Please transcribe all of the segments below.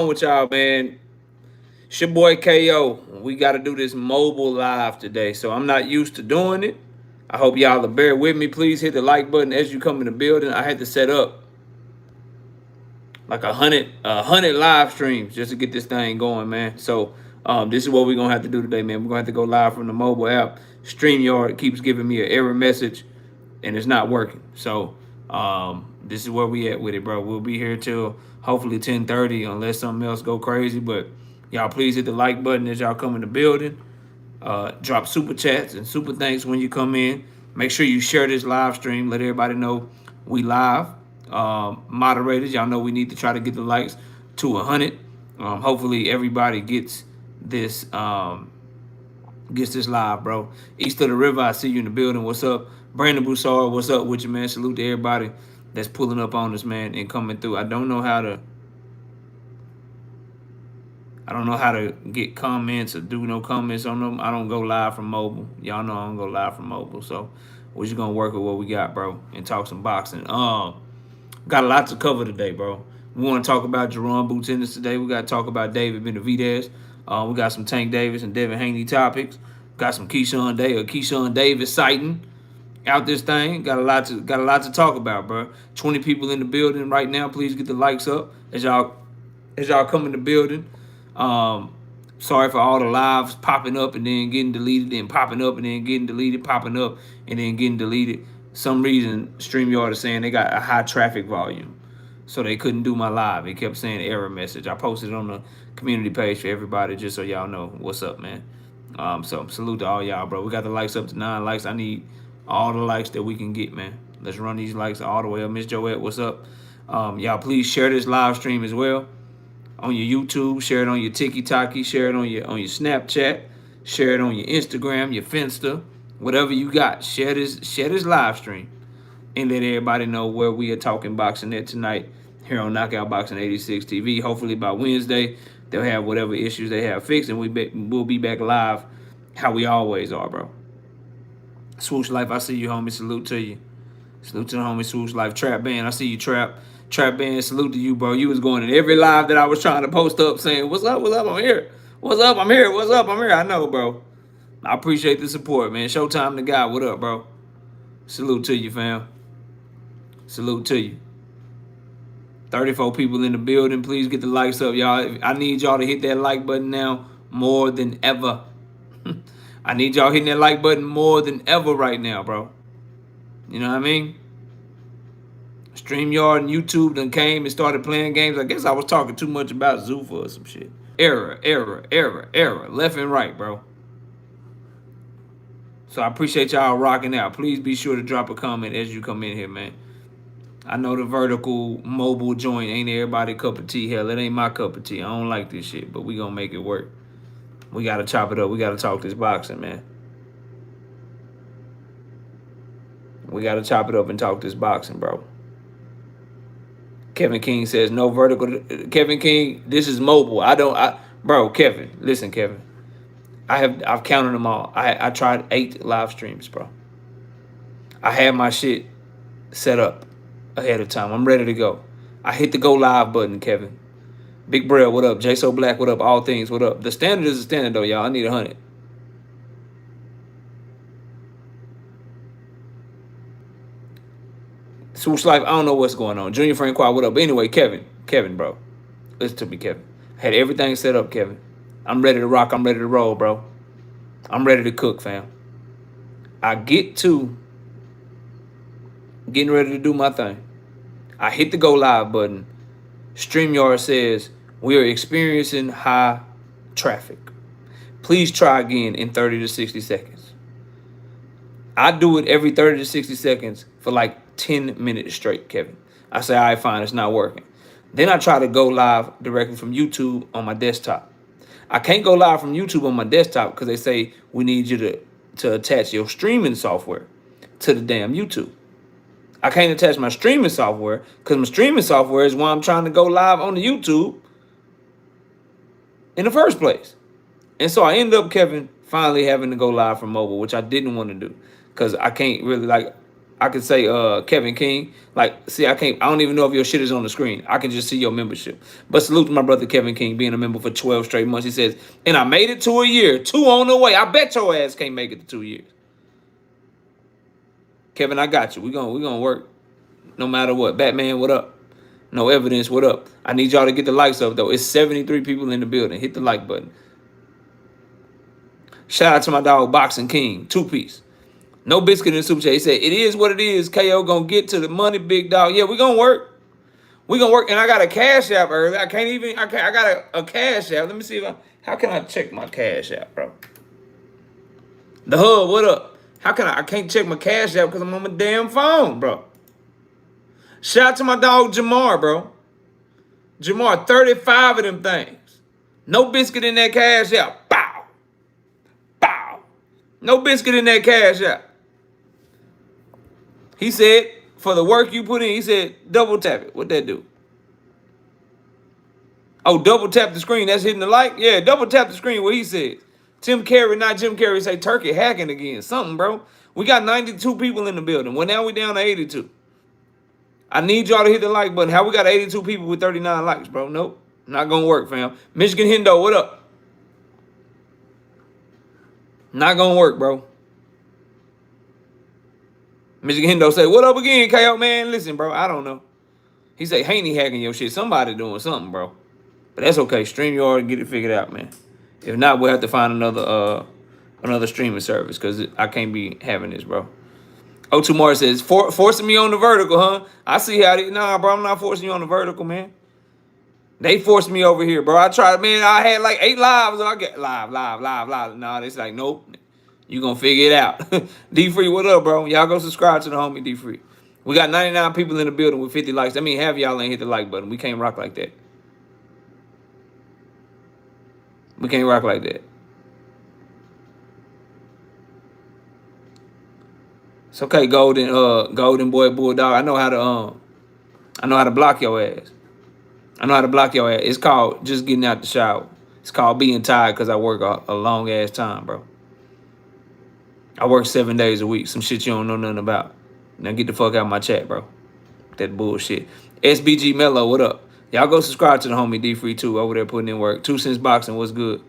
With y'all, man. It's your boy KO. We got to do this mobile live today, so I'm not used to doing it. I hope y'all will bear with me. Please hit the like button as you come in the building. I had to set up like a hundred live streams just to get this thing going, man. So this is what we're gonna have to do today, man. We're gonna have to go live from the mobile app. StreamYard keeps giving me an error message, and it's not working. So this is where we at with it, bro. We'll be here till hopefully 10:30, unless something else go crazy. But y'all, please hit the like button as y'all come in the building. Drop super chats and super thanks when you come in. Make sure you share this live stream. Let everybody know we live. Moderators, y'all know we need to try to get the likes to 100. Hopefully everybody gets this live, bro. East of the river, I see you in the building. What's up? Brandon Broussard, what's up with you, man? Salute to everybody that's pulling up on us, man, and coming through. I don't know how to get comments or do no comments on them. I don't go live from mobile. Y'all know I don't go live from mobile. So we're just gonna work with what we got, bro, and talk some boxing. Got a lot to cover today, bro. We want to talk about Jaron Boots Ennis today. We got to talk about David Benavidez. We got some Tank Davis and Devin Haney topics. Got some Keyshawn Davis sighting out this thing. Got a lot to talk about, bro. 20 people in the building right now. Please get the likes up as y'all come in the building. Sorry for all the lives popping up and then getting deleted, and popping up and then getting deleted, popping up and then getting deleted. Some reason StreamYard is saying they got a high traffic volume, so they couldn't do my live. It kept saying error message. I posted it on the community page for everybody just so y'all know what's up, man. So salute to all y'all, bro. We got the likes up to 9 likes. I need all the likes that we can get, man. Let's run these likes all the way up. Miss Joette, what's up? Y'all please share this live stream as well on your YouTube, share it on your TikTok, share it on your Snapchat, share it on your Instagram, your Finsta, whatever you got. Share this live stream and let everybody know where we are talking boxing at tonight here on Knockout Boxing 86 TV. Hopefully by Wednesday they'll have whatever issues they have fixed, and we'll be back live how we always are, bro. Swoosh Life, I see you, homie. Salute to you. Salute to the homie Swoosh Life. Trap Band, I see you, Trap. Trap Band, salute to you, bro. You was going in every live that I was trying to post up saying, what's up, I'm here. What's up, I'm here. What's up, I'm here. I know, bro. I appreciate the support, man. Showtime to God. What up, bro? Salute to you, fam. Salute to you. 34 people in the building. Please get the likes up, y'all. I need y'all to hit that like button now more than ever. I need y'all hitting that like button more than ever right now, bro. You know what I mean? StreamYard and YouTube done came and started playing games. I guess I was talking too much about Zuffa or some shit. Error. Left and right, bro. So I appreciate y'all rocking out. Please be sure to drop a comment as you come in here, man. I know the vertical mobile joint ain't everybody cup of tea. Hell, it ain't my cup of tea. I don't like this shit, but we gonna make it work. We gotta chop it up. We gotta talk this boxing, man. We gotta chop it up and talk this boxing, bro. Kevin King says no vertical. Kevin King, this is mobile. Bro, Kevin, listen, Kevin. I've counted them all. I tried 8 live streams, bro. I had my shit set up ahead of time. I'm ready to go. I hit the go live button, Kevin. Big Braille, what up? J So Black, what up? All things, what up? The standard is the standard though, y'all. I need 100. Swoosh Life, I don't know what's going on. Junior Frank Quad, what up? But anyway, Kevin, bro. Listen to me, Kevin. I had everything set up, Kevin. I'm ready to rock. I'm ready to roll, bro. I'm ready to cook, fam. I get to getting ready to do my thing. I hit the go live button. StreamYard says we are experiencing high traffic. Please try again in 30 to 60 seconds. I do it every 30 to 60 seconds for like 10 minutes straight, Kevin. I say, all right, fine, it's not working. Then I try to go live directly from YouTube on my desktop. I can't go live from YouTube on my desktop because they say we need you to attach your streaming software to the damn YouTube. I can't attach my streaming software because my streaming software is why I'm trying to go live on the YouTube in the first place. And so I ended up, Kevin, finally having to go live from mobile, which I didn't want to do because I can't really, like, I can say Kevin King. Like, see, I don't even know if your shit is on the screen. I can just see your membership. But salute to my brother Kevin King being a member for 12 straight months. He says, and I made it to a year. 2 on the way. I bet your ass can't make it to 2 years. Kevin, I got you. We gonna work no matter what. Batman, what up? No evidence, what up? I need y'all to get the likes up, though. It's 73 people in the building. Hit the like button. Shout out to my dog, Boxing King. 2-piece. No biscuit in the super chat. He said, it is what it is. KO gonna get to the money, big dog. Yeah, we gonna work. We gonna work. And I got a cash app early. I got a cash app. Let me see how can I check my cash app, bro? The hub, what up? I can't check my cash app because I'm on my damn phone, bro. Shout out to my dog Jamar, bro. Jamar, 35 of them things. No biscuit in that cash app. Bow. Bow. No biscuit in that cash app. He said, for the work you put in, he said, double tap it. What'd that do? Oh, double tap the screen. That's hitting the like? Yeah, double tap the screen, what he said. Tim Carey, not Jim Carrey, say Turkey hacking again. Something, bro. We got 92 people in the building. Well, now we down to 82. I need y'all to hit the like button. How we got 82 people with 39 likes, bro? Nope. Not gonna work, fam. Michigan Hendo, what up? Not gonna work, bro. Michigan Hendo say, what up again, KO? Man, listen, bro, I don't know. He say, Haney hacking your shit. Somebody doing something, bro. But that's okay. StreamYard and get it figured out, man. If not, we'll have to find another streaming service because I can't be having this, bro. O2 Mars says, forcing me on the vertical, huh? I see how they... Nah, bro, I'm not forcing you on the vertical, man. They forced me over here, bro. I tried, man. I had like 8 lives. I get live. Nah, it's like, nope. You gonna figure it out. D-Free, what up, bro? Y'all go subscribe to the homie D-Free. We got 99 people in the building with 50 likes. That mean half y'all ain't hit the like button. We can't rock like that. We can't rock like that. It's okay, golden boy bulldog. I know how to block your ass. I know how to block your ass. It's called just getting out the shower. It's called being tired because I work a long ass time, bro. I work 7 days a week. Some shit you don't know nothing about. Now get the fuck out of my chat, bro. That bullshit. SBG Mello, what up? Y'all go subscribe to the homie D-Free too over there putting in work. 2 Cents Boxing, what's good?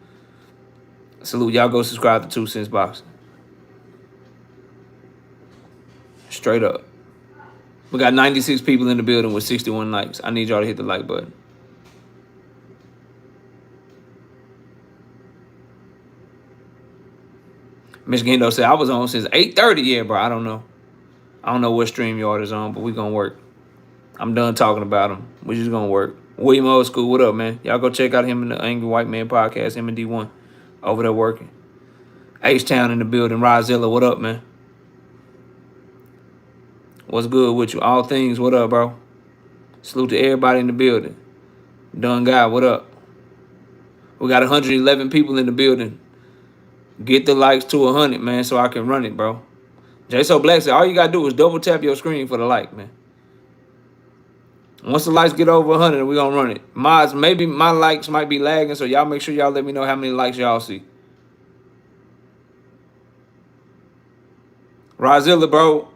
Salute. Y'all go subscribe to 2 Cents Boxing. Straight up. We got 96 people in the building with 61 likes. I need y'all to hit the like button. Michigan Hendo said, I was on since 8:30. Yeah, bro, I don't know. I don't know what StreamYard is on, but we gonna work. I'm done talking about him. We just gonna work. William Old School, what up, man? Y'all go check out him in the Angry White Man podcast, him and D1 over there working. H-Town in the building. Rozilla, what up, man? What's good with you? All things, what up, bro? Salute to everybody in the building. Done guy, what up? We got 111 people in the building. Get the likes to 100, man, so I can run it, bro. J So Black said, all you got to do is double tap your screen for the like, man. Once the likes get over 100, we going to run it. Mods, maybe my likes might be lagging, so y'all make sure y'all let me know how many likes y'all see. Rozilla, bro,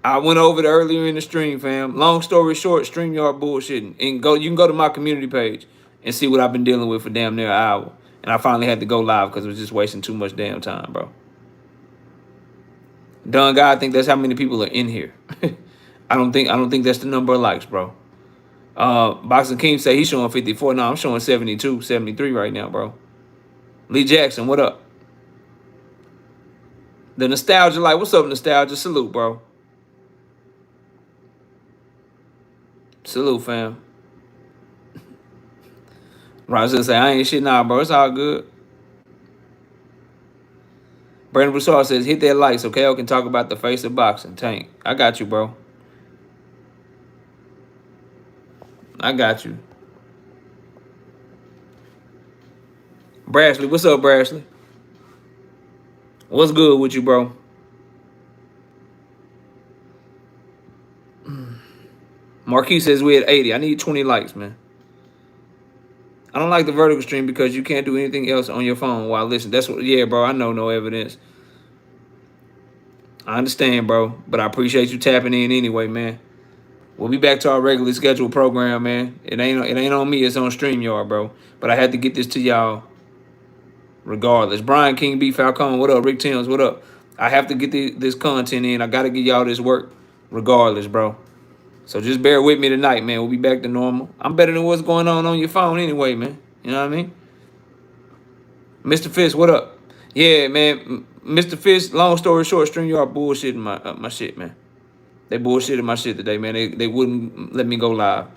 I went over there earlier in the stream, fam. Long story short, StreamYard bullshitting. And you can go to my community page and see what I've been dealing with for damn near an hour. And I finally had to go live because it was just wasting too much damn time, bro. Done guy, I think that's how many people are in here. I don't think that's the number of likes, bro. Boxing King say he's showing 54. No, I'm showing 72, 73 right now, bro. Lee Jackson, what up? The Nostalgia Light. What's up, Nostalgia? Salute, bro. Salute, fam. Roger say, I ain't shit now, bro. It's all good. Brandon Broussard says, hit that like so KO can talk about the face of boxing. Tank. I got you, bro. I got you. Brashley, what's up, Brashley? What's good with you, bro? Marquis says we at 80. I need 20 likes, man. I don't like the vertical stream because you can't do anything else on your phone while listening. That's what, yeah, bro. I know no evidence. I understand, bro. But I appreciate you tapping in anyway, man. We'll be back to our regularly scheduled program, man. It ain't on me. It's on StreamYard, bro. But I had to get this to y'all regardless. Brian King B. Falcone, what up? Rick Timms, what up? I have to get this content in. I got to get y'all this work regardless, bro. So just bear with me tonight, man. We'll be back to normal. I'm better than what's going on your phone anyway, man. You know what I mean? Mr. Fist, what up? Yeah, man. Mr. Fist, long story short, StreamYard bullshitting my shit, man. They bullshitted my shit today, man. They wouldn't let me go live.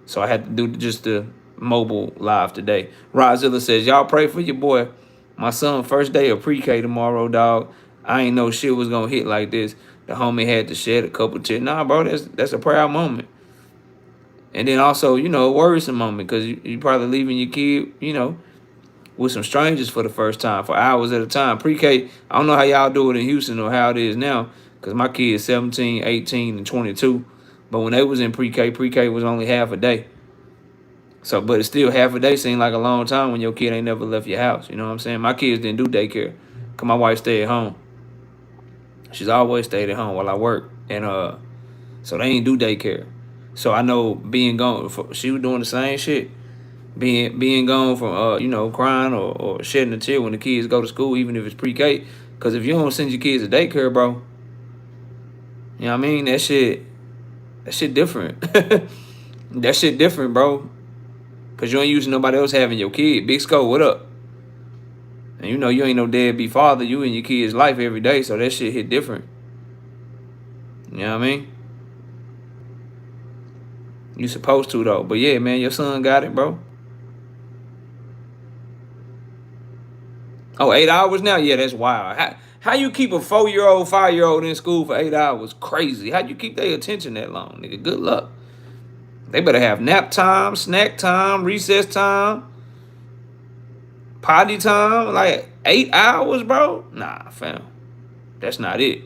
So I had to do just the mobile live today. Rodzilla says, y'all pray for your boy. My son, first day of pre-K tomorrow, dog. I ain't know shit was going to hit like this. The homie had to shed a couple tears. Nah, bro, that's a proud moment. And then also, you know, a worrisome moment because you probably leaving your kid, you know, with some strangers for the first time, for hours at a time. Pre-K, I don't know how y'all do it in Houston or how it is now because my kid is 17, 18, and 22. But when they was in pre-K was only half a day. So, but it's still half a day seemed like a long time when your kid ain't never left your house. You know what I'm saying? My kids didn't do daycare because my wife stayed at home. She's always stayed at home while I work. And so they ain't do daycare. So I know being gone, she was doing the same shit. Being gone from, you know, crying or shedding a tear when the kids go to school, even if it's pre-K. Because if you don't send your kids to daycare, bro, you know what I mean? That shit different. That shit different, bro. Because you ain't using nobody else having your kid. Big Skull, what up? And you know you ain't no deadbeat father. You in your kid's life every day, so that shit hit different. You know what I mean? You supposed to, though. But yeah, man, your son got it, bro. Oh, 8 hours now? Yeah, that's wild. How you keep a 4-year-old, 5-year-old in school for 8 hours? Crazy. How you keep their attention that long, nigga? Good luck. They better have nap time, snack time, recess time, potty time. Like 8 hours, bro? Nah, fam. That's not it.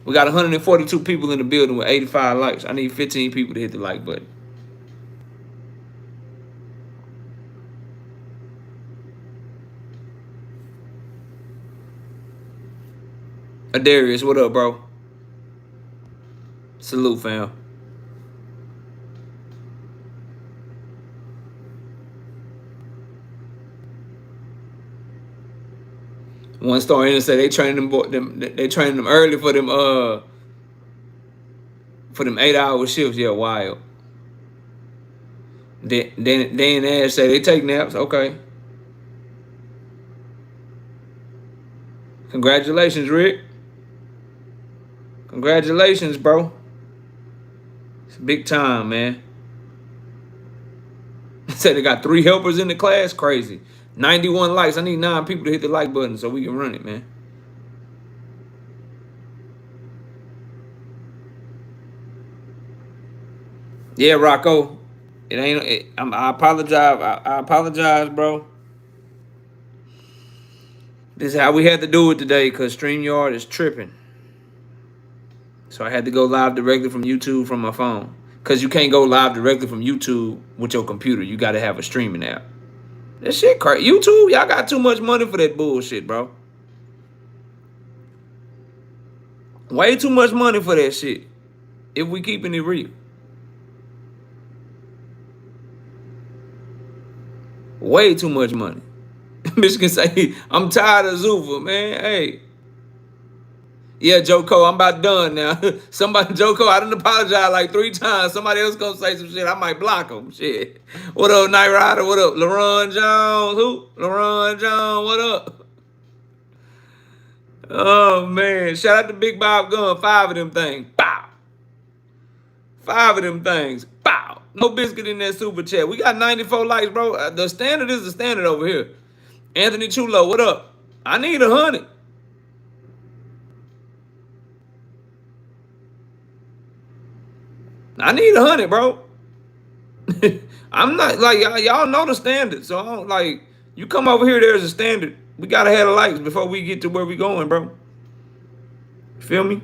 We got 142 people in the building with 85 likes. I need 15 people to hit the like button. Adarius, what up, bro? Salute, fam. One star Ennis said they training them early for them 8-hour shifts. Yeah, wild. Dan Ash say they take naps. Okay. Congratulations, Rick. Congratulations, bro. It's big time, man. Said they got 3 helpers in the class. Crazy. 91 likes. I need 9 people to hit the like button so we can run it, man. Yeah, Rocco. I apologize. I apologize, bro. This is how we had to do it today because StreamYard is tripping. So I had to go live directly from YouTube from my phone. Because you can't go live directly from YouTube with your computer. You got to have a streaming app. That shit crazy. YouTube, y'all got too much money for that bullshit, bro. Way too much money for that shit. If we keeping it real. Way too much money. Michigan say, I'm tired of Zufa, man. Hey. Yeah, Joko, I'm about done now. Somebody, Joko, I done apologize like 3 times. Somebody else gonna say some shit. I might block him. Shit. What up, Night Rider? What up? LaRon Jones? Who? LaRon Jones, what up? Oh, man. Shout out to Big Bob Gun. 5 of them things. Bow. 5 of them things. Bow. No biscuit in that super chat. We got 94 likes, bro. The standard is the standard over here. Anthony Chulo, what up? I need 100. I need 100, bro. I'm not like y'all know the standard, so I don't like you come over here. There's a standard. We gotta have the likes before we get to where we going, bro. Feel me?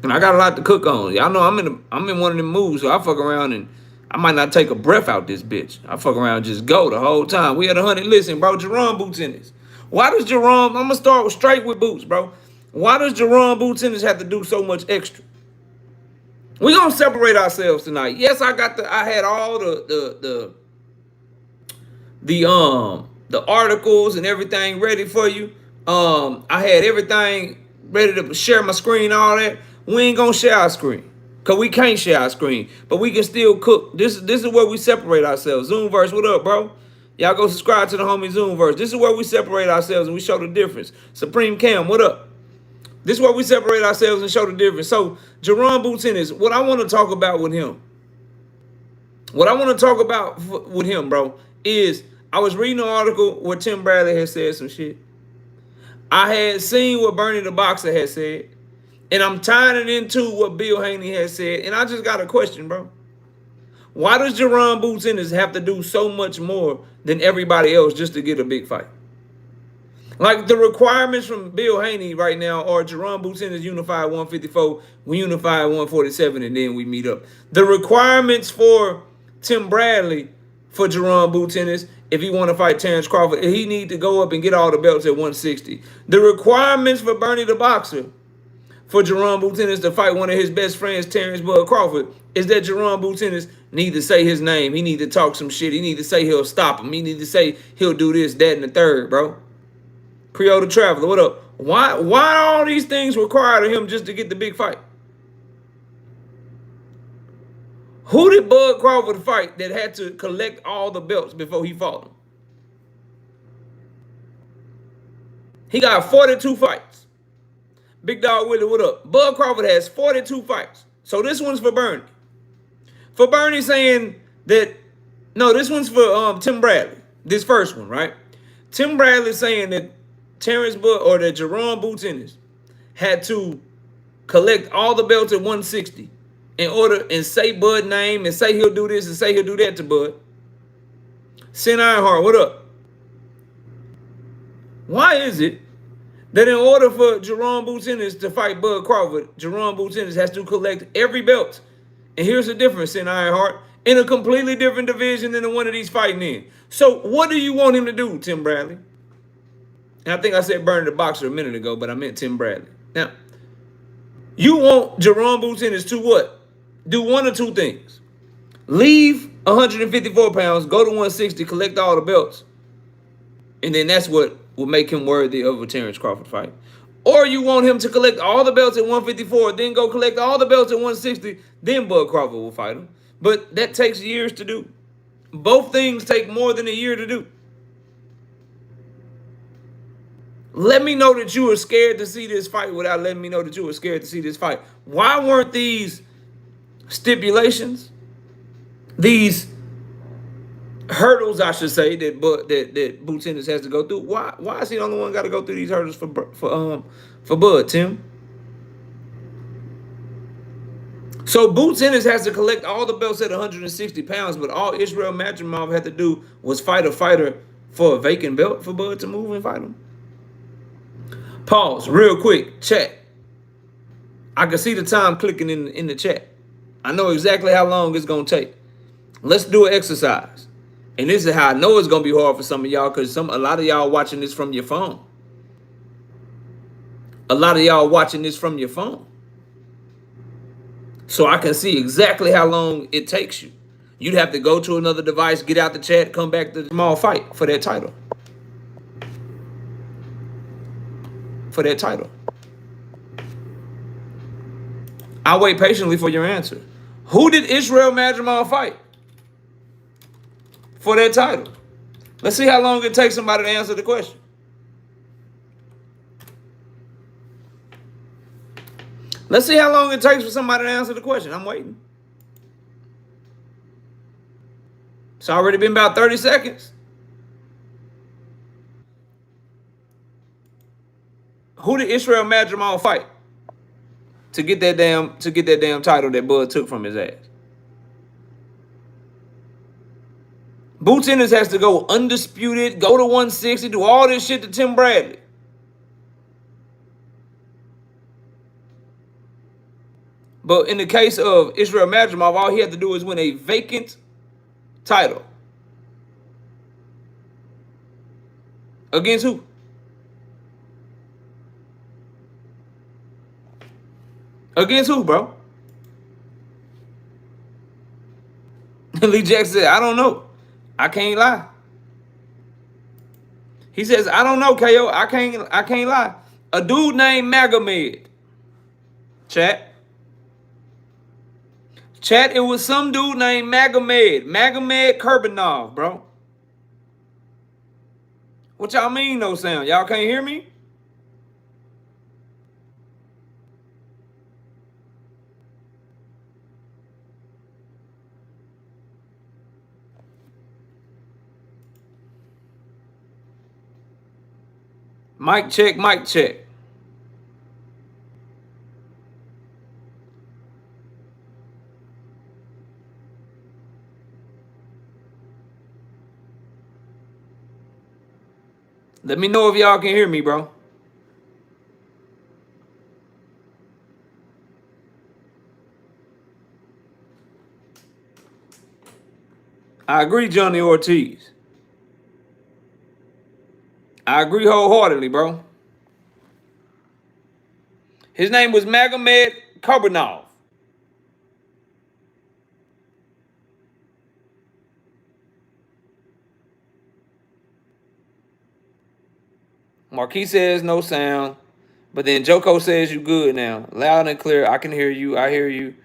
And I got a lot to cook on. Y'all know I'm in one of them moves, so I fuck around and I might not take a breath out this bitch. I fuck around and just go the whole time. We had 100. Listen, bro, Jaron Boots in this. Why does Jaron? I'm gonna start straight with Boots, bro. Why does Jaron Boots Ennis have to do so much extra? We're gonna separate ourselves tonight. Yes, I had all the articles and everything ready for you. I had everything ready to share my screen, all that. We ain't gonna share our screen. Cause we can't share our screen. But we can still cook. This is where we separate ourselves. Zoomverse, what up, bro? Y'all go subscribe to the homie Zoomverse. This is where we separate ourselves and we show the difference. Supreme Cam, what up? This is where we separate ourselves and show the difference. So, Jaron Boots Ennis, what I want to talk about with him, bro, is I was reading an article where Tim Bradley had said some shit. I had seen what Bernie the Boxer had said, and I'm tying it into what Bill Haney had said, and I just got a question, bro. Why does Jaron Boots Ennis have to do so much more than everybody else just to get a big fight? Like, the requirements from Bill Haney right now are Jaron Boots Ennis unified 154, we unify 147, and then we meet up. The requirements for Tim Bradley for Jaron Boots Ennis, if he want to fight Terrence Crawford, he need to go up and get all the belts at 160. The requirements for Bernie the Boxer for Jaron Boots Ennis to fight one of his best friends, Terrence Bud Crawford, is that Jaron Boots Ennis need to say his name. He need to talk some shit. He need to say he'll stop him. He need to say he'll do this, that, and the third, bro. Creole the Traveler, what up? Why are all these things required of him just to get the big fight? Who did Bud Crawford fight that had to collect all the belts before he fought him? He got 42 fights. Big Dog Willie, what up? Bud Crawford has 42 fights. So this one's for Bernie. For Bernie saying that, no, this one's for Tim Bradley. This first one, right? Tim Bradley saying that Terrence Bud or that Jaron Boots Ennis had to collect all the belts at 160 in order and say Bud's name and say he'll do this and say he'll do that to Bud. Sin Ironheart, what up? Why is it that in order for Jaron Boots Ennis to fight Bud Crawford, Jaron Boots Ennis has to collect every belt? And here's the difference, Sin Ironheart, in a completely different division than the one that he's fighting in. So what do you want him to do, Tim Bradley? And I think I said Bernie the Boxer a minute ago, but I meant Tim Bradley. Now, you want Jaron Boots Ennis to what? Do one or two things. Leave 154 pounds, go to 160, collect all the belts. And then that's what will make him worthy of a Terrence Crawford fight. Or you want him to collect all the belts at 154, then go collect all the belts at 160, then Bud Crawford will fight him. But that takes years to do. Both things take more than a year to do. Let me know that you were scared to see this fight without letting me know that you were scared to see this fight. Why weren't these stipulations, these hurdles, I should say, that Boots Ennis has to go through? Why is he the only one got to go through these hurdles for Bud, Tim? So Boots Ennis has to collect all the belts at 160 pounds, but all Israel Madrimov had to do was fight a fighter for a vacant belt for Bud to move and fight him. Pause, real quick, chat. I can see the time clicking in the chat. I know exactly how long it's going to take. Let's do an exercise. And this is how I know it's going to be hard for some of y'all, because a lot of y'all watching this from your phone. A lot of y'all watching this from your phone. So I can see exactly how long it takes you. You'd have to go to another device, get out the chat, come back to the small fight for that title. For that title. I'll wait patiently for your answer. Who did Israel Madrimov fight for that title? Let's see how long it takes somebody to answer the question. Let's see how long it takes for somebody to answer the question. I'm waiting. It's already been about 30 seconds. Who did Israel Madrimov fight to get that damn title that Bud took from his ass? Boots Ennis has to go undisputed, go to 160, do all this shit to Tim Bradley. But in the case of Israel Madrimov, all he had to do is win a vacant title. Against who? Against who, bro? Lee Jackson said, I don't know. I can't lie. He says, I don't know, KO. I can't lie. A dude named Magomed. Chat. Chat, it was some dude named Magomed. Magomed Kurbanov, bro. What y'all mean, no sound? Y'all can't hear me? Mic check, mic check. Let me know if y'all can hear me, bro. I agree, Johnny Ortiz. I agree wholeheartedly, bro. His name was Magomed Kurbanov. Marquis says no sound. But then Joko says you good now. Loud and clear. I can hear you. I hear you.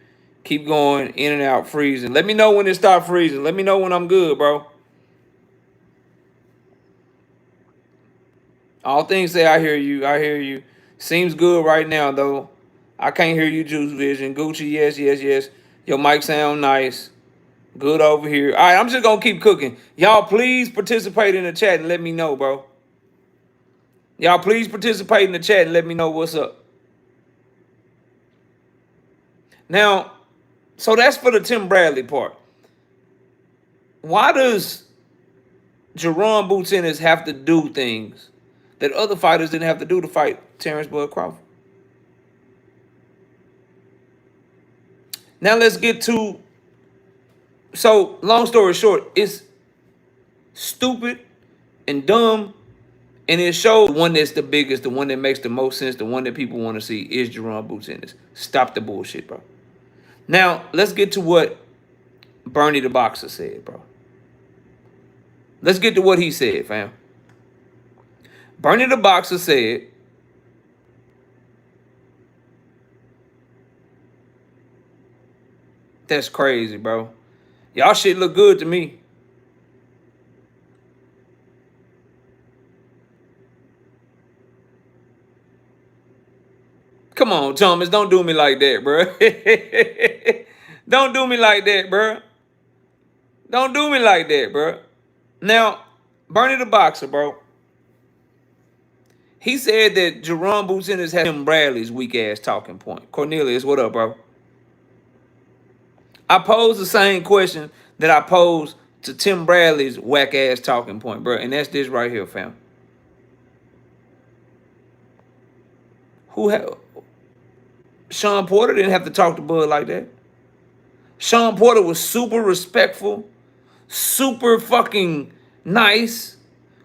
Keep going in and out, freezing. Let me know when it start freezing. Let me know when I'm good, bro. All things say I hear you. I hear you. Seems good right now, though. I can't hear you, Juice Vision. Gucci, yes, yes, yes. Your mic sound nice. Good over here. All right, I'm just going to keep cooking. Y'all, please participate in the chat and let me know, bro. Y'all, please participate in the chat and let me know what's up. Now, so that's for the Tim Bradley part. Why does Jaron Boots Ennis have to do things that other fighters didn't have to do to fight Terrence Bud Crawford? Now let's get to, so long story short, it's stupid and dumb, and it shows the one that's the biggest, the one that makes the most sense, the one that people want to see is Jaron Boots Ennis. Stop the bullshit, bro. Now, let's get to what Bernie the Boxer said, bro. Let's get to what he said, fam. Bernie the Boxer said, that's crazy, bro. Y'all shit look good to me. Come on, Thomas, don't do me like that, bro. Don't do me like that, bro. Don't do me like that, bro. Now, Bernie the Boxer, bro. He said that Jaron Boots Ennis had Tim Bradley's weak-ass talking point. Cornelius, what up, bro? I posed the same question that I posed to Tim Bradley's whack-ass talking point, bro. And that's this right here, fam. Sean Porter didn't have to talk to Bud like that. Sean Porter was super respectful, super fucking nice,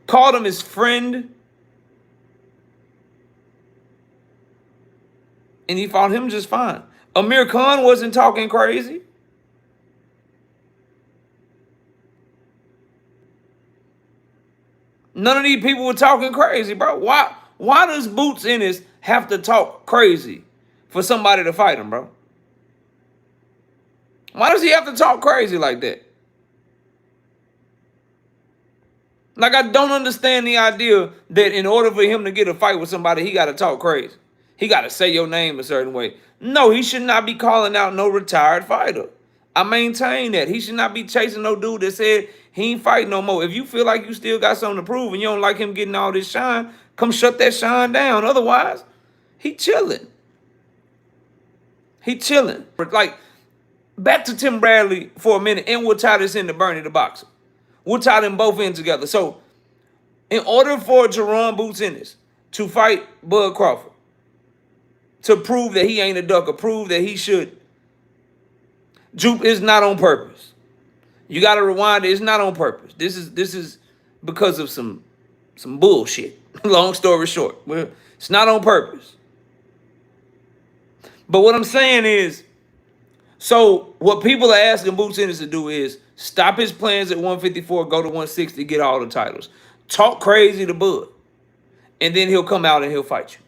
called him his friend, and he fought him just fine. Amir Khan wasn't talking crazy. None of these people were talking crazy, bro. Why does Boots Ennis have to talk crazy for somebody to fight him, bro? Why does he have to talk crazy like that? Like, I don't understand the idea that in order for him to get a fight with somebody, he got to talk crazy. He got to say your name a certain way. No, he should not be calling out no retired fighter. I maintain that. He should not be chasing no dude that said he ain't fighting no more. If you feel like you still got something to prove and you don't like him getting all this shine, come shut that shine down. Otherwise, he chilling. He chilling. Like, back to Tim Bradley for a minute, and we'll tie this into Bernie the Boxer. We'll tie them both in together. So, in order for Jaron Boots Ennis to fight Bud Crawford, to prove that he ain't a duck or prove that he should, Jupe is not on purpose. You got to rewind it. It's not on purpose. This is because of some bullshit. Long story short, well, it's not on purpose. But what I'm saying is, so what people are asking Boots Ennis to do is stop his plans at 154, go to 160, get all the titles. Talk crazy to Bud, and then he'll come out and he'll fight you.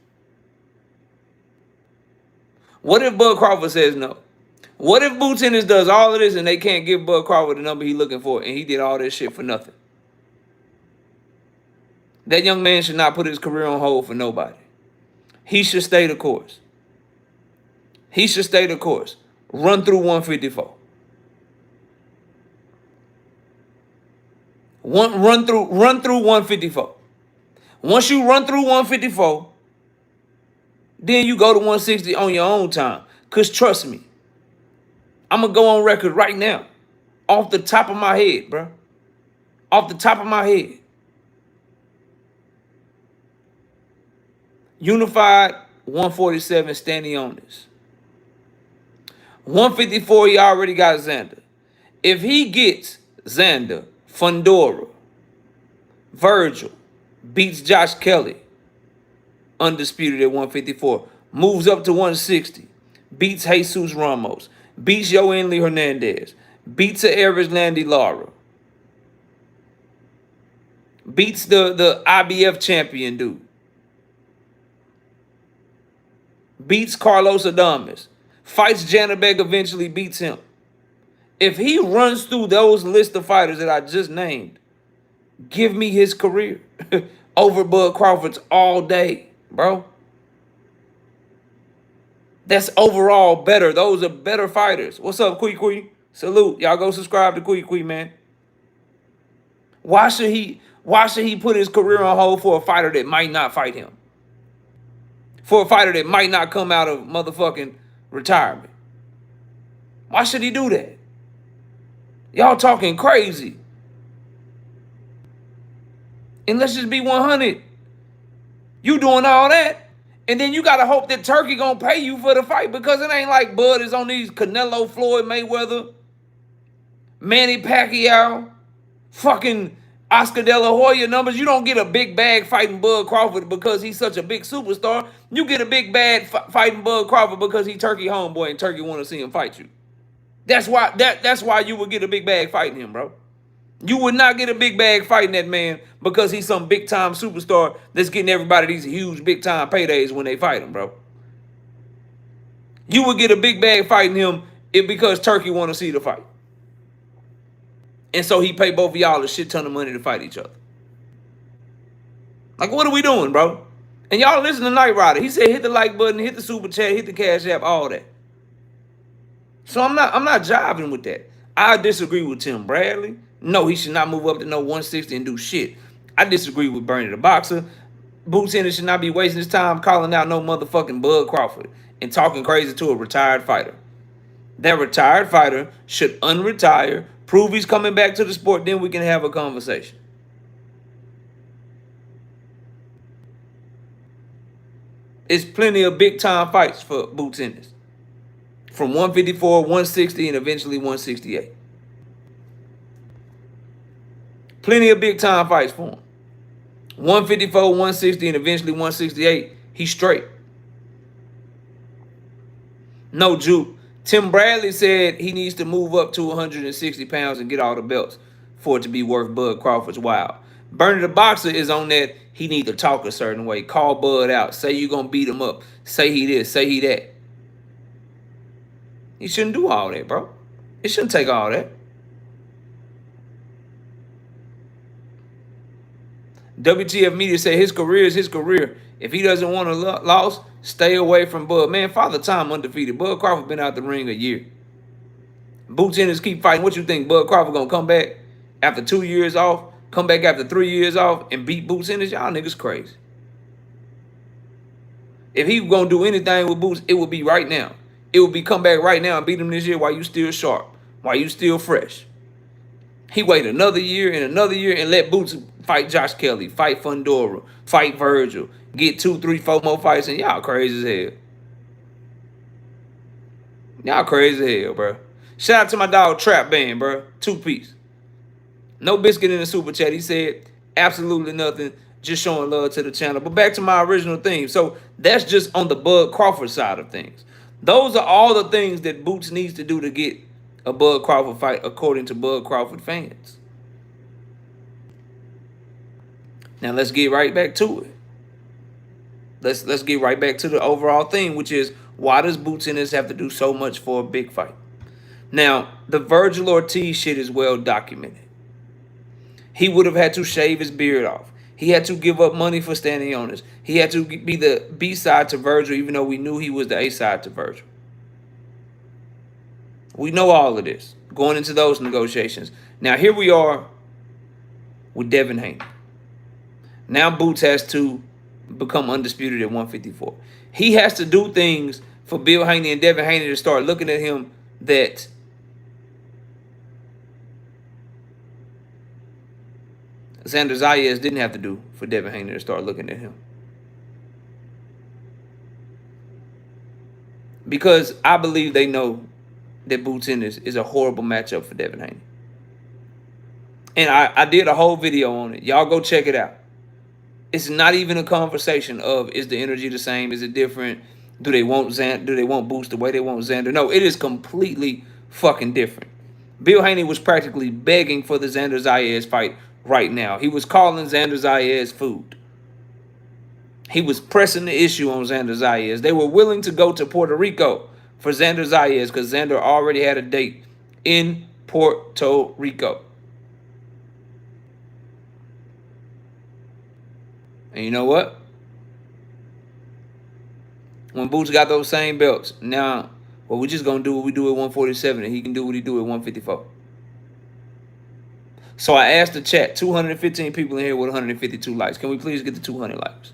What if Bud Crawford says no? What if Boots Ennis does all of this and they can't give Bud Crawford the number he's looking for, and he did all this shit for nothing? That young man should not put his career on hold for nobody. He should stay the course. He should stay the course. Run through 154. Run through 154. Once you run through 154, then you go to 160 on your own time. Because trust me, I'm going to go on record right now. Off the top of my head, bro. Off the top of my head. Unified 147 standing on this. 154, he already got Xander. If he gets Xander, Fundora, Virgil, beats Josh Kelly, undisputed at 154, moves up to 160, beats Jesus Ramos, beats Yoenli Hernandez, beats the average Landy Lara, beats the IBF champion dude, beats Carlos Adames, fights Janabek, eventually beats him. If he runs through those list of fighters that I just named, give me his career over Bud Crawford's all day, bro. That's overall better. Those are better fighters. What's up, Kui? Salute. Y'all go subscribe to Kui, man. Why should he put his career on hold for a fighter that might not fight him? For a fighter that might not come out of motherfucking retirement? Why should he do that? Y'all talking crazy. And let's just be 100. You doing all that, and then you got to hope that Turkey going to pay you for the fight, because it ain't like Bud is on these Canelo, Floyd Mayweather, Manny Pacquiao, fucking Oscar De La Hoya numbers. You don't get a big bag fighting Bud Crawford because he's such a big superstar. You get a big bag fighting Bud Crawford because he Turkey homeboy and Turkey want to see him fight you. That's why you would get a big bag fighting him, bro. You would not get a big bag fighting that man because he's some big-time superstar that's getting everybody these huge big-time paydays when they fight him, bro. You would get a big bag fighting him because Turkey want to see the fight. And so he paid both of y'all a shit ton of money to fight each other. Like, what are we doing, bro? And y'all listen to Knight Rider. He said hit the like button, hit the super chat, hit the cash app, all that. So I'm not jiving with that. I disagree with Tim Bradley. No, he should not move up to no 160 and do shit. I disagree with Bernie the Boxer. Boots Ennis should not be wasting his time calling out no motherfucking Bud Crawford and talking crazy to a retired fighter. That retired fighter should unretire, prove he's coming back to the sport, then we can have a conversation. It's plenty of big-time fights for Boots Ennis. From 154, 160, and eventually 168. Plenty of big-time fights for him. 154, 160, and eventually 168, he's straight. No juke. Tim Bradley said he needs to move up to 160 pounds and get all the belts for it to be worth Bud Crawford's while. Bernie the Boxer is on that. He need to talk a certain way. Call Bud out. Say you're going to beat him up. Say he this. Say he that. He shouldn't do all that, bro. It shouldn't take all that. WTF Media said his career is his career. If he doesn't want a loss, stay away from Bud. Man, Father Time undefeated. Bud Crawford been out the ring a year. Boots Ennis keep fighting. What you think? Bud Crawford going to come back after 2 years off? Come back after 3 years off and beat Boots Ennis? Y'all niggas crazy. If he going to do anything with Boots, it would be right now. It would be come back right now and beat him this year while you still sharp, while you still fresh. He wait another year and let Boots fight Josh Kelly, fight Fundora, fight Virgil, get 2, 3, 4 more fights, and y'all crazy as hell. Y'all crazy as hell, bro. Shout out to my dog Trap Band, bro. 2-piece. No biscuit in the super chat. He said absolutely nothing, just showing love to the channel. But back to my original theme. So that's just on the Bud Crawford side of things. Those are all the things that Boots needs to do to get a Bud Crawford fight, according to Bud Crawford fans. Now let's get right back to it. Let's get right back to the overall thing, which is, why does Boots Ennis have to do so much for a big fight? Now, the Virgil Ortiz shit is well documented. He would have had to shave his beard off. He had to give up money for standing on this. He had to be the B side to Virgil, even though we knew he was the A side to Virgil. We know all of this going into those negotiations. Now, here we are with Devin Haney. Now, Boots has to become undisputed at 154. He has to do things for Bill Haney and Devin Haney to start looking at him that Xander Zayas didn't have to do for Devin Haney to start looking at him. Because I believe they know that Boots Ennis is a horrible matchup for Devin Haney. And I did a whole video on it. Y'all go check it out. It's not even a conversation of, is the energy the same? Is it different? Do they want Xander? Do they want Boots the way they want Xander? No, it is completely fucking different. Bill Haney was practically begging for the Xander Zayas fight right now. He was calling Xander Zayas food. He was pressing the issue on Xander Zayas. They were willing to go to Puerto Rico for Xander Zayas because Xander already had a date in Puerto Rico. And you know what? When Boots got those same belts, now, well, we're just going to do what we do at 147, and he can do what he do at 154. So I asked the chat, 215 people in here with 152 likes. Can we please get the 200 likes?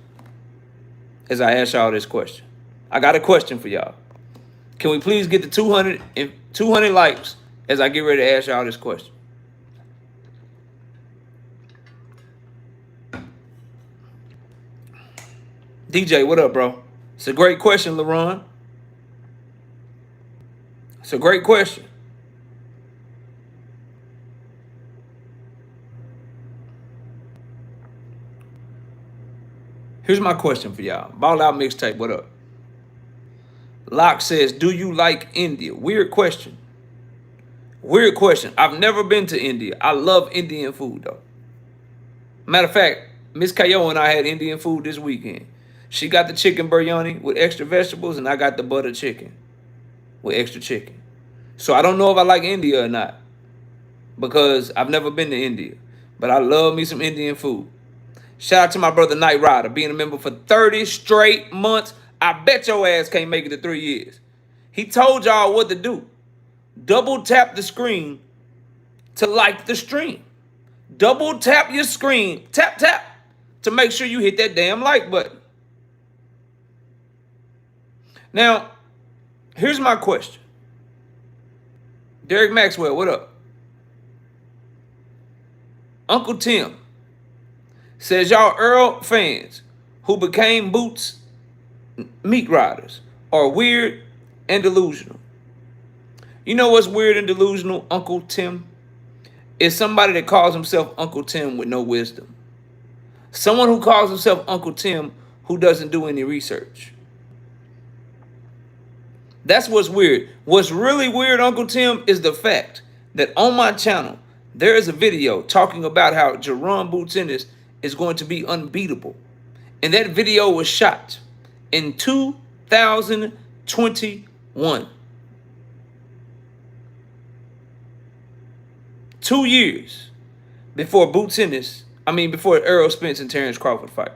As I ask y'all this question. I got a question for y'all. Can we please get the 200 likes as I get ready to ask y'all this question? DJ, what up, bro? It's a great question, LaRon. It's a great question. Here's my question for y'all. Ball Out Mixtape, what up? Locke says, do you like India? Weird question. Weird question. I've never been to India. I love Indian food, though. Matter of fact, Miss Kayo and I had Indian food this weekend. She got the chicken biryani with extra vegetables, and I got the butter chicken with extra chicken. So I don't know if I like India or not, because I've never been to India. But I love me some Indian food. Shout out to my brother Knight Rider, being a member for 30 straight months. I bet your ass can't make it to 3 years. He told y'all what to do. Double tap the screen to like the stream. Double tap your screen, tap, to make sure you hit that damn like button. Now, here's my question. Derek Maxwell, what up? Uncle Tim says, y'all Earl fans who became Boots meat riders are weird and delusional. You know what's weird and delusional, Uncle Tim? Is somebody that calls himself Uncle Tim with no wisdom. Someone who calls himself Uncle Tim who doesn't do any research. That's what's weird. What's really weird, Uncle Tim, is the fact that on my channel, there is a video talking about how Jaron Boots Ennis is going to be unbeatable. And that video was shot in 2021. 2 years before before Errol Spence and Terrence Crawford fight.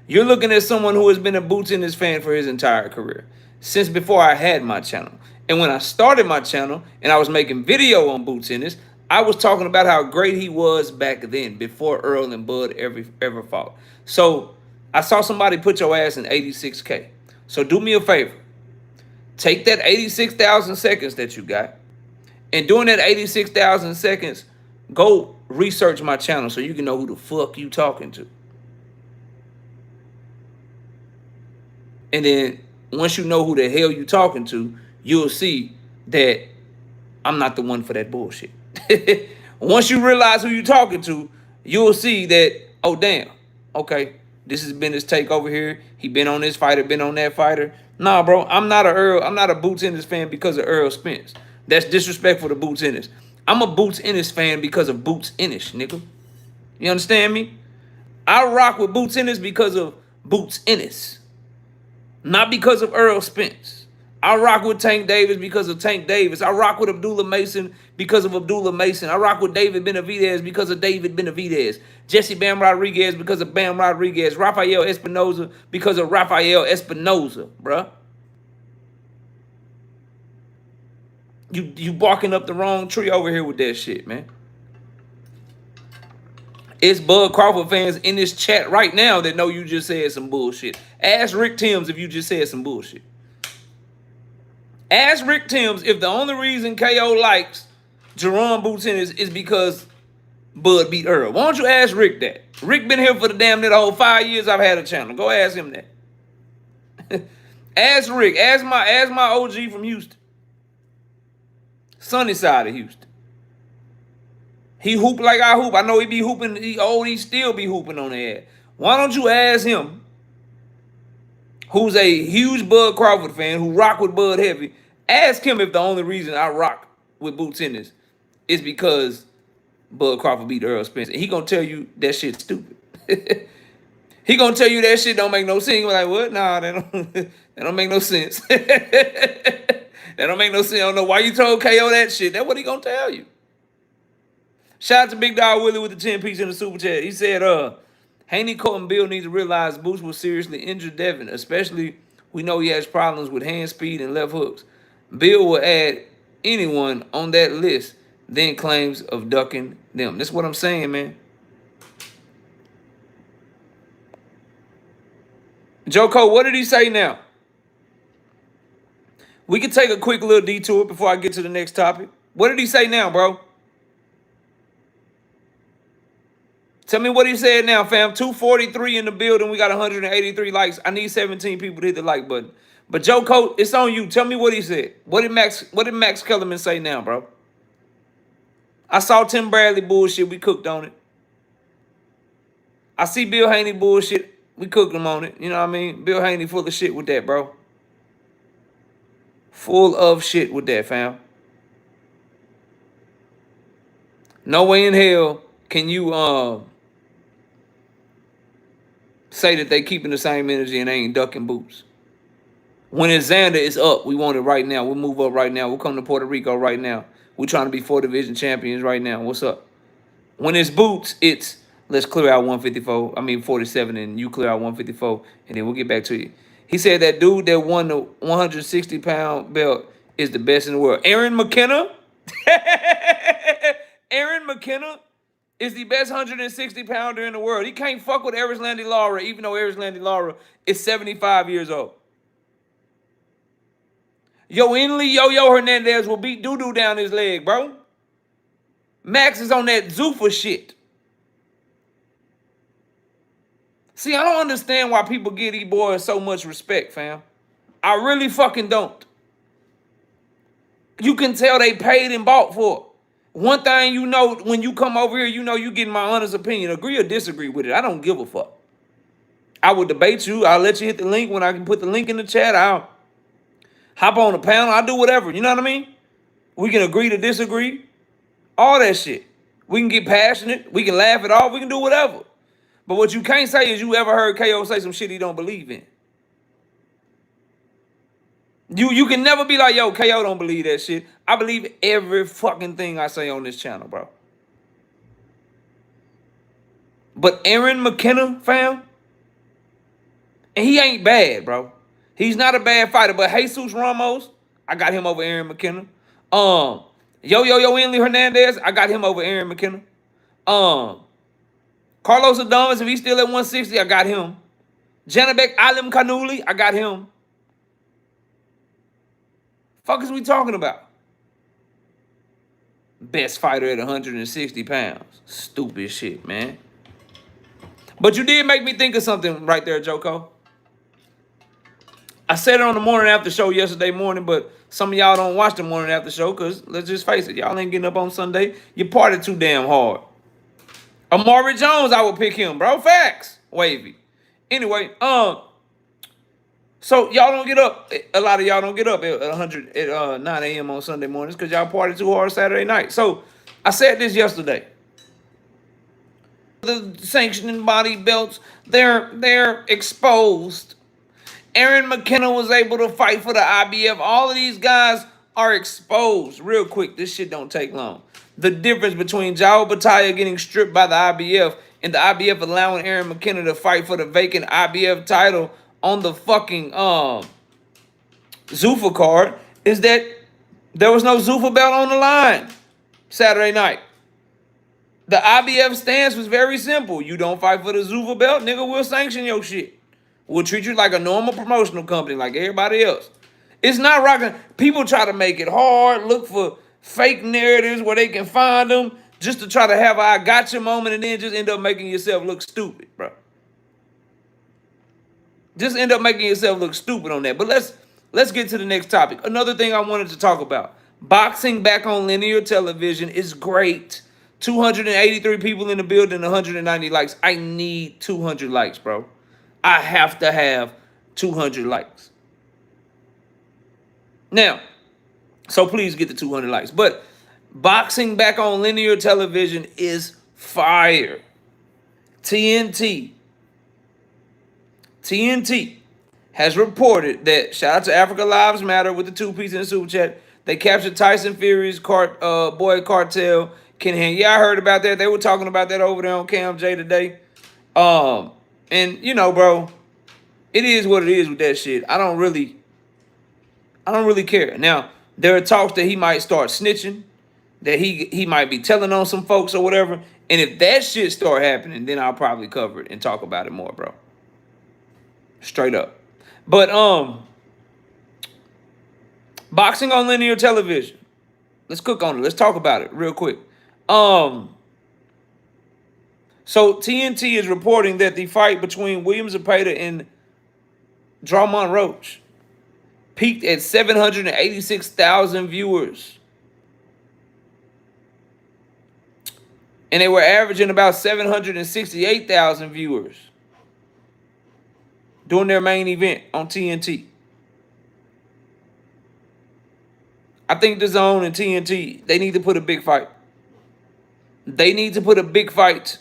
You're looking at someone who has been a Boots Ennis fan for his entire career, since before I had my channel. And when I started my channel and I was making video on Boots Ennis, I was talking about how great he was back then, before Earl and Bud ever fought. So I saw somebody put your ass in 86K. So do me a favor. Take that 86,000 seconds that you got, and during that 86,000 seconds, go research my channel so you can know who the fuck you talking to. And then once you know who the hell you talking to, you'll see that I'm not the one for that bullshit. Once you realize who you talking to, you'll see that, oh, damn, okay, this has been his take over here. He been on this fighter, been on that fighter. Nah, bro, I'm not a Boots Ennis fan because of Earl Spence. That's disrespectful to Boots Ennis. I'm a Boots Ennis fan because of Boots Ennis, nigga. You understand me? I rock with Boots Ennis because of Boots Ennis, not because of Earl Spence. I rock with Tank Davis because of Tank Davis. I rock with Abdullah Mason because of Abdullah Mason. I rock with David Benavidez because of David Benavidez. Jesse Bam Rodriguez because of Bam Rodriguez. Rafael Espinoza because of Rafael Espinoza, bruh. You barking up the wrong tree over here with that shit, man. It's Bud Crawford fans in this chat right now that know you just said some bullshit. Ask Rick Timms if you just said some bullshit. Ask Rick Timms if the only reason KO likes Jaron Boots Ennis is because Bud beat Earl. Why don't you ask Rick that? Rick been here for the damn near the whole 5 years I've had a channel. Go ask him that. Ask Rick. Ask my OG from Houston. Sunny side of Houston. He hoop like I hoop. I know he be hooping. He still be hooping on the air. Why don't you ask him, who's a huge Bud Crawford fan, who rock with Bud heavy, ask him if the only reason I rock with Boots Ennis is because Bud Crawford beat Earl Spence. And he gonna tell you that shit's stupid. He gonna tell you that shit don't make no sense. He like, what? Nah, that don't make no sense. That don't make no sense. I don't know why you told KO that shit. That's what he gonna tell you. Shout out to Big Dog Willie with the 10-piece in the super chat. He said, Haney, Cole, and Bill need to realize Boots will seriously injure Devin, especially we know he has problems with hand speed and left hooks. Bill will add anyone on that list, then claims of ducking them. That's what I'm saying, man. Joe Cole, what did he say now? We can take a quick little detour before I get to the next topic. What did he say now, bro? Tell me what he said now, fam. 243 in the building. We got 183 likes. I need 17 people to hit the like button. But Joe Coat, it's on you. Tell me what he said. What did Max Kellerman say now, bro? I saw Tim Bradley bullshit. We cooked on it. I see Bill Haney bullshit. We cooked him on it. You know what I mean? Bill Haney full of shit with that, bro. Full of shit with that, fam. No way in hell can you say that they keeping the same energy and they ain't ducking Boots. When it's Xander, it's up. We want it right now. We'll move up right now. We'll come to Puerto Rico right now. We're trying to be 4 division champions right now. What's up? When it's Boots, it's let's clear out 154. I mean 47, and you clear out 154, and then we'll get back to you. He said that dude that won the 160-pound belt is the best in the world. Aaron McKenna? Aaron McKenna is the best 160-pounder in the world. He can't fuck with Erislandy Lara, even though Erislandy Lara is 75 years old. Inley Yo-Yo Hernandez will beat doo-doo down his leg, bro. Max is on that Zuffa shit. See, I don't understand why people give these boys so much respect, fam. I really fucking don't. You can tell they paid and bought for it. One thing you know, when you come over here, you know you getting my honest opinion. Agree or disagree with it. I don't give a fuck. I will debate you. I'll let you hit the link. When I can put the link in the chat, I'll hop on the panel. I'll do whatever. You know what I mean? We can agree to disagree. All that shit. We can get passionate. We can laugh it off. We can do whatever. But what you can't say is you ever heard KO say some shit he don't believe in. You can never be like, yo, KO don't believe that shit. I believe every fucking thing I say on this channel, bro. But Aaron McKenna, fam, and he ain't bad, bro. He's not a bad fighter, but Jesus Ramos, I got him over Aaron McKenna. Inley Hernandez, I got him over Aaron McKenna. Carlos Adames, if he's still at 160, I got him. Janabek Alim Kanuli, I got him. Fuck is we talking about? Best fighter at 160 pounds. Stupid shit, man. But you did make me think of something right there, Joko. I said it on the morning after show yesterday morning, but some of y'all don't watch the morning after show because, let's just face it, y'all ain't getting up on Sunday. You partied too damn hard. Amari Jones, I would pick him, bro. Facts. Wavy. Anyway, So y'all don't get up. A lot of y'all don't get up at 9 a.m. on Sunday mornings because y'all party too hard Saturday night. So I said this yesterday. The sanctioning body belts, they're exposed. Aaron McKenna was able to fight for the IBF. All of these guys are exposed real quick. This shit don't take long. The difference between Jao Bataya getting stripped by the IBF and the IBF allowing Aaron McKenna to fight for the vacant IBF title on the fucking Zuffa card is that there was no Zuffa belt on the line Saturday night. The IBF stance was very simple. You don't fight for the Zuffa belt, nigga, we'll sanction your shit. We'll treat you like a normal promotional company, like everybody else. It's not rocking. People try to make it hard, look for fake narratives where they can find them, just to try to have a I gotcha moment and then just end up making yourself look stupid, bro. Just end up making yourself look stupid on that. But let's get to the next topic. Another thing I wanted to talk about. Boxing back on linear television is great. 283 people in the building, 190 likes. I need 200 likes, bro. I have to have 200 likes. Now, so please get the 200 likes. But boxing back on linear television is fire. TNT has reported that, shout out to Africa Lives Matter with the 2-piece in the super chat, they captured Tyson Fury's boy Cartel, Ken Hand. Yeah, I heard about that. They were talking about that over there on Cam J today. And you know, bro, it is what it is with that shit. I don't really care. Now, there are talks that he might start snitching, that he might be telling on some folks or whatever. And if that shit start happening, then I'll probably cover it and talk about it more, bro. Straight up. But boxing on linear television. Let's cook on it. Let's talk about it real quick. So TNT is reporting that the fight between William Zepeda and Drummond Roach peaked at 786,000 viewers. And they were averaging about 768,000 viewers during their main event on TNT. I think the Zone and TNT, they need to put a big fight. They need to put a big fight.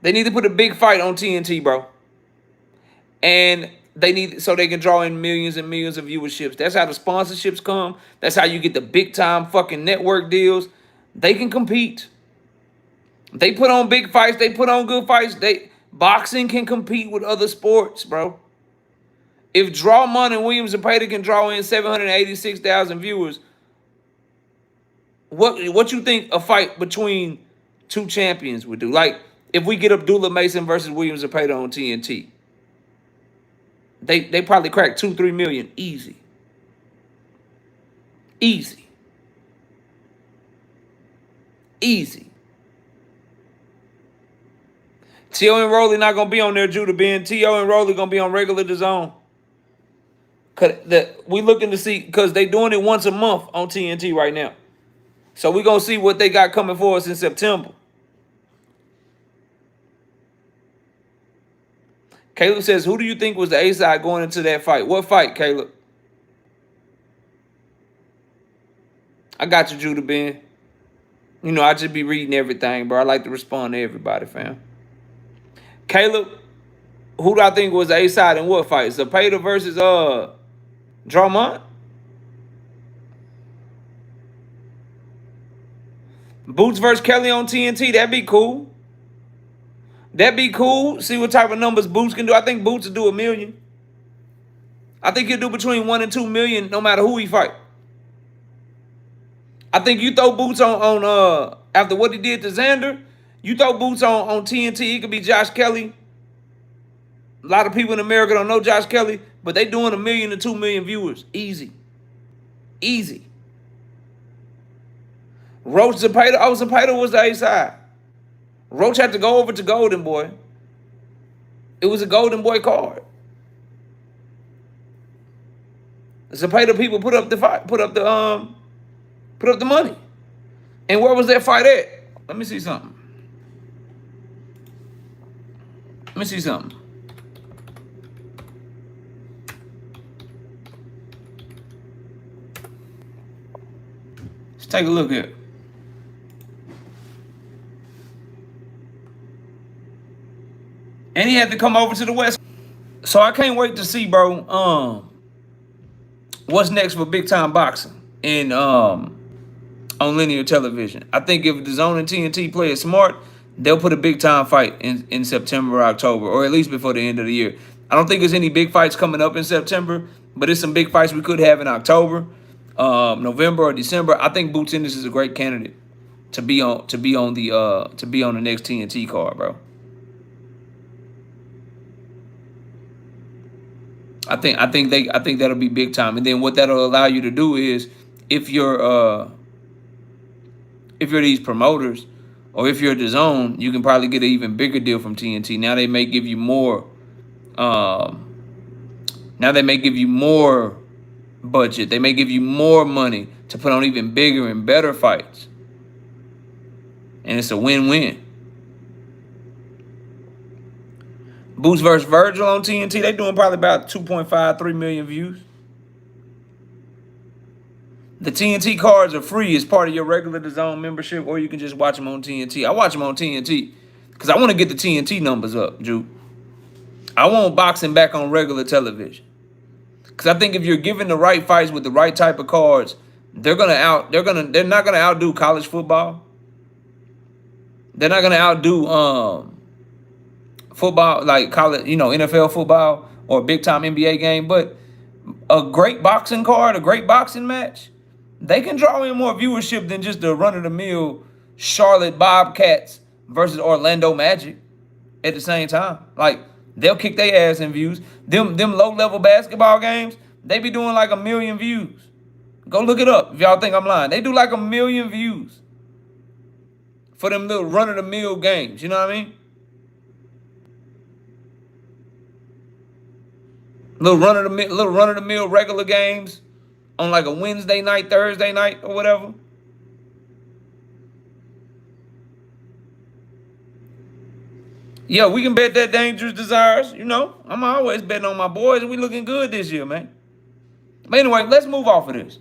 They need to put a big fight on TNT, bro. And they need, so they can draw in millions and millions of viewerships. That's how the sponsorships come. That's how you get the big time fucking network deals. They can compete. They put on big fights. They put on good fights. Boxing can compete with other sports, bro. If Drummond and William Zepeda can draw in 786,000 viewers, what you think a fight between two champions would do? Like, if we get Abdullah Mason versus William Zepeda on TNT, they probably crack 2-3 million easy. Easy. T.O. and Rolly not gonna be on there, Judah Ben. T.O. and Rolly gonna be on regular DAZN. We looking to see, because they doing it once a month on TNT right now. So we gonna see what they got coming for us in September. Caleb says, who do you think was the A-side going into that fight? What fight, Caleb? I got you, Judah Ben. You know, I just be reading everything, bro. I like to respond to everybody, fam. Caleb, who do I think was the A-side in what fight? Zepeda versus Drummond? Boots versus Kelly on TNT. That'd be cool. That'd be cool. See what type of numbers Boots can do. I think Boots will do 1 million. I think he'll do between 1 and 2 million no matter who he fight. I think you throw Boots on after what he did to Xander, you throw Boots on TNT, it could be Josh Kelly. A lot of people in America don't know Josh Kelly, but they doing 1 million to 2 million viewers. Easy. Roach Zepeda. Oh, Zepeda was the A-side. Roach had to go over to Golden Boy. It was a Golden Boy card. Zepeda people put up the fight, put up the money. And where was that fight at? Let me see something. take a look here. And he had to come over to the West. So I can't wait to see, bro, what's next for big time boxing in on linear television. I think if the Zone and TNT play it smart, they'll put a big time fight in September or October, or at least before the end of the year. I don't think there's any big fights coming up in September, but there's some big fights we could have in October, November or December. I think Boots Ennis is a great candidate to be on the next TNT card, bro. I think that'll be big time. And then what that'll allow you to do is if you're these promoters or if you're the Zone, you can probably get an even bigger deal from TNT. Now they may give you more budget. They may give you more money to put on even bigger and better fights. And it's a win-win. Boots versus Virgil on TNT, they doing probably about 2.5, 3 million views. The TNT cards are free as part of your regular DAZN membership, or you can just watch them on TNT. I watch them on TNT because I want to get the TNT numbers up, Drew. I want boxing back on regular television. Because I think if you're given the right fights with the right type of cards, they're not gonna outdo college football. They're not gonna outdo football, like college, NFL football or a big time NBA game, but a great boxing card, a great boxing match, they can draw in more viewership than just the run-of-the-mill Charlotte Bobcats versus Orlando Magic at the same time. Like, they'll kick their ass in views. Them low-level basketball games, they be doing like 1 million views. Go look it up if y'all think I'm lying. They do like 1 million views for them little run-of-the-mill games. You know what I mean? Little run of the mill regular games on like a Wednesday night, Thursday night, or whatever. Yeah, we can bet that Dangerous Desires. I'm always betting on my boys, and we looking good this year, man. But anyway, let's move off of this.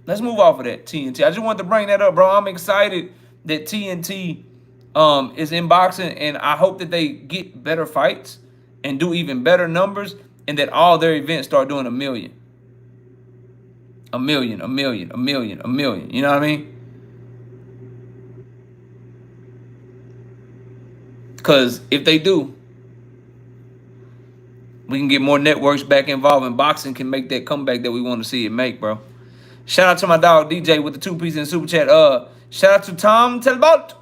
Let's move off of that TNT. I just wanted to bring that up, bro. I'm excited that TNT is in boxing, and I hope that they get better fights and do even better numbers, and that all their events start doing 1 million. 1 million, 1 million, 1 million, 1 million. You know what I mean? Because if they do, we can get more networks back involved, and boxing can make that comeback that we want to see it make, bro. Shout out to my dog DJ with the 2-piece in Super Chat. Shout out to Tom Talbot.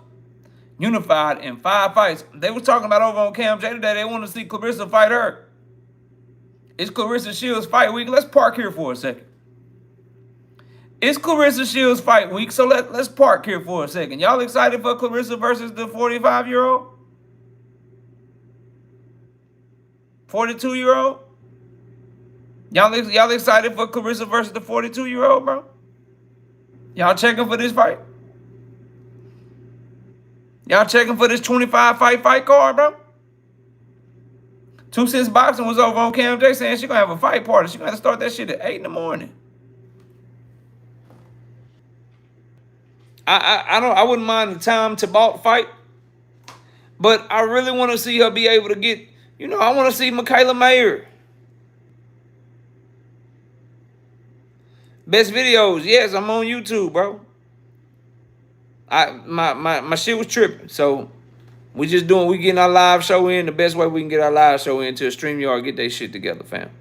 Unified in 5 fights. They was talking about over on Cam J today. They want to see Clarissa fight her. It's Clarissa Shields fight week. Let's park here for a second. It's Clarissa Shields fight week, so let's park here for a second. Y'all excited for Clarissa versus the 45-year-old? 42-year-old? Y'all excited for Clarissa versus the 42-year-old, bro? Y'all checking for this fight? Y'all checking for this 25-fight card, bro? 2 Cents Boxing was over on Cam J saying she gonna have a fight party. She gonna have to start that shit at 8 in the morning. I wouldn't mind the Tom Talbot fight, but I really want to see her be able to get, I want to see Michaela Mayer. Best videos, yes, I'm on YouTube, bro. My shit was tripping, so we getting our live show in the best way we can get our live show in to a StreamYard, get their shit together, fam.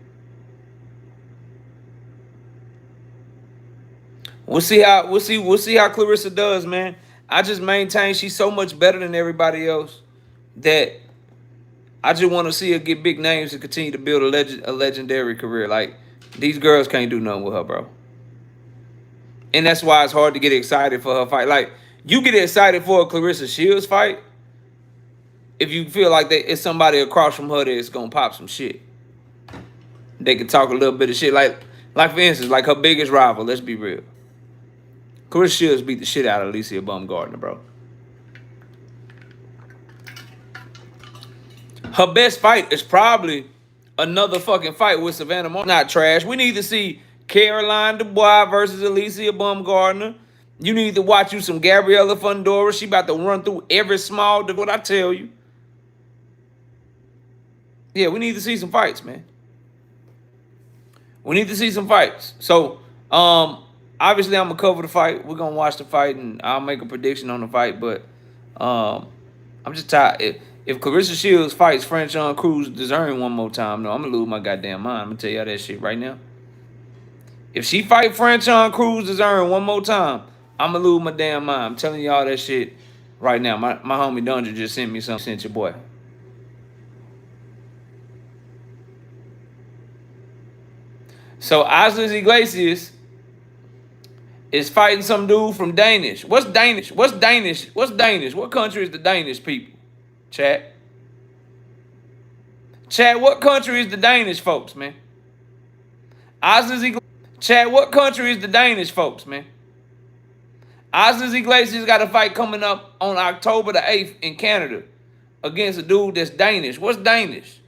We'll see how Clarissa does, man. I just maintain she's so much better than everybody else that I just want to see her get big names and continue to build a legendary career. Like, these girls can't do nothing with her, bro. And that's why it's hard to get excited for her fight. Like, you get excited for a Clarissa Shields fight if you feel like it's somebody across from her that's going to pop some shit. They can talk a little bit of shit. Like for instance, like her biggest rival, let's be real. Clarissa Shields beat the shit out of Alicia Baumgardner, bro. Her best fight is probably another fucking fight with Savannah Moore. Not trash. We need to see Caroline Dubois versus Alicia Baumgardner. You need to watch you some Gabriella Fundora. She about to run through every small, what I tell you. Yeah, we need to see some fights, man. We need to see some fights. So, obviously, I'm gonna cover the fight. We're gonna watch the fight, and I'll make a prediction on the fight. But, I'm just tired. If Clarissa Shields fights Franchon Cruz deserving one more time, no, I'm gonna lose my goddamn mind. I'm gonna tell y'all that shit right now. If she fight Franchon Cruz deserving one more time, I'm gonna lose my damn mind. I'm telling y'all that shit right now. My homie Dundra just sent me something. Sent your boy. So Osles Iglesias is fighting some dude from Danish. What's Danish? What's Danish? What's Danish? What country is the Danish people? Chat. Chat, what country is the Danish folks, man? Osles Iglesias. Chat, what country is the Danish folks, man? Osles Iglesias got a fight coming up on October the 8th in Canada against a dude that's Danish. What's Danish?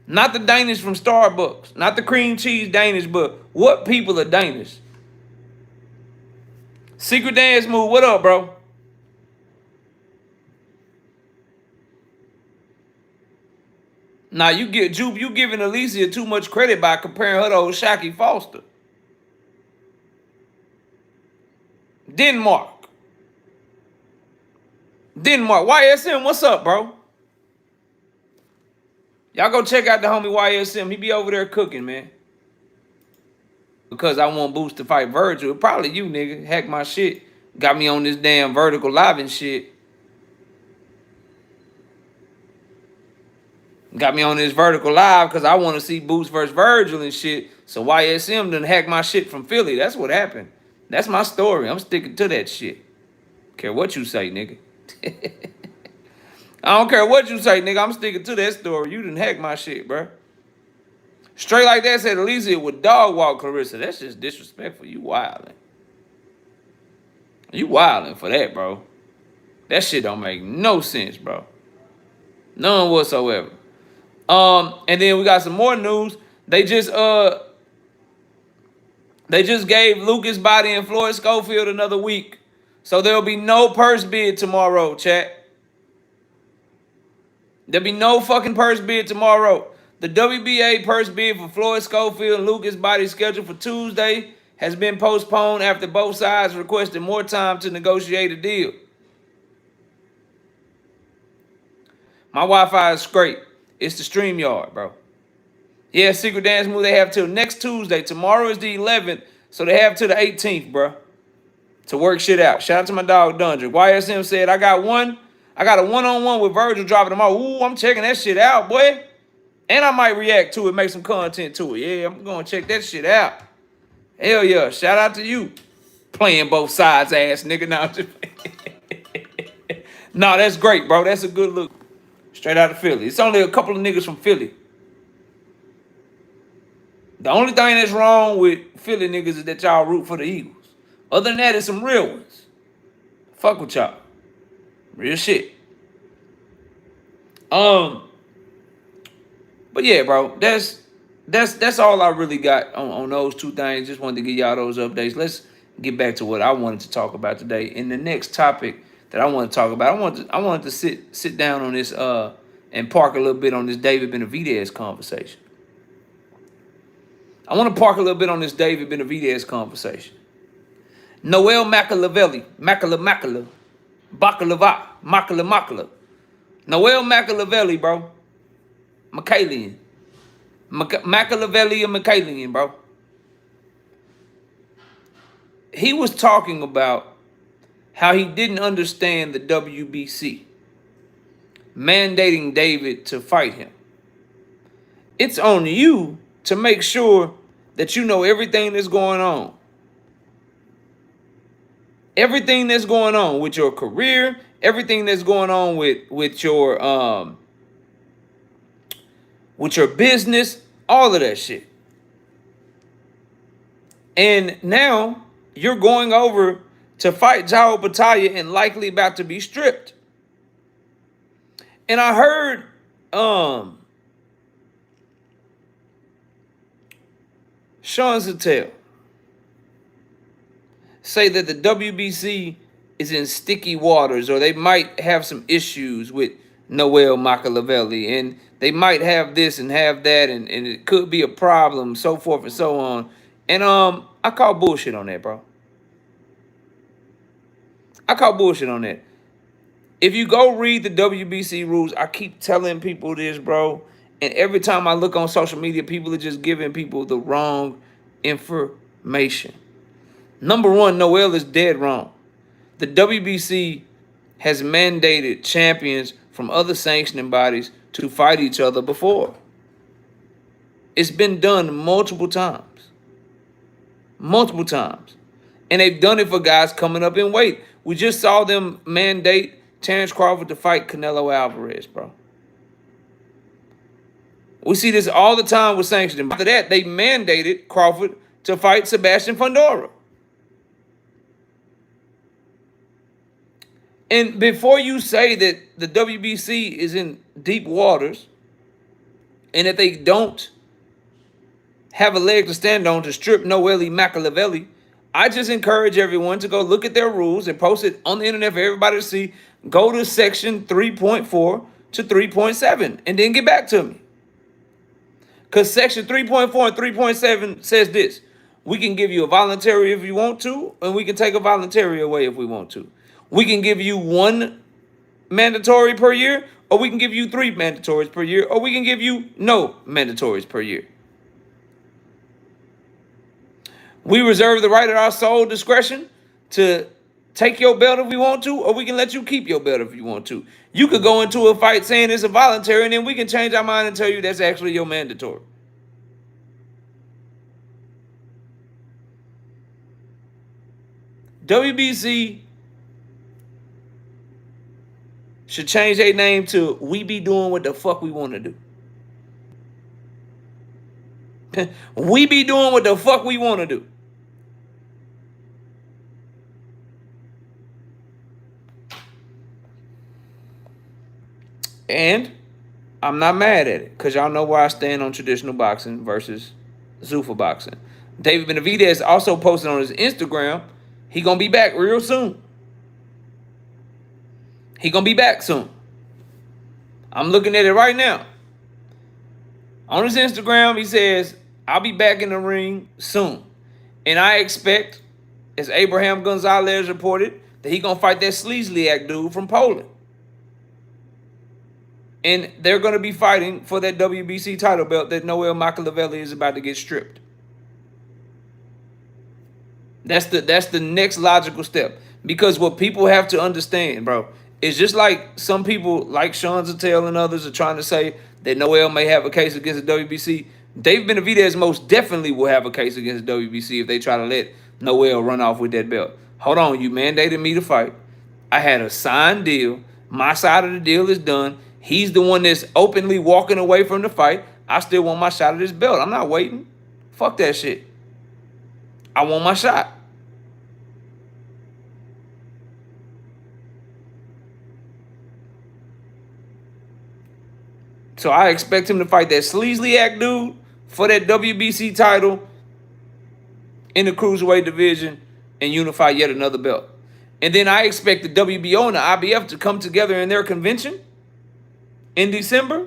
Not the Danish from Starbucks. Not the cream cheese Danish, but what people are Danish? Secret Dance Move, what up, bro? Now you giving Alicia too much credit by comparing her to old Shaki Foster. Denmark. YSM, what's up, bro? Y'all go check out the homie YSM. He be over there cooking, man. Because I want Boost to fight Virgil. Probably you, nigga. Hack my shit. Got me on this damn vertical live and shit. Got me on this vertical live because I want to see Boost versus Virgil and shit. So YSM done hack my shit from Philly. That's what happened. That's my story. I'm sticking to that shit. Care what you say, nigga. I don't care what you say, nigga. I'm sticking to that story. You done hack my shit, bro. Straight like that said Alicia would dog walk Clarissa. That's just disrespectful. You wildin'. You wildin' for that, bro. That shit don't make no sense, bro. None whatsoever. And then we got some more news. They just gave Lucas Body and Floyd Schofield another week. So there'll be no purse bid tomorrow, chat. There'll be no fucking purse bid tomorrow. The WBA purse bid for Floyd Schofield and Lucas Body scheduled for Tuesday has been postponed after both sides requested more time to negotiate a deal. My Wi-Fi is great. It's the StreamYard, bro. Yeah, Secret Dance Move, they have till next Tuesday. Tomorrow is the 11th, so they have till the 18th, bro, to work shit out. Shout out to my dog, Dundra. YSM said, I got a one-on-one with Virgil dropping tomorrow. Ooh, I'm checking that shit out, boy. And I might react to it, make some content to it. Yeah, I'm going to check that shit out. Hell yeah. Shout out to you. Playing both sides, ass nigga. No, that's great, bro. That's a good look. Straight out of Philly. It's only a couple of niggas from Philly. The only thing that's wrong with Philly niggas is that y'all root for the Eagles. Other than that, it's some real ones. Fuck with y'all. Real shit. But yeah, bro, that's all I really got on those two things. Just wanted to give y'all those updates. Let's get back to what I wanted to talk about today. In the next topic that I want to talk about, I wanted to sit down on this and park a little bit on this David Benavidez conversation. I want to park a little bit on this David Benavidez conversation. Noel Machiavelli, Makala. Noel Machiavelli, bro. Machiavellian, bro. He was talking about how he didn't understand the WBC mandating David to fight him. It's on you to make sure that you know everything that's going on. Everything that's going on with your career, everything that's going on with your business, all of that shit. And now you're going over to fight Jao Battaglia and likely about to be stripped. And I heard Sean Zattel say that the WBC is in sticky waters, or they might have some issues with Noel Machiavelli, and they might have this and have that, and it could be a problem, so forth and so on. And I call bullshit on that, bro. I call bullshit on that. If you go read the WBC rules, I keep telling people this, bro. And every time I look on social media, people are just giving people the wrong information. Number one, Noel is dead wrong. The WBC has mandated champions from other sanctioning bodies to fight each other before. It's been done multiple times. Multiple times. And they've done it for guys coming up in weight. We just saw them mandate Terrence Crawford to fight Canelo Alvarez, bro. We see this all the time with sanctioning. After that, they mandated Crawford to fight Sebastian Fundora. And before you say that the WBC is in deep waters and that they don't have a leg to stand on to strip Noel Machiavelli, I just encourage everyone to go look at their rules and post it on the internet for everybody to see. Go to section 3.4 to 3.7 and then get back to me. Because section 3.4 and 3.7 says this. We can give you a voluntary if you want to, and we can take a voluntary away if we want to. We can give you 1 mandatory per year, or we can give you 3 mandatories per year, or we can give you no mandatories per year. We reserve the right at our sole discretion to take your belt if we want to, or we can let you keep your belt if you want to. You could go into a fight saying it's a voluntary, and then we can change our mind and tell you that's actually your mandatory. WBC should change their name to We Be Doing What the Fuck We Want to Do. We be doing what the fuck we want to do. And I'm not mad at it because y'all know where I stand on traditional boxing versus Zuffa boxing. David Benavidez also posted on his Instagram, he going to be back real soon. He going to be back soon. I'm looking at it right now. On his Instagram, he says, I'll be back in the ring soon. And I expect, as Abraham Gonzalez reported, that he going to fight that Slezniak dude from Poland. And they're going to be fighting for that WBC title belt that Noel Machiavelli is about to get stripped. That's the next logical step. Because what people have to understand, bro, is just like some people like Sean Zattel and others are trying to say that Noel may have a case against the WBC. David Benavidez most definitely will have a case against the WBC if they try to let Noel run off with that belt. Hold on, you mandated me to fight. I had a signed deal. My side of the deal is done. He's the one that's openly walking away from the fight. I still want my shot at this belt. I'm not waiting. Fuck that shit. I want my shot. So I expect him to fight that Slezniak dude for that WBC title in the Cruiserweight division and unify yet another belt. And then I expect the WBO and the IBF to come together in their convention in December,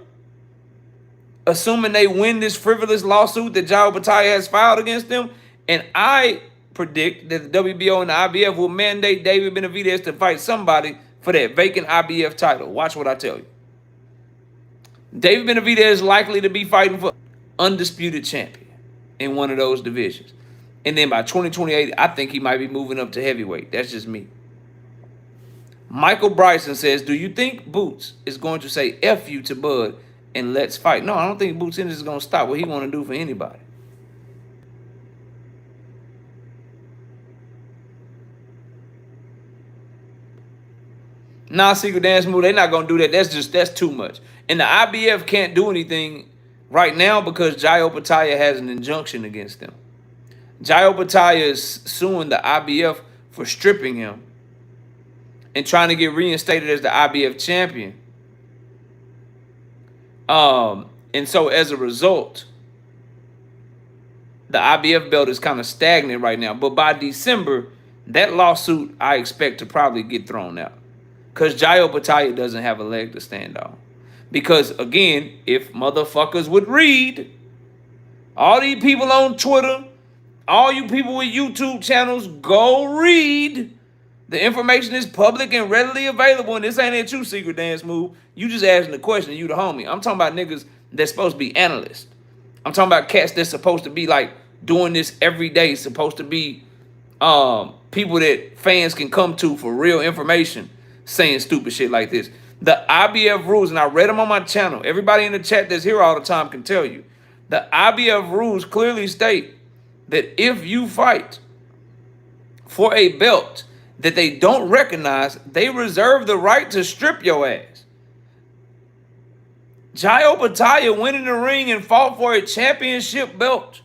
assuming they win this frivolous lawsuit that Jaron has filed against them. And I predict that the WBO and the IBF will mandate David Benavidez to fight somebody for that vacant IBF title. Watch what I tell you. David Benavidez is likely to be fighting for undisputed champion in one of those divisions. And then by 2028, I think he might be moving up to heavyweight. That's just me. Michael Bryson says, do you think Boots is going to say F you to Bud and let's fight? No, I don't think Boots Ennis is going to stop what he want to do for anybody. Nah, secret dance move, they're not going to do that. That's too much. And the IBF can't do anything right now because Jayo Pataya has an injunction against them. Jayo Pataya is suing the IBF for stripping him and trying to get reinstated as the IBF champion. And so as a result, the IBF belt is kind of stagnant right now. But by December, That lawsuit I expect to probably get thrown out. Because Jayo Battaglia doesn't have a leg to stand on. Because, again, if motherfuckers would read, all these people on Twitter, all you people with YouTube channels, go read. The information is public and readily available, and this ain't a true secret dance move. You just asking the question, and you the homie. I'm talking about niggas that's supposed to be analysts. I'm talking about cats that's supposed to be, like, doing this every day, supposed to be people that fans can come to for real information, saying stupid shit like this. The IBF rules, and I read them on my channel. Everybody in the chat that's here all the time can tell you. The IBF rules clearly state that if you fight for a belt that they don't recognize, they reserve the right to strip your ass. Jayo Battaglia went in the ring and fought for a championship belt.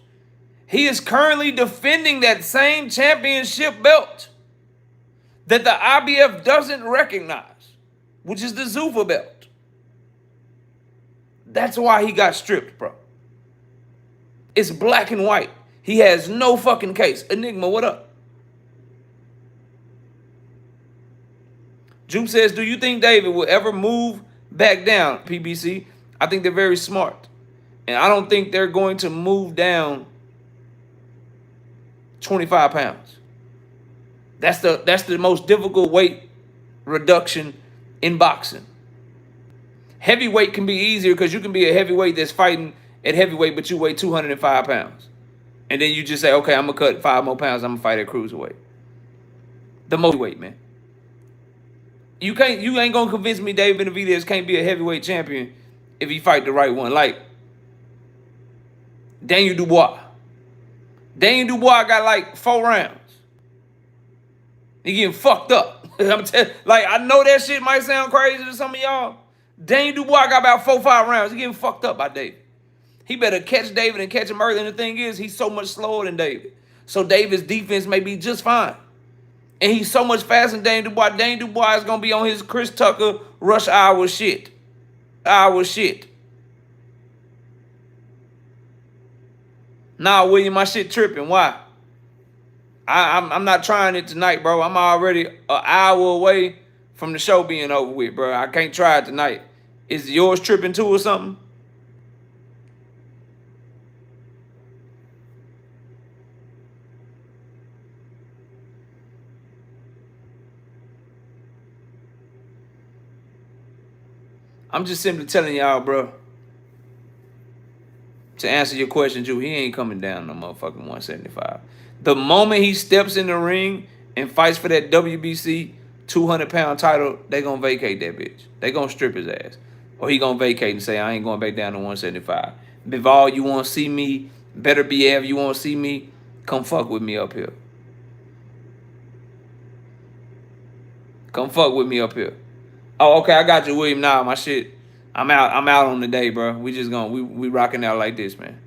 He is currently defending that same championship belt that the IBF doesn't recognize, which is the Zuffa belt. That's why he got stripped, bro. It's black and white. He has no fucking case. Enigma, what up? Jupe says, do you think David will ever move back down, PBC? I think they're very smart. And I don't think they're going to move down 25 pounds. That's the most difficult weight reduction in boxing. Heavyweight can be easier because you can be a heavyweight that's fighting at heavyweight, but you weigh 205 pounds. And then you just say, okay, I'm going to cut 5 more pounds. I'm going to fight at cruiserweight. The most weight, man. You ain't going to convince me David Benavidez can't be a heavyweight champion if he fight the right one. Like Daniel Dubois. Daniel Dubois got like 4 rounds. He getting fucked up. Like, I know that shit might sound crazy to some of y'all. Daniel Dubois got about 4 or 5 rounds. He getting fucked up by David. He better catch David and catch him early. And the thing is, he's so much slower than David. So David's defense may be just fine. And he's so much faster than Daniel Dubois. Daniel Dubois is going to be on his Chris Tucker rush hour shit. Nah, William, my shit tripping. Why? I'm not trying it tonight, bro. I'm already an hour away from the show being over with, bro. I can't try it tonight. Is yours tripping too or something? I'm just simply telling y'all, bro. To answer your question, Drew, he ain't coming down no motherfucking 175. The moment he steps in the ring and fights for that WBC 200-pound title, they going to vacate that bitch. They going to strip his ass. Or he going to vacate and say, I ain't going back down to 175. Bivol, you want to see me? Better BF, you want to see me? Come fuck with me up here. Come fuck with me up here. Oh, okay, I got you, William. Nah, my shit. I'm out on the day, bro. We just gonna we rocking out like this, man.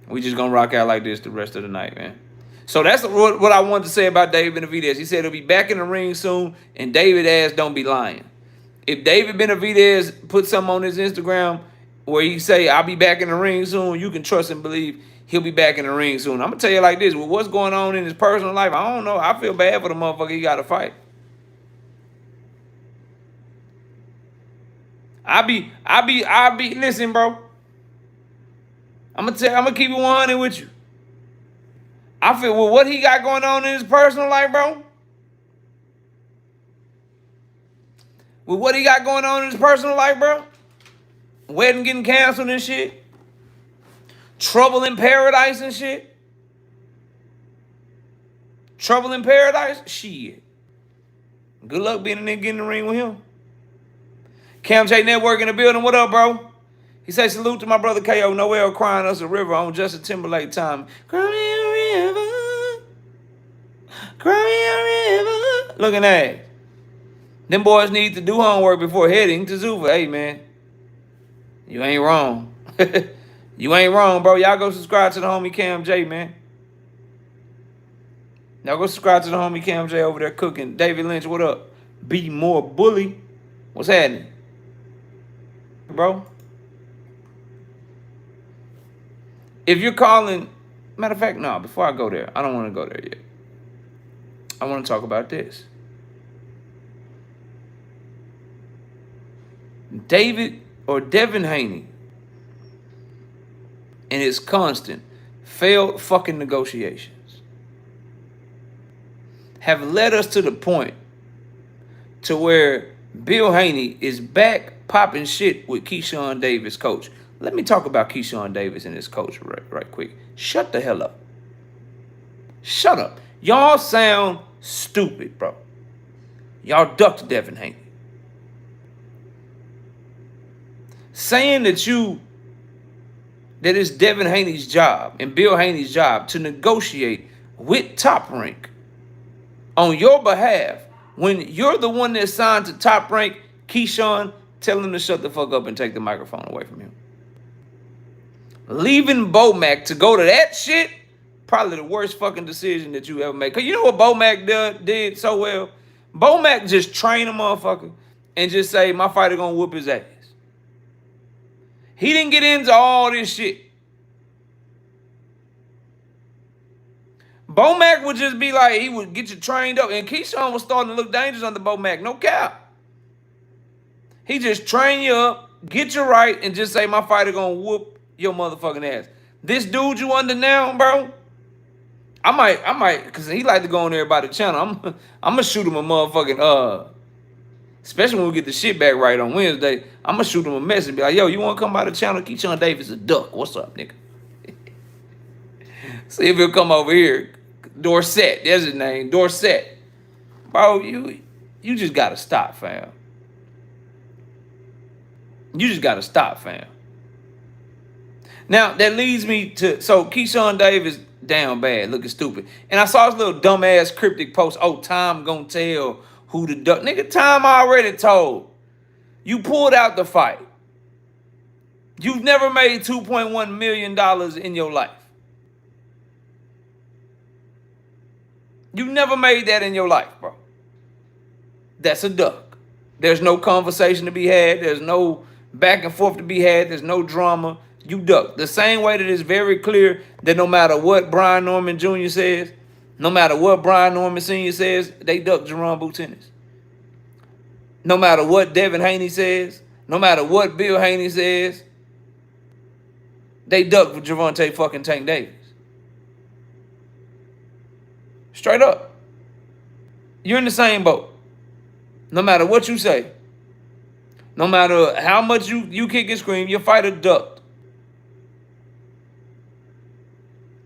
We just gonna rock out like this the rest of the night, man. So that's what I wanted to say about David Benavidez. He said he'll be back in the ring soon, and David ass don't be lying. If David Benavidez put something on his Instagram where he say, I'll be back in the ring soon, you can trust and believe he'll be back in the ring soon. I'm gonna tell you like this, with what's going on in his personal life, I don't know. I feel bad for the motherfucker he gotta fight. I be, listen, bro. I'm gonna keep it 100 with you. I feel with what he got going on in his personal life, bro. With what he got going on in his personal life, bro. Wedding getting canceled and shit. Trouble in paradise and shit. Trouble in paradise? Shit. Good luck being a nigga in the ring with him. Cam J Network in the building. What up, bro? He says, salute to my brother KO. Noel crying us a river on Justin Timberlake time. Cry me a river. Cry me a river. Look at that. Them boys need to do homework before heading to Zuffa. Hey, man. You ain't wrong. You ain't wrong, bro. Y'all go subscribe to the homie Cam J, man. Y'all go subscribe to the homie Cam J over there cooking. David Lynch, what up? Be more bully. What's happening? Bro, if you're calling, matter of fact, no, before I go there, I don't want to go there yet. I want to talk about this. Devin Haney and his constant failed fucking negotiations have led us to the point to where Bill Haney is back popping shit with Keyshawn Davis, coach. Let me talk about Keyshawn Davis and his coach right quick. Shut the hell up. Shut up. Y'all sound stupid, bro. Y'all ducked Devin Haney. Saying that it's Devin Haney's job and Bill Haney's job to negotiate with Top Rank on your behalf when you're the one that signed to Top Rank. Keyshawn, tell him to shut the fuck up and take the microphone away from him. Leaving Bomac to go to that shit, probably the worst fucking decision that you ever made. Because you know what Bomac did so well? Bomac just train a motherfucker and just say, my fighter gonna whoop his ass. He didn't get into all this shit. Bomac would just be like, he would get you trained up. And Keyshawn was starting to look dangerous under Bomac. No cap. He just train you up, get you right, and just say, my fighter gonna whoop your motherfucking ass. This dude you under now, bro, I might, because he like to go on there by the channel. I'm gonna shoot him a motherfucking, especially when we get the shit back right on Wednesday, I'm gonna shoot him a message and be like, yo, you wanna come by the channel? Keyshawn Davis a duck. What's up, nigga? See if he'll come over here. Dorset, there's his name, Dorset. Bro, you just gotta stop, fam. You just gotta stop, fam. Now, that leads me to, so Keyshawn Davis down bad, looking stupid. And I saw this little dumbass cryptic post, oh, time gonna tell who the duck. Nigga, time already told. You pulled out the fight. You've never made $2.1 million in your life. You've never made that in your life, bro. That's a duck. There's no conversation to be had. There's no back and forth to be had. There's no drama. You duck. The same way that it's very clear that no matter what Brian Norman Jr. says, no matter what Brian Norman Sr. says, they duck Jaron Boots Ennis. No matter what Devin Haney says, no matter what Bill Haney says, they duck for Gervonta fucking Tank Davis. Straight up. You're in the same boat. No matter what you say, no matter how much you kick and scream, your fighter ducked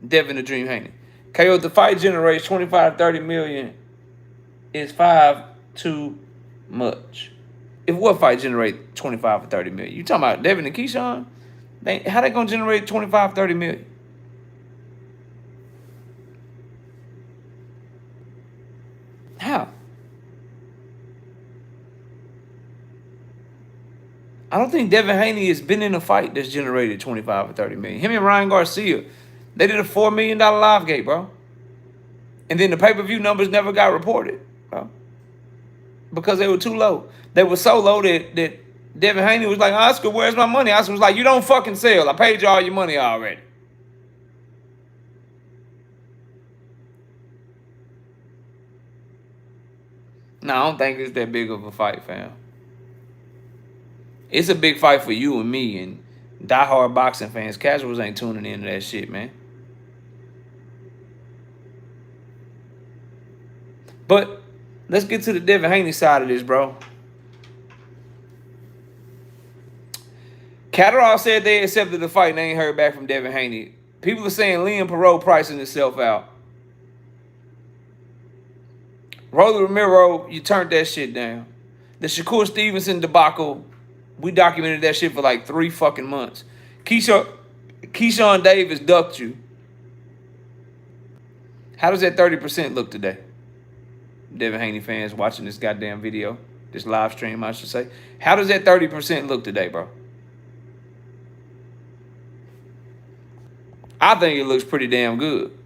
Devin the Dream Haney. KO, the fight generates 25 to 30 million is 5 too much. If what fight generate 25 or 30 million? You talking about Devin and Keyshawn? How they gonna generate 25, 30 million? How? I don't think Devin Haney has been in a fight that's generated 25 or 30 million. Him and Ryan Garcia, they did a $4 million live gate, bro. And then the pay-per-view numbers never got reported, bro. Because they were too low. They were so low that Devin Haney was like, Oscar, where's my money? Oscar was like, you don't fucking sell. I paid you all your money already. No, I don't think it's that big of a fight, fam. It's a big fight for you and me and diehard boxing fans. Casuals ain't tuning into that shit, man. But let's get to the Devin Haney side of this, bro. Catterall said they accepted the fight and they ain't heard back from Devin Haney. People are saying Liam Perot pricing himself out. Rolly Romero, you turned that shit down. The Shakur Stevenson debacle, we documented that shit for like 3 fucking months. Keyshawn Davis ducked you. How does that 30% look today? Devin Haney fans watching this goddamn video, this live stream, I should say. How does that 30% look today, bro? I think it looks pretty damn good.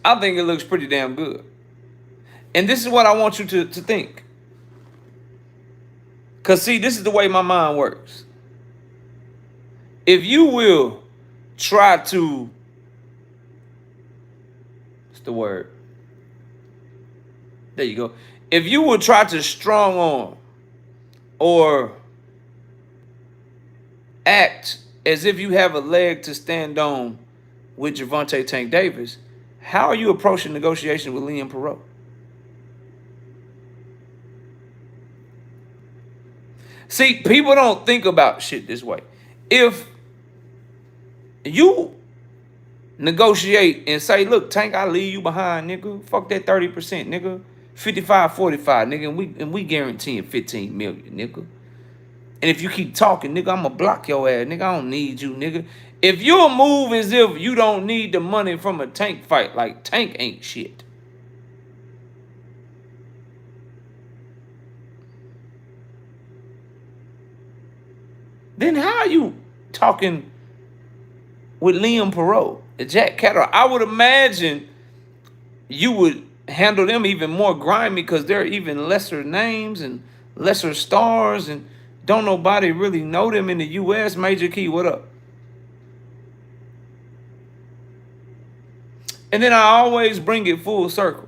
I think it looks pretty damn good. And this is what I want you to think. Because, see, this is the way my mind works. If you will try to the word? There you go. If you would try to strong arm or act as if you have a leg to stand on with Gervonta Tank Davis, how are you approaching negotiation with Liam Perot? See, people don't think about shit this way. If you negotiate and say, look, Tank, I leave you behind, nigga. Fuck that 30%, nigga. 55-45, nigga, and we guaranteeing 15 million, nigga. And if you keep talking, nigga, I'ma block your ass, nigga. I don't need you, nigga. If you'll move as if you don't need the money from a Tank fight, like Tank ain't shit. Then how are you talking with Liam Perot and Jack Catterall? I would imagine you would handle them even more grimy because they're even lesser names and lesser stars and don't nobody really know them in the U.S. Major Key, what up? And then I always bring it full circle.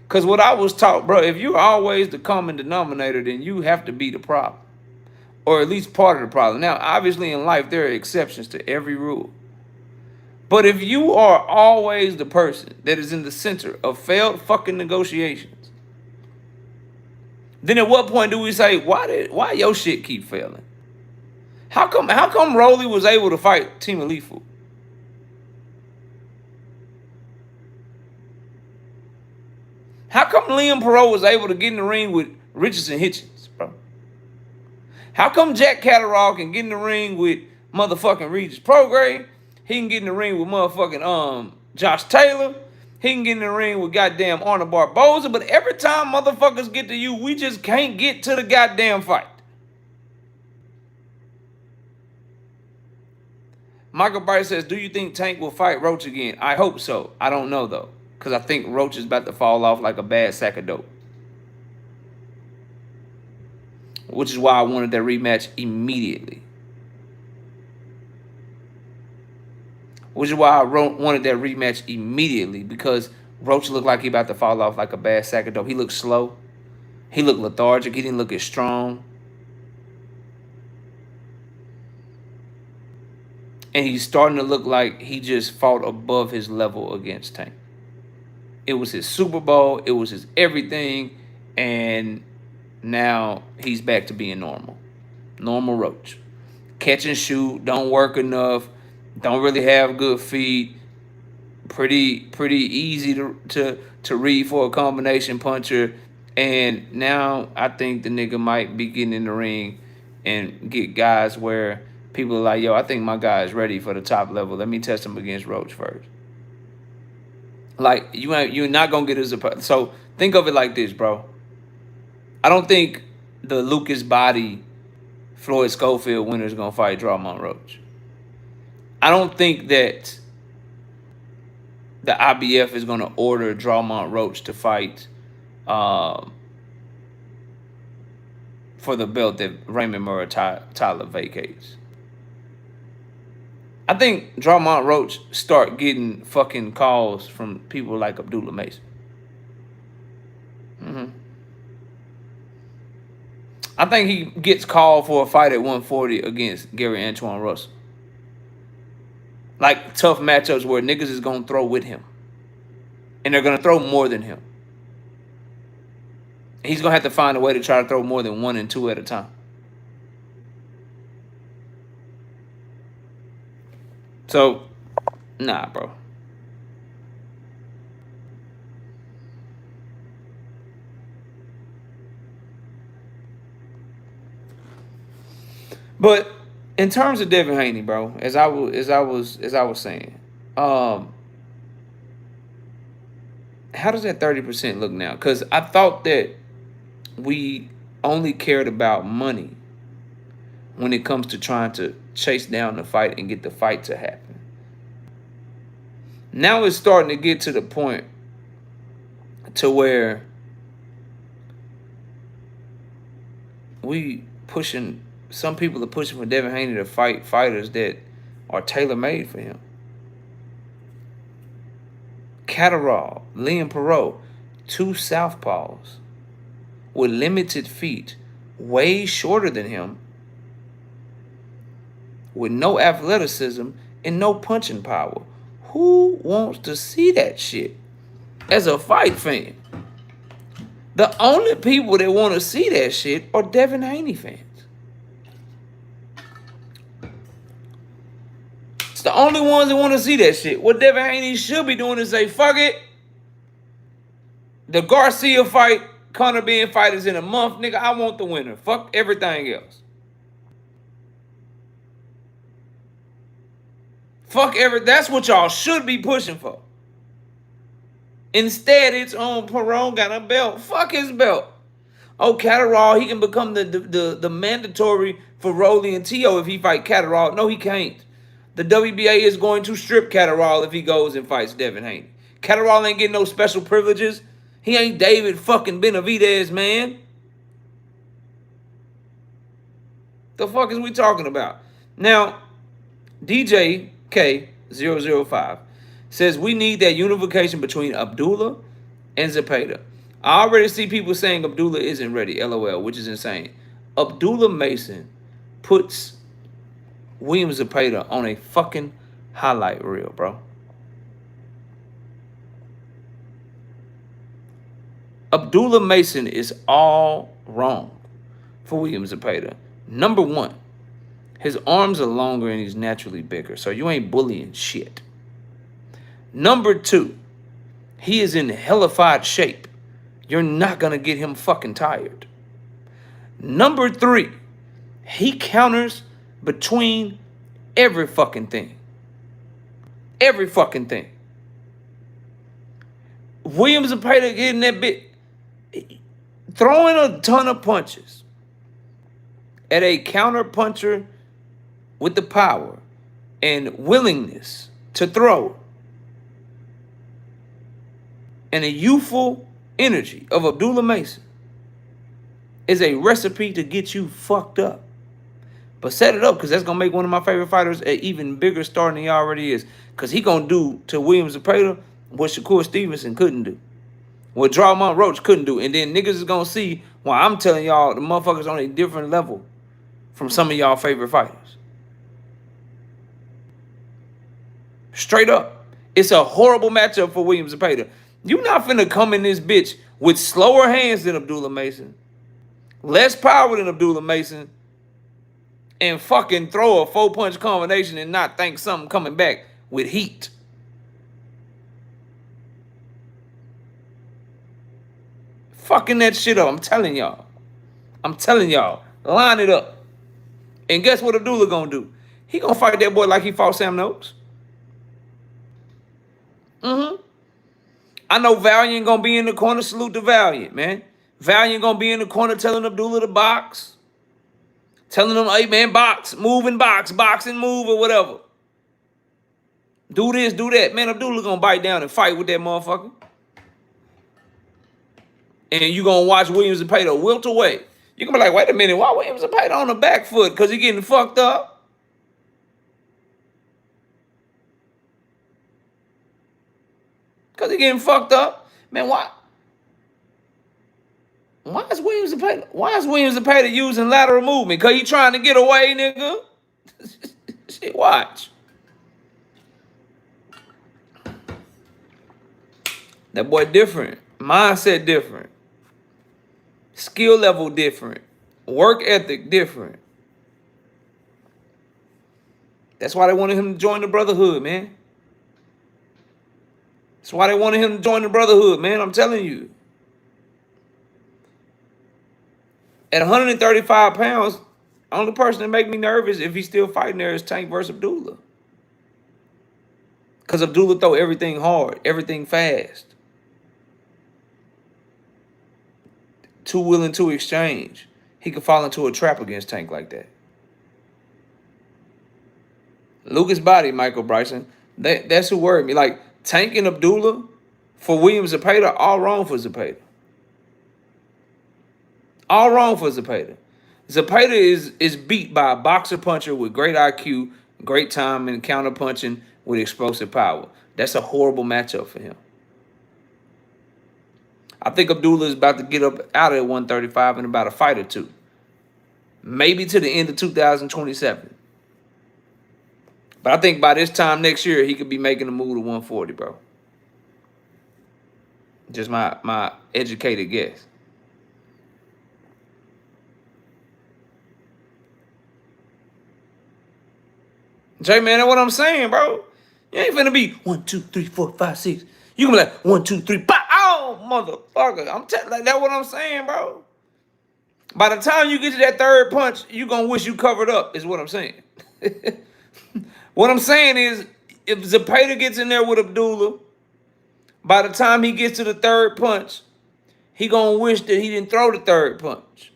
Because what I was taught, bro, if you're always the common denominator, then you have to be the problem. Or at least part of the problem. Now, obviously in life, there are exceptions to every rule. But if you are always the person that is in the center of failed fucking negotiations, then at what point do we say, why your shit keep failing? How come Rolly was able to fight Team Alifu? How come Liam Perot was able to get in the ring with Richardson Hitchens, bro? How come Jack Catterall can get in the ring with motherfucking Regis Prograis? He can get in the ring with motherfucking Josh Taylor. He can get in the ring with goddamn Arnold Barboza. But every time motherfuckers get to you, we just can't get to the goddamn fight. Michael Bright says, do you think Tank will fight Roach again? I hope so. I don't know, though. Because I think Roach is about to fall off like a bad sack of dope. Which is why I wanted that rematch immediately. Which is why I wanted that rematch immediately. Because Roach looked like he about to fall off like a bad sack of dope. He looked slow. He looked lethargic. He didn't look as strong. And he's starting to look like he just fought above his level against Tank. It was his Super Bowl. It was his everything. And now he's back to being normal. Normal Roach. Catch and shoot. Don't work enough. Don't really have good feet. Pretty easy to read for a combination puncher. And now I think the nigga might be getting in the ring and get guys where people are like, yo, I think my guy is ready for the top level. Let me test him against Roach first. Like, you're not going to get his... So, think of it like this, bro. I don't think the Lucas Body, Floyd Schofield winner is going to fight Drawmont Roach. I don't think that the IBF is going to order Drawmont Roach to fight for the belt that Raymond Murray Tyler vacates. I think Drawmont Roach start getting fucking calls from people like Abdullah Mason. I think he gets called for a fight at 140 against Gary Antoine Russell. Like tough matchups where niggas is going to throw with him. And they're going to throw more than him. He's going to have to find a way to try to throw more than 1 and 2 at a time. So, nah, bro. But in terms of Devin Haney, bro, as I was saying, how does that 30% look now? Because I thought that we only cared about money when it comes to trying to chase down the fight and get the fight to happen. Now it's starting to get to the point to where some people are pushing for Devin Haney to fight fighters that are tailor-made for him. Catterall, Liam Perot, two southpaws with limited feet, way shorter than him, with no athleticism and no punching power. Who wants to see that shit as a fight fan? The only people that want to see that shit are Devin Haney fans. It's the only ones that want to see that shit. What Devin Haney should be doing is say, fuck it. The Garcia fight, Conor being fight is in a month. Nigga, I want the winner. Fuck everything else. That's what y'all should be pushing for. Instead, it's on Perron got a belt. Fuck his belt. Oh, Catterall, he can become the mandatory for Rolly and Tio if he fight Catterall. No, he can't. The WBA is going to strip Catterall if he goes and fights Devin Haney. Catterall ain't getting no special privileges. He ain't David fucking Benavidez, man. The fuck is we talking about? Now, DJ K005 says we need that unification between Abdullah and Zepeda. I already see people saying Abdullah isn't ready, LOL, which is insane. Abdullah Mason puts William Zepeda on a fucking highlight reel, bro. Abdullah Mason is all wrong for William Zepeda. Number one, his arms are longer and he's naturally bigger, so you ain't bullying shit. Number two, he is in hellified shape. You're not going to get him fucking tired. Number three, he counters between every fucking thing. Every fucking thing. William Zepeda getting that bit, throwing a ton of punches at a counter puncher with the power and willingness to throw and a youthful energy of Abdullah Mason is a recipe to get you fucked up. But set it up, because that's going to make one of my favorite fighters an even bigger star than he already is. Because he going to do to William Zepeda what Shakur Stevenson couldn't do. What Drawmont Roach couldn't do. And then niggas is going to see why I'm telling y'all the motherfuckers on a different level from some of y'all favorite fighters. Straight up. It's a horrible matchup for William Zepeda. You not finna come in this bitch with slower hands than Abdullah Mason, less power than Abdullah Mason, and fucking throw a 4-punch combination and not think something coming back with heat. Fucking that shit up. I'm telling y'all. Line it up. And guess what Abdullah gonna do? He gonna fight that boy like he fought Sam Noakes. I know Valiant gonna be in the corner. Salute to Valiant, man. Valiant gonna be in the corner telling Abdullah to box. Telling him, hey, man, box, move and box and move or whatever. Do this, do that. Man, Abdullah gonna bite down and fight with that motherfucker. And you gonna watch William Zepeda wilt away. You gonna be like, wait a minute, why William Zepeda on the back foot? Because he getting fucked up? Because he getting fucked up? Man, why? Why is William Zepeda using lateral movement? Because he trying to get away, nigga? Shit, watch. That boy different. Mindset different. Skill level different. Work ethic different. That's why they wanted him to join the Brotherhood, man. That's why they wanted him to join the Brotherhood, man. I'm telling you. At 135 pounds, only person that make me nervous if he's still fighting there is Tank versus Abdullah. Because Abdullah throw everything hard, everything fast. Too willing to exchange. He could fall into a trap against Tank like that. Lucas Body, Michael Bryson. That's who worried me. Like, Tank and Abdullah for William Zepeda, all wrong for Zepeda. All wrong for Zepeda. Zepeda is beat by a boxer puncher with great IQ, great time, and counter punching with explosive power. That's a horrible matchup for him. I think Abdullah is about to get up out of 135 in about a fight or two. Maybe to the end of 2027. But I think by this time next year, he could be making a move to 140, bro. Just my educated guess. Jay, man, that's what I'm saying, bro. You ain't finna be 1, 2, 3, 4, 5, 6. You gonna be like 1, 2, 3, 5. Oh, motherfucker. I'm telling like that's what I'm saying, bro. By the time you get to that third punch, you gonna wish you covered up, is what I'm saying. What I'm saying is, if Zepeda gets in there with Abdullah, by the time he gets to the third punch, he gonna wish that he didn't throw the third punch.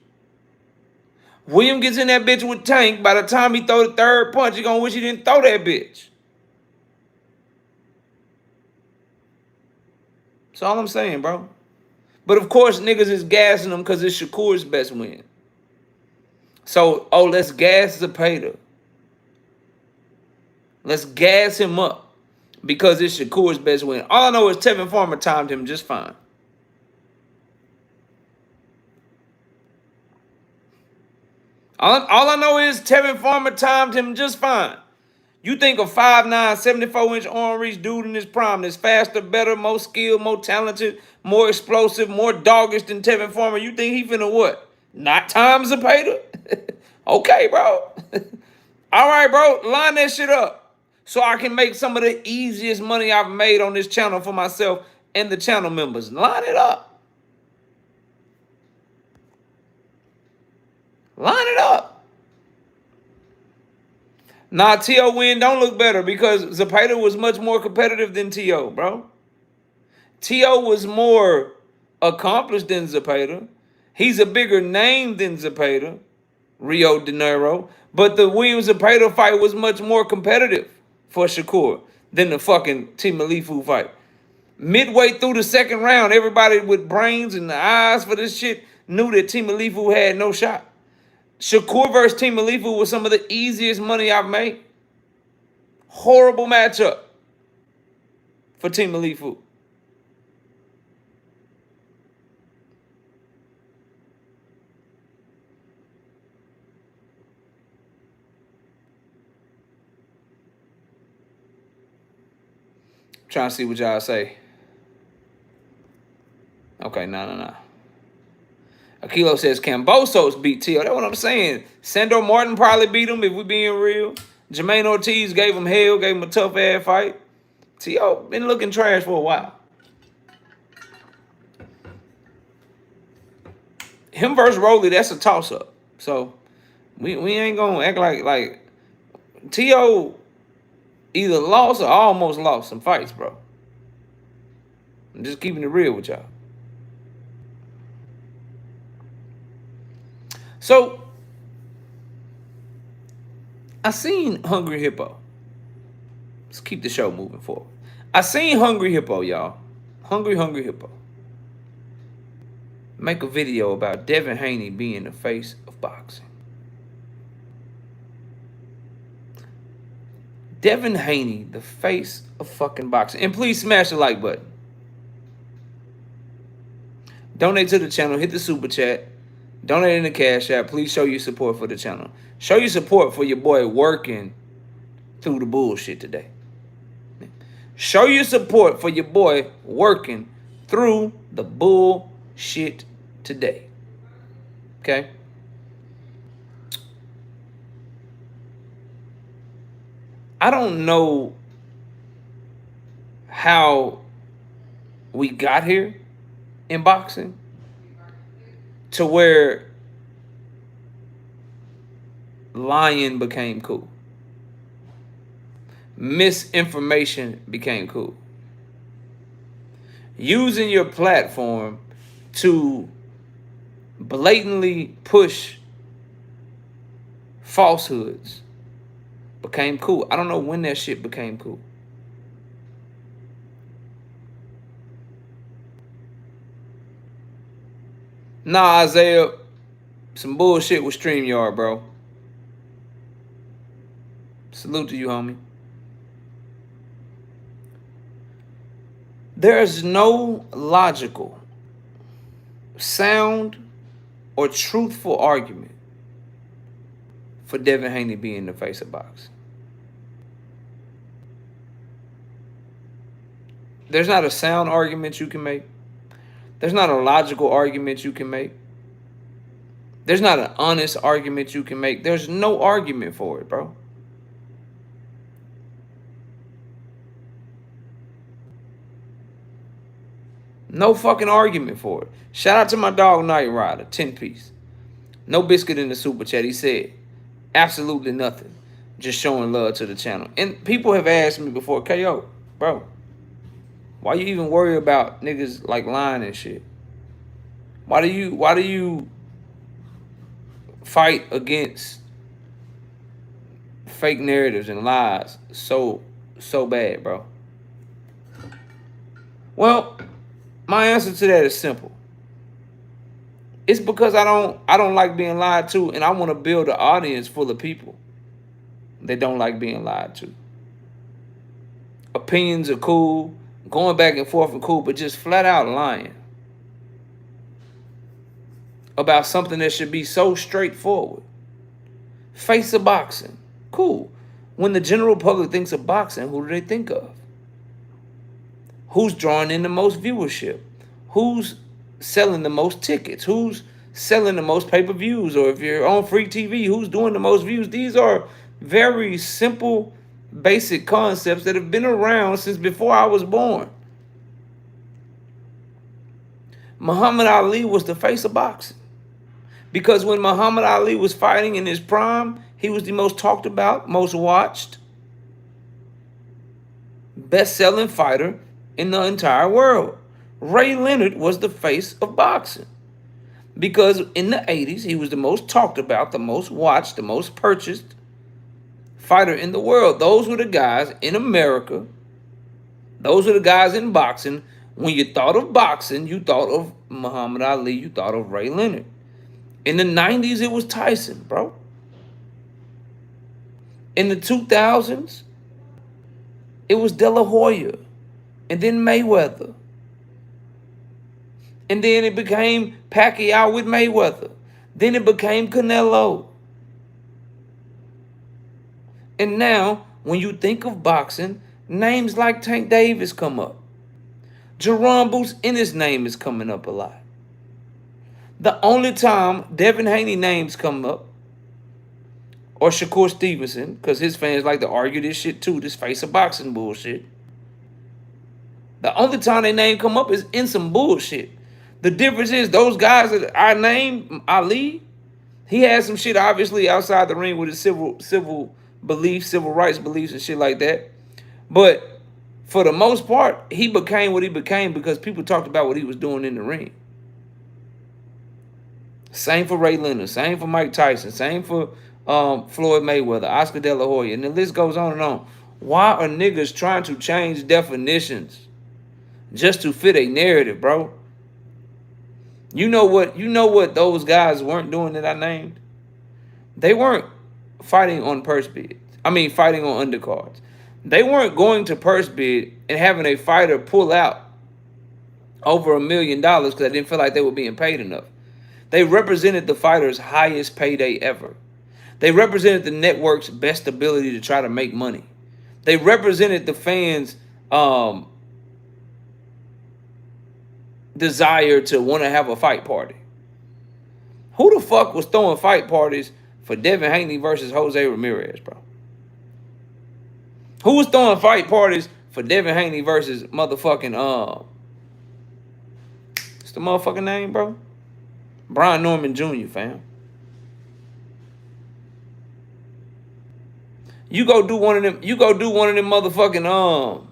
William gets in that bitch with Tank. By the time he throw the third punch, he gonna wish he didn't throw that bitch. That's all I'm saying, bro. But of course, niggas is gassing him because it's Shakur's best win. So, oh, let's gas Zepeda. Let's gas him up because it's Shakur's best win. All I know is Tevin Farmer timed him just fine. All I know is Tevin Farmer timed him just fine. You think a 5'9", 74-inch arm reach dude in his prime that's faster, better, more skilled, more talented, more explosive, more doggish than Tevin Farmer, you think he finna what? Not time Zepeda? Okay, bro. All right, bro. Line that shit up so I can make some of the easiest money I've made on this channel for myself and the channel members. Line it up. Line it up. Nah, T.O. win don't look better because Zepeda was much more competitive than T.O., bro. T.O. was more accomplished than Zepeda. He's a bigger name than Zepeda, Rio de Janeiro. But the Williams-Zepeda fight was much more competitive for Shakur than the fucking Timalifu fight. Midway through the second round, everybody with brains and the eyes for this shit knew that Timalifu had no shot. Shakur versus Timalifu was some of the easiest money I've made. Horrible matchup for Timalifu. Trying to see what y'all say. Okay, no. Akilo says Cambosos beat T.O. That's what I'm saying. Sandor Martin probably beat him if we being real. Jermaine Ortiz gave him hell, gave him a tough ass fight. T.O. been looking trash for a while. Him versus Rolly, that's a toss-up. So we ain't gonna act like T.O. either lost or almost lost some fights, bro. I'm just keeping it real with y'all. So, I seen Hungry Hippo. Let's keep the show moving forward. I seen Hungry Hippo, y'all. Hungry Hippo. Make a video about Devin Haney being the face of boxing. Devin Haney, the face of fucking boxing. And please smash the like button. Donate to the channel. Hit the super chat. Donate in the Cash App. Please show your support for the channel. Show your support for your boy working through the bullshit today. Show your support for your boy working through the bullshit today. Okay? I don't know how we got here in boxing to where lying became cool. Misinformation became cool. Using your platform to blatantly push falsehoods became cool. I don't know when that shit became cool. Nah, Isaiah, some bullshit with StreamYard, bro. Salute to you, homie. There's no logical sound or truthful argument for Devin Haney being the face of boxing. There's not a sound argument you can make. There's not a logical argument you can make. There's not an honest argument you can make. There's no argument for it, bro. No fucking argument for it. Shout out to my dog Night Rider, 10-piece. No biscuit in the super chat. He said, absolutely nothing. Just showing love to the channel. And people have asked me before, KO, bro, why you even worry about niggas like lying and shit? Why do you fight against fake narratives and lies so bad, bro? Well, my answer to that is simple. It's because I don't like being lied to, and I want to build an audience full of people that don't like being lied to. Opinions are cool, going back and forth are cool, but just flat out lying about something that should be so straightforward. Face of boxing. Cool. When the general public thinks of boxing, who do they think of? Who's drawing in the most viewership? Who's selling the most tickets? Who's selling the most pay-per-views? Or if you're on free TV, who's doing the most views? These are very simple, basic concepts that have been around since before I was born. Muhammad Ali was the face of boxing. Because when Muhammad Ali was fighting in his prime, he was the most talked about, most watched, best-selling fighter in the entire world. Ray Leonard was the face of boxing. Because in the 80s, he was the most talked about, the most watched, the most purchased fighter in the world. Those were the guys in America. Those were the guys in boxing. When you thought of boxing, you thought of Muhammad Ali, you thought of Ray Leonard. In the 90s, it was Tyson, bro. In the 2000s, it was De La Hoya, and then Mayweather. And then it became Pacquiao with Mayweather. Then it became Canelo. And now, when you think of boxing, names like Tank Davis come up. Jaron Ennis' name is coming up a lot. The only time Devin Haney names come up, or Shakur Stevenson, because his fans like to argue this shit too, this face of boxing bullshit. The only time their name come up is in some bullshit. The difference is those guys that I named, Ali, he had some shit obviously outside the ring with his civil beliefs, civil rights beliefs and shit like that. But for the most part, he became what he became because people talked about what he was doing in the ring. Same for Ray Leonard, same for Mike Tyson, same for Floyd Mayweather, Oscar De La Hoya, and the list goes on and on. Why are niggas trying to change definitions just to fit a narrative, bro? You know what those guys weren't doing that I named? They weren't fighting on purse bids. I mean, fighting on undercards. They weren't going to purse bid and having a fighter pull out over $1 million because they didn't feel like they were being paid enough. They represented the fighter's highest payday ever. They represented the network's best ability to try to make money. They represented the fans' desire to want to have a fight party. Who the fuck was throwing fight parties for Devin Haney versus Jose Ramirez, bro? Who was throwing fight parties for Devin Haney versus motherfucking, what's the motherfucking name, bro? Brian Norman Jr., fam. You go do one of them motherfucking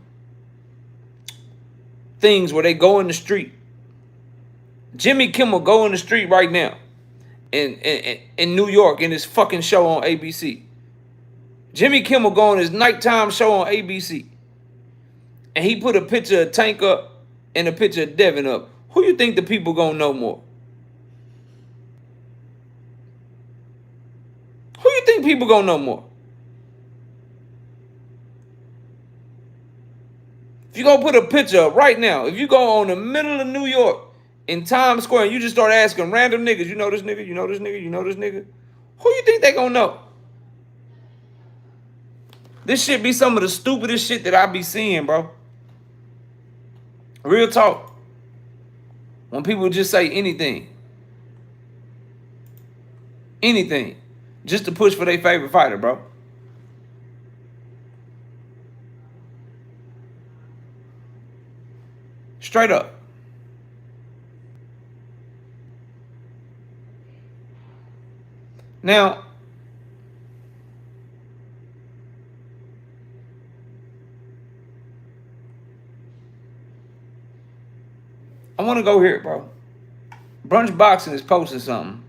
things where they go in the street. Jimmy Kimmel go in the street right now in New York in his fucking show on ABC. Jimmy Kimmel go on his nighttime show on ABC. And he put a picture of Tank up and a picture of Devin up. Who you think the people gonna know more? Who you think people gonna know more? If you gonna put a picture up right now, if you go on the middle of New York in Times Square and you just start asking random niggas, you know this nigga, you know this nigga, you know this nigga, who you think they gonna know? This shit be some of the stupidest shit that I be seeing, bro. Real talk. When people just say anything. Anything. Just to push for their favorite fighter, bro. Straight up. Now, I want to go here, bro. Brunch Boxing is posting something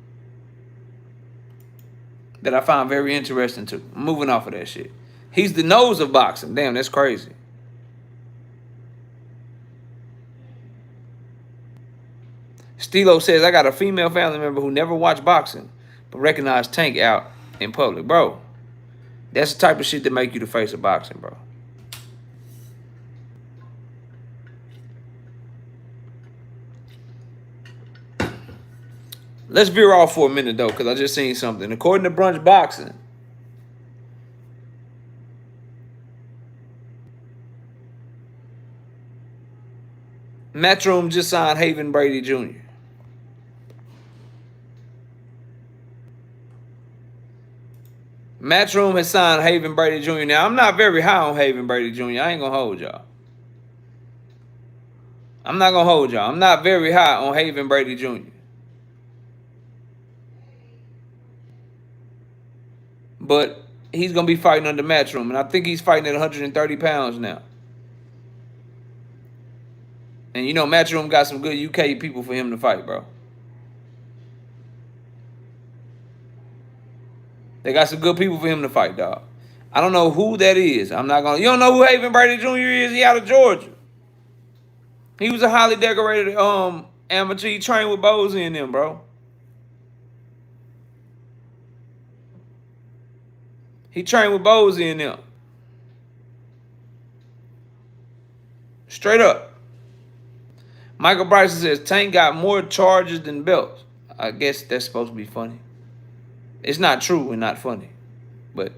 that I find very interesting too. I'm moving off of that shit. He's the nose of boxing. Damn, that's crazy. Stilo says, I got a female family member who never watched boxing, but recognized Tank out in public. Bro, that's the type of shit that make you the face of boxing, bro. Let's veer off for a minute, though, because I just seen something. According to Brunch Boxing, Matchroom just signed Haven Brady Jr. Matchroom has signed Haven Brady Jr. Now, I'm not very high on Haven Brady Jr. I ain't going to hold y'all. I'm not going to hold y'all. I'm not very high on Haven Brady Jr. But he's going to be fighting under Matchroom. And I think he's fighting at 130 pounds now. And you know Matchroom got some good UK people for him to fight, bro. They got some good people for him to fight, dog. I don't know who that is. I'm not going to... You don't know who Haven Brady Jr. is? He out of Georgia. He was a highly decorated amateur. He trained with Bozy and them, bro. He trained with Bozy and them. Straight up. Michael Bryson says, Tank got more charges than belts. I guess that's supposed to be funny. It's not true and not funny. But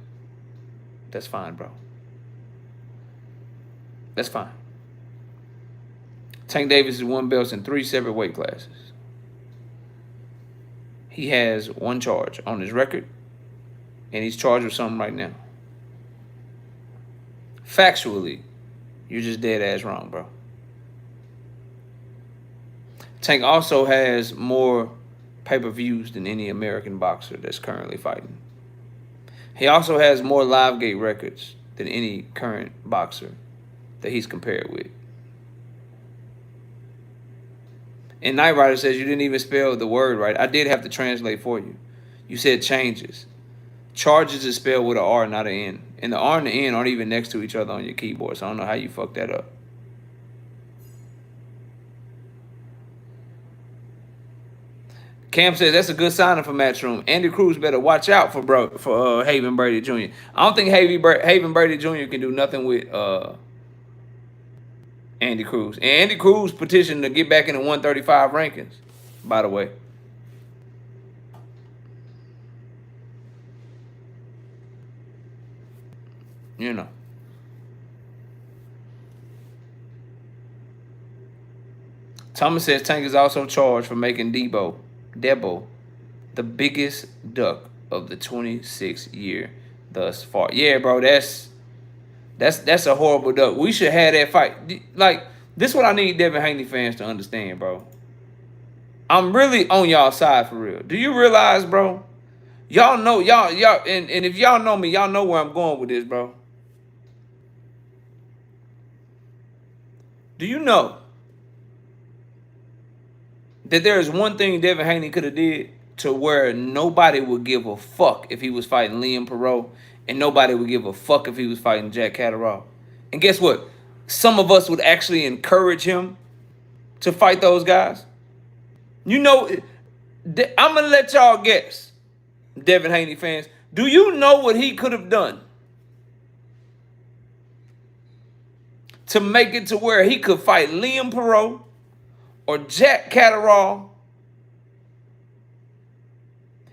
that's fine, bro. That's fine. Tank Davis has won belts in 3 separate weight classes. He has 1 charge on his record. And he's charged with something right now. Factually, you're just dead ass wrong, bro. Tank also has more pay-per-views than any American boxer that's currently fighting. He also has more live gate records than any current boxer that he's compared with. And Knight Rider says you didn't even spell the word right. I did have to translate for you. You said changes. Charges is spelled with an R, not an N. And the R and the N aren't even next to each other on your keyboard, so I don't know how you fucked that up. Cam says that's a good signing for Matchroom. Andy Cruz better watch out for Haven Brady Jr. I don't think Haven Brady Jr. can do nothing with Andy Cruz. And Andy Cruz petitioned to get back in the 135 rankings, by the way. You know. Thomas says Tank is also charged for making Debo, the biggest duck of the 26th year thus far. Yeah, bro, that's a horrible duck. We should have that fight. Like, this is what I need Devin Haney fans to understand, bro. I'm really on y'all side for real. Do you realize, bro? Y'all know, and if y'all know me, y'all know where I'm going with this, bro. Do you know that there is one thing Devin Haney could have did to where nobody would give a fuck if he was fighting Liam Perot, and nobody would give a fuck if he was fighting Jack Catterall? And guess what? Some of us would actually encourage him to fight those guys. You know, I'm going to let y'all guess, Devin Haney fans. Do you know what he could have done to make it to where he could fight Liam Perot or Jack Catterall.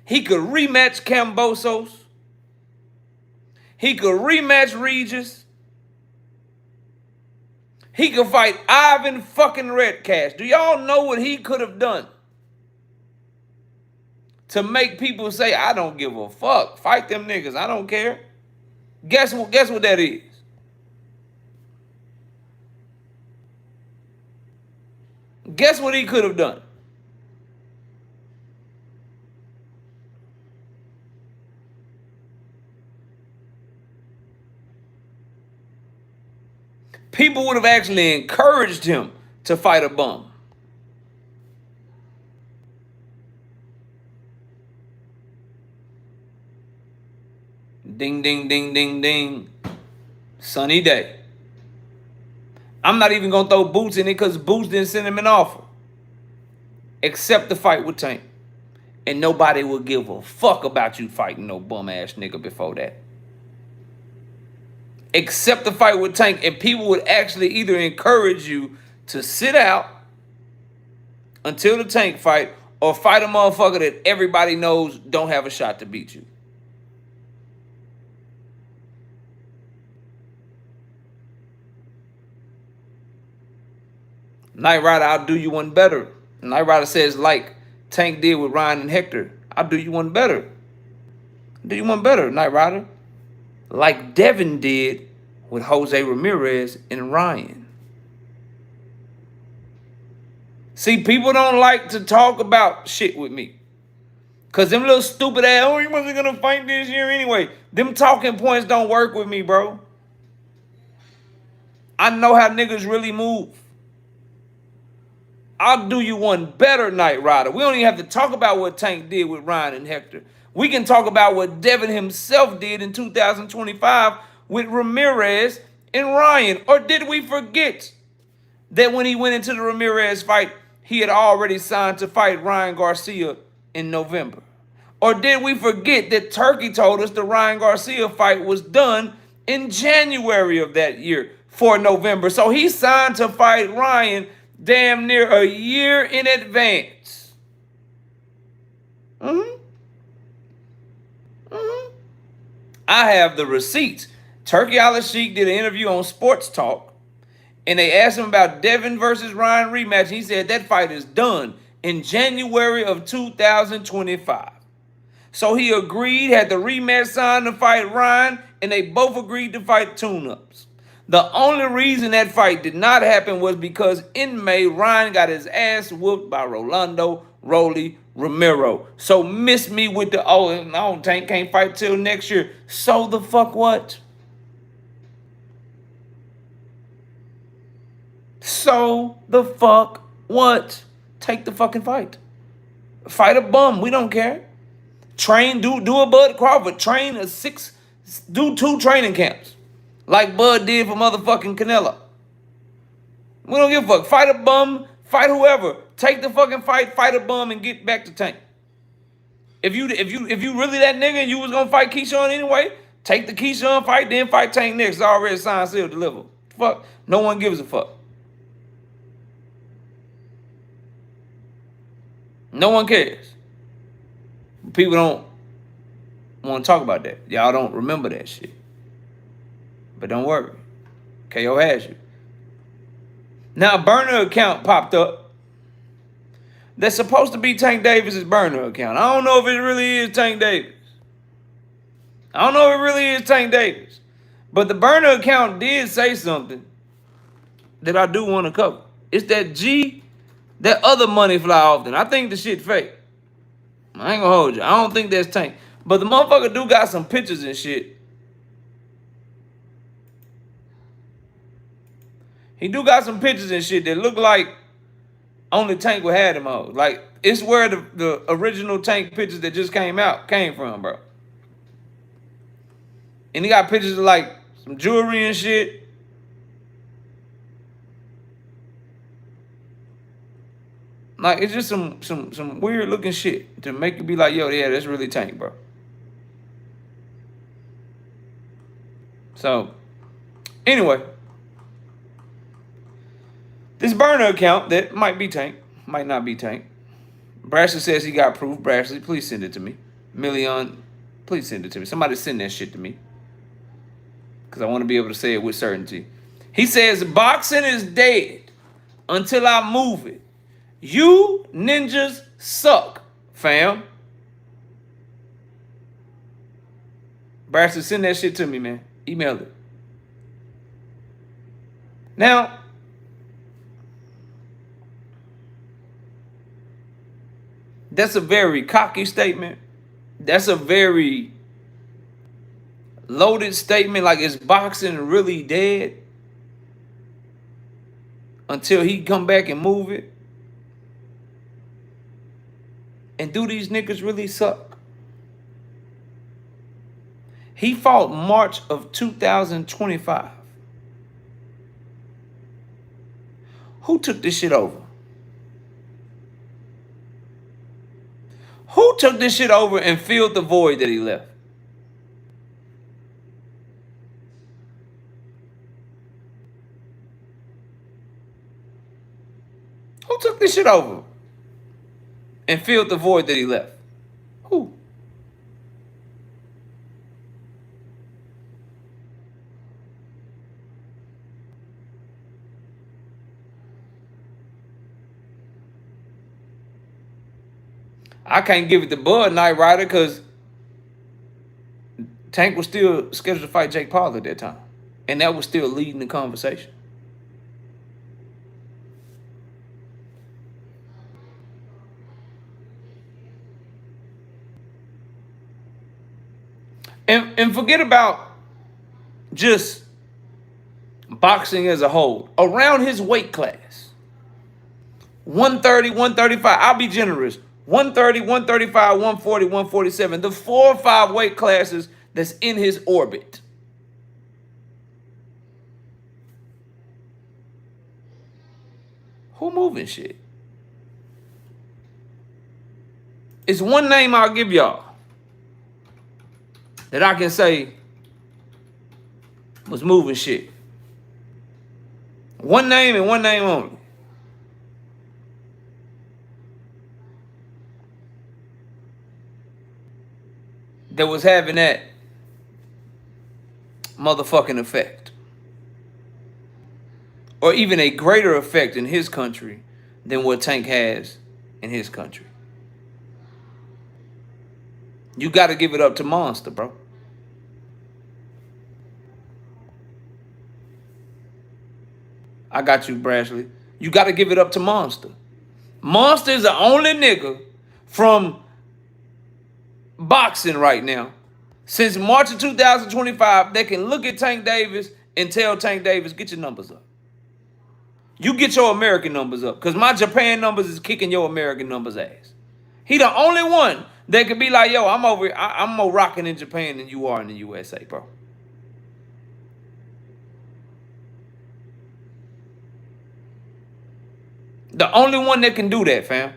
He could rematch Kambosos. He could rematch Regis. He could fight Ivan fucking Redcash. Do y'all know what he could have done to make people say, I don't give a fuck. Fight them niggas. I don't care. Guess what that is? Guess what he could have done? People would have actually encouraged him to fight a bum. Ding, ding, ding, ding, ding. Sunny day. I'm not even going to throw Boots in it because Boots didn't send him an offer. Accept the fight with Tank. And nobody will give a fuck about you fighting no bum-ass nigga before that. Accept the fight with Tank, and people would actually either encourage you to sit out until the Tank fight or fight a motherfucker that everybody knows don't have a shot to beat you. Knight Rider, I'll do you one better. Knight Rider says, like Tank did with Ryan and Hector, I'll do you one better. Do you one better, Knight Rider. Like Devin did with Jose Ramirez and Ryan. See, people don't like to talk about shit with me. Because them little stupid ass, oh, he wasn't going to fight this year anyway. Them talking points don't work with me, bro. I know how niggas really move. I'll do you one better, Knight Rider. We don't even have to talk about what Tank did with Ryan and Hector. We can talk about what Devin himself did in 2025 with Ramirez and Ryan. Or did we forget that when he went into the Ramirez fight, he had already signed to fight Ryan Garcia in November? Or did we forget that Turkey told us the Ryan Garcia fight was done in January of that year for November? So he signed to fight Ryan damn near a year in advance. I have the receipts. Turkey Al-Sheikh did an interview on Sports Talk, and they asked him about Devin versus Ryan rematch. He said that fight is done in January of 2025. So he agreed, had the rematch signed to fight Ryan, and they both agreed to fight tune-ups. The only reason that fight did not happen was because in May, Ryan got his ass whooped by Rolando Rolly Romero. So miss me with the, oh, no, Tank can't fight till next year. So the fuck what? So the fuck what? Take the fucking fight. Fight a bum. We don't care. Train, do a Bud Crawford. Train do 2 training camps. Like Bud did for motherfucking Canelo. We don't give a fuck. Fight a bum, fight whoever. Take the fucking fight, fight a bum, and get back to Tank. If you really that nigga and you was gonna fight Keyshawn anyway, take the Keyshawn fight, then fight Tank next. It's already signed, sealed, delivered. Fuck. No one gives a fuck. No one cares. People don't want to talk about that. Y'all don't remember that shit. But don't worry. KO has you. Now, a burner account popped up that's supposed to be Tank Davis's burner account. I don't know if it really is Tank Davis. I don't know if it really is Tank Davis. But the burner account did say something that I do want to cover. It's that other money fly often. I think the shit fake. I ain't gonna hold you. I don't think that's Tank. But the motherfucker do got some pictures and shit. He do got some pictures and shit that look like only Tank would have them on. Like, it's where the original Tank pictures that just came from, bro. And he got pictures of, like, some jewelry and shit. Like, it's just some weird looking shit to make you be like, yo, yeah, that's really Tank, bro. So, anyway. This burner account that might be Tank Might not be Tank. Brashley says he got proof. Brashley, please send it to me. Million, please send it to me. Somebody send that shit to me. Because I want to be able to say it with certainty. He says, boxing is dead until I move it. You ninjas suck, fam. Brashley, send that shit to me, man. Email it. Now, that's a very cocky statement. That's a very loaded statement. Like, is boxing really dead until he come back and move it? And do these niggas really suck? He fought March of 2025. Who took this shit over? Who took this shit over and filled the void that he left? Who took this shit over and filled the void that he left? Who? I can't give it to Bud Knight Rider because Tank was still scheduled to fight Jake Paul at that time. And that was still leading the conversation. And forget about just boxing as a whole. Around his weight class, 130, 135, I'll be generous. 130, 135, 140, 147. The 4 or 5 weight classes that's in his orbit. Who moving shit? It's one name I'll give y'all that I can say was moving shit. One name and one name only. That was having that motherfucking effect. Or even a greater effect in his country than what Tank has in his country. You got to give it up to Monster, bro. I got you, Brashley. You got to give it up to Monster. Monster is the only nigga from boxing right now since March of 2025 that can look at Tank Davis and tell Tank Davis, get your numbers up. You get your American numbers up because my Japan numbers is kicking your American numbers ass. He the only one that could be like, yo, I'm more rocking in Japan than you are in the USA, bro. The only one that can do that, fam.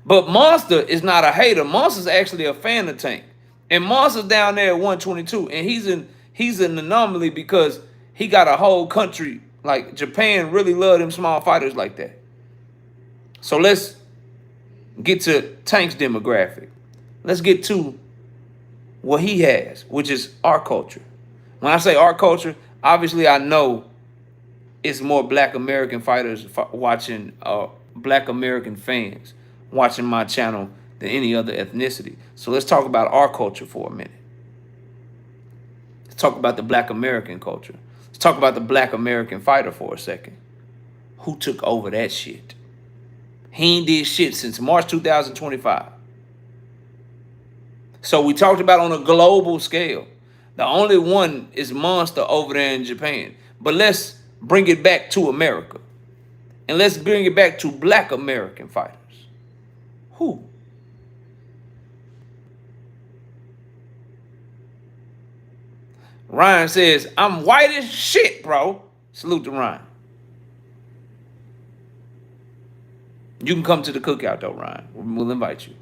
But Monster is not a hater. Monster's actually a fan of Tank. And Monster's down there at 122. And he's an anomaly because he got a whole country. Like, Japan really love them small fighters like that. So let's get to Tank's demographic. Let's get to what he has, which is our culture. When I say our culture, obviously I know it's more Black American fighters watching, Black American fans watching my channel than any other ethnicity. So let's talk about our culture for a minute. Let's talk about the Black American culture. Let's talk about the Black American fighter for a second. Who took over that shit? He ain't did shit since March 2025. So we talked about on a global scale. The only one is Monster over there in Japan. But let's bring it back to America. And let's bring it back to Black American fighters. Who? Ryan says, I'm white as shit, bro. Salute to Ryan. You can come to the cookout, though, Ryan. We'll invite you.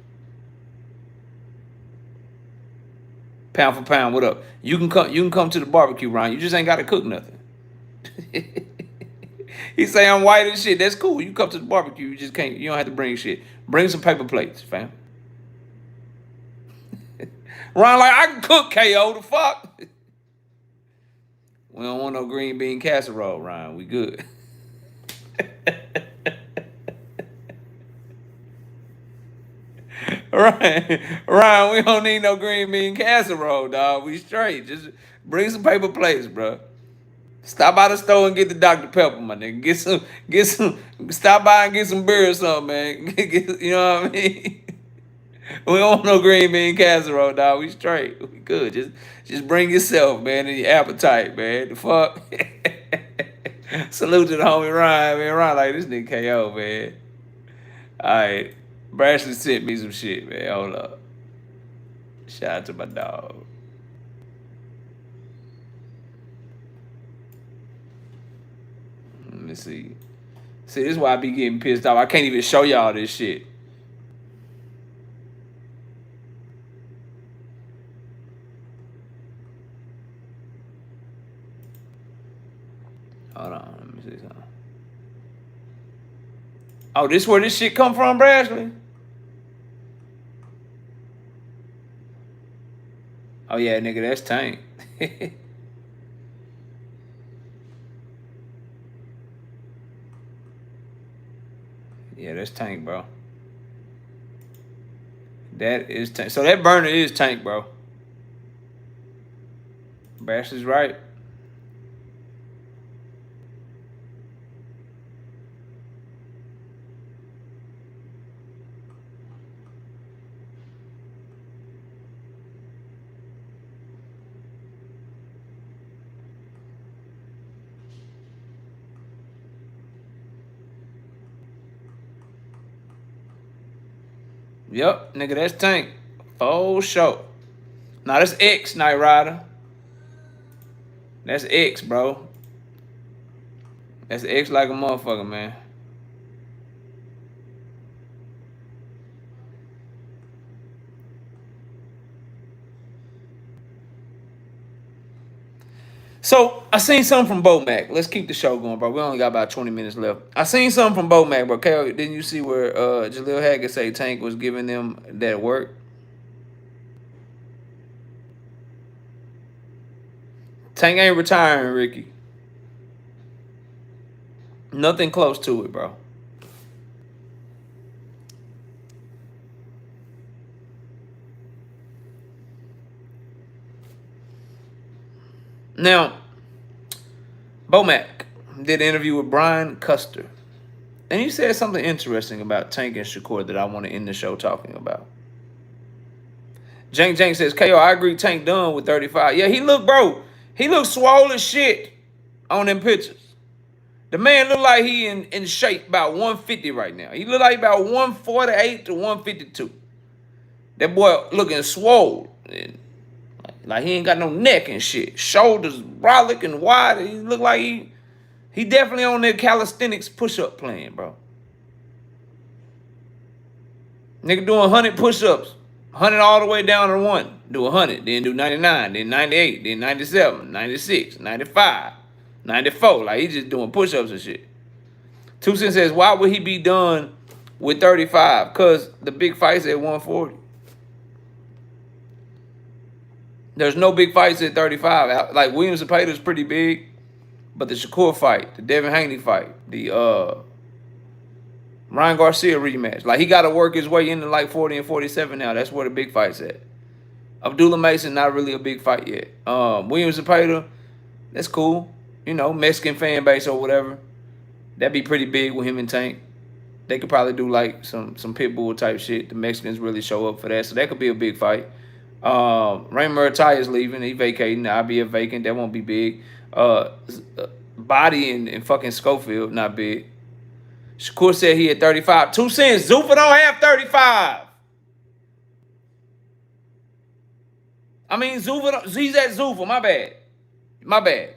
Pound for pound, what up? You can come to the barbecue, Ryan. You just ain't got to cook nothing. He say I'm white and shit. That's cool. You come to the barbecue, you just can't. You don't have to bring shit. Bring some paper plates, fam. Ron like I can cook. KO the fuck. We don't want no green bean casserole, Ryan. We good. Ryan, we don't need no green bean casserole, dog. We straight. Just bring some paper plates, bro. Stop by the store and get the Dr. Pepper, my nigga. Get some. Stop by and get some beer or something, man. You know what I mean? We don't want no green bean casserole, dog. We straight. We good. Just bring yourself, man, and your appetite, man. The fuck. Salute to the homie Ryan, man. Ryan like this nigga KO, man. All right. Brashley sent me some shit, man. Hold up. Shout out to my dog. Let me see. See, this is why I be getting pissed off. I can't even show y'all this shit. Hold on, let me see something. Oh, this where this shit come from, Brashley? Oh yeah, nigga, that's Tank. Yeah, that's Tank, bro. That is Tank. So that burner is Tank, bro. Brashley's right. Yep, nigga, that's Tank. For sure. Nah, that's X, Knight Rider. That's X, bro. That's X like a motherfucker, man. So I seen something from Bo Mac. Let's keep the show going, bro. We only got about 20 minutes left. I seen something from Bo Mac, bro. Okay, didn't you see where Jaleel Haggett say Tank was giving them that work? Tank ain't retiring, Ricky. Nothing close to it, bro. Now, Bo Mac did an interview with Brian Custer. And he said something interesting about Tank and Shakur that I want to end the show talking about. Jank says, KO, I agree Tank done with 35. Yeah, he look, bro. He look swole as shit on them pictures. The man look like he in shape about 150 right now. He look like about 148 to 152. That boy looking swole. Like he ain't got no neck and shit. Shoulders brolic and wide. He look like he definitely on that calisthenics push-up plan, bro. Nigga doing 100 push-ups. 100 all the way down to 1. Do 100, then do 99, then 98, then 97, 96, 95, 94. Like, he just doing push-ups and shit. 2 Cent says, why would he be done with 35? Because the big fight's at 140. There's no big fights at 35. Like, Williams and Pater's pretty big. But the Shakur fight, the Devin Haney fight, the Ryan Garcia rematch. Like, he got to work his way into like 40 and 47 now. That's where the big fight's at. Abdullah Mason, not really a big fight yet. Williams and Pater, that's cool. You know, Mexican fan base or whatever. That'd be pretty big with him and Tank. They could probably do like some Pitbull type shit. The Mexicans really show up for that. So that could be a big fight. Raymond Taya's leaving. He vacating. I'll be a vacant. That won't be big. Body and fucking Schofield, not big. Shakur said he had 35. 2 Cents, Zuffa don't have 35. I mean, Zuffa, he's at Zuffa. My bad.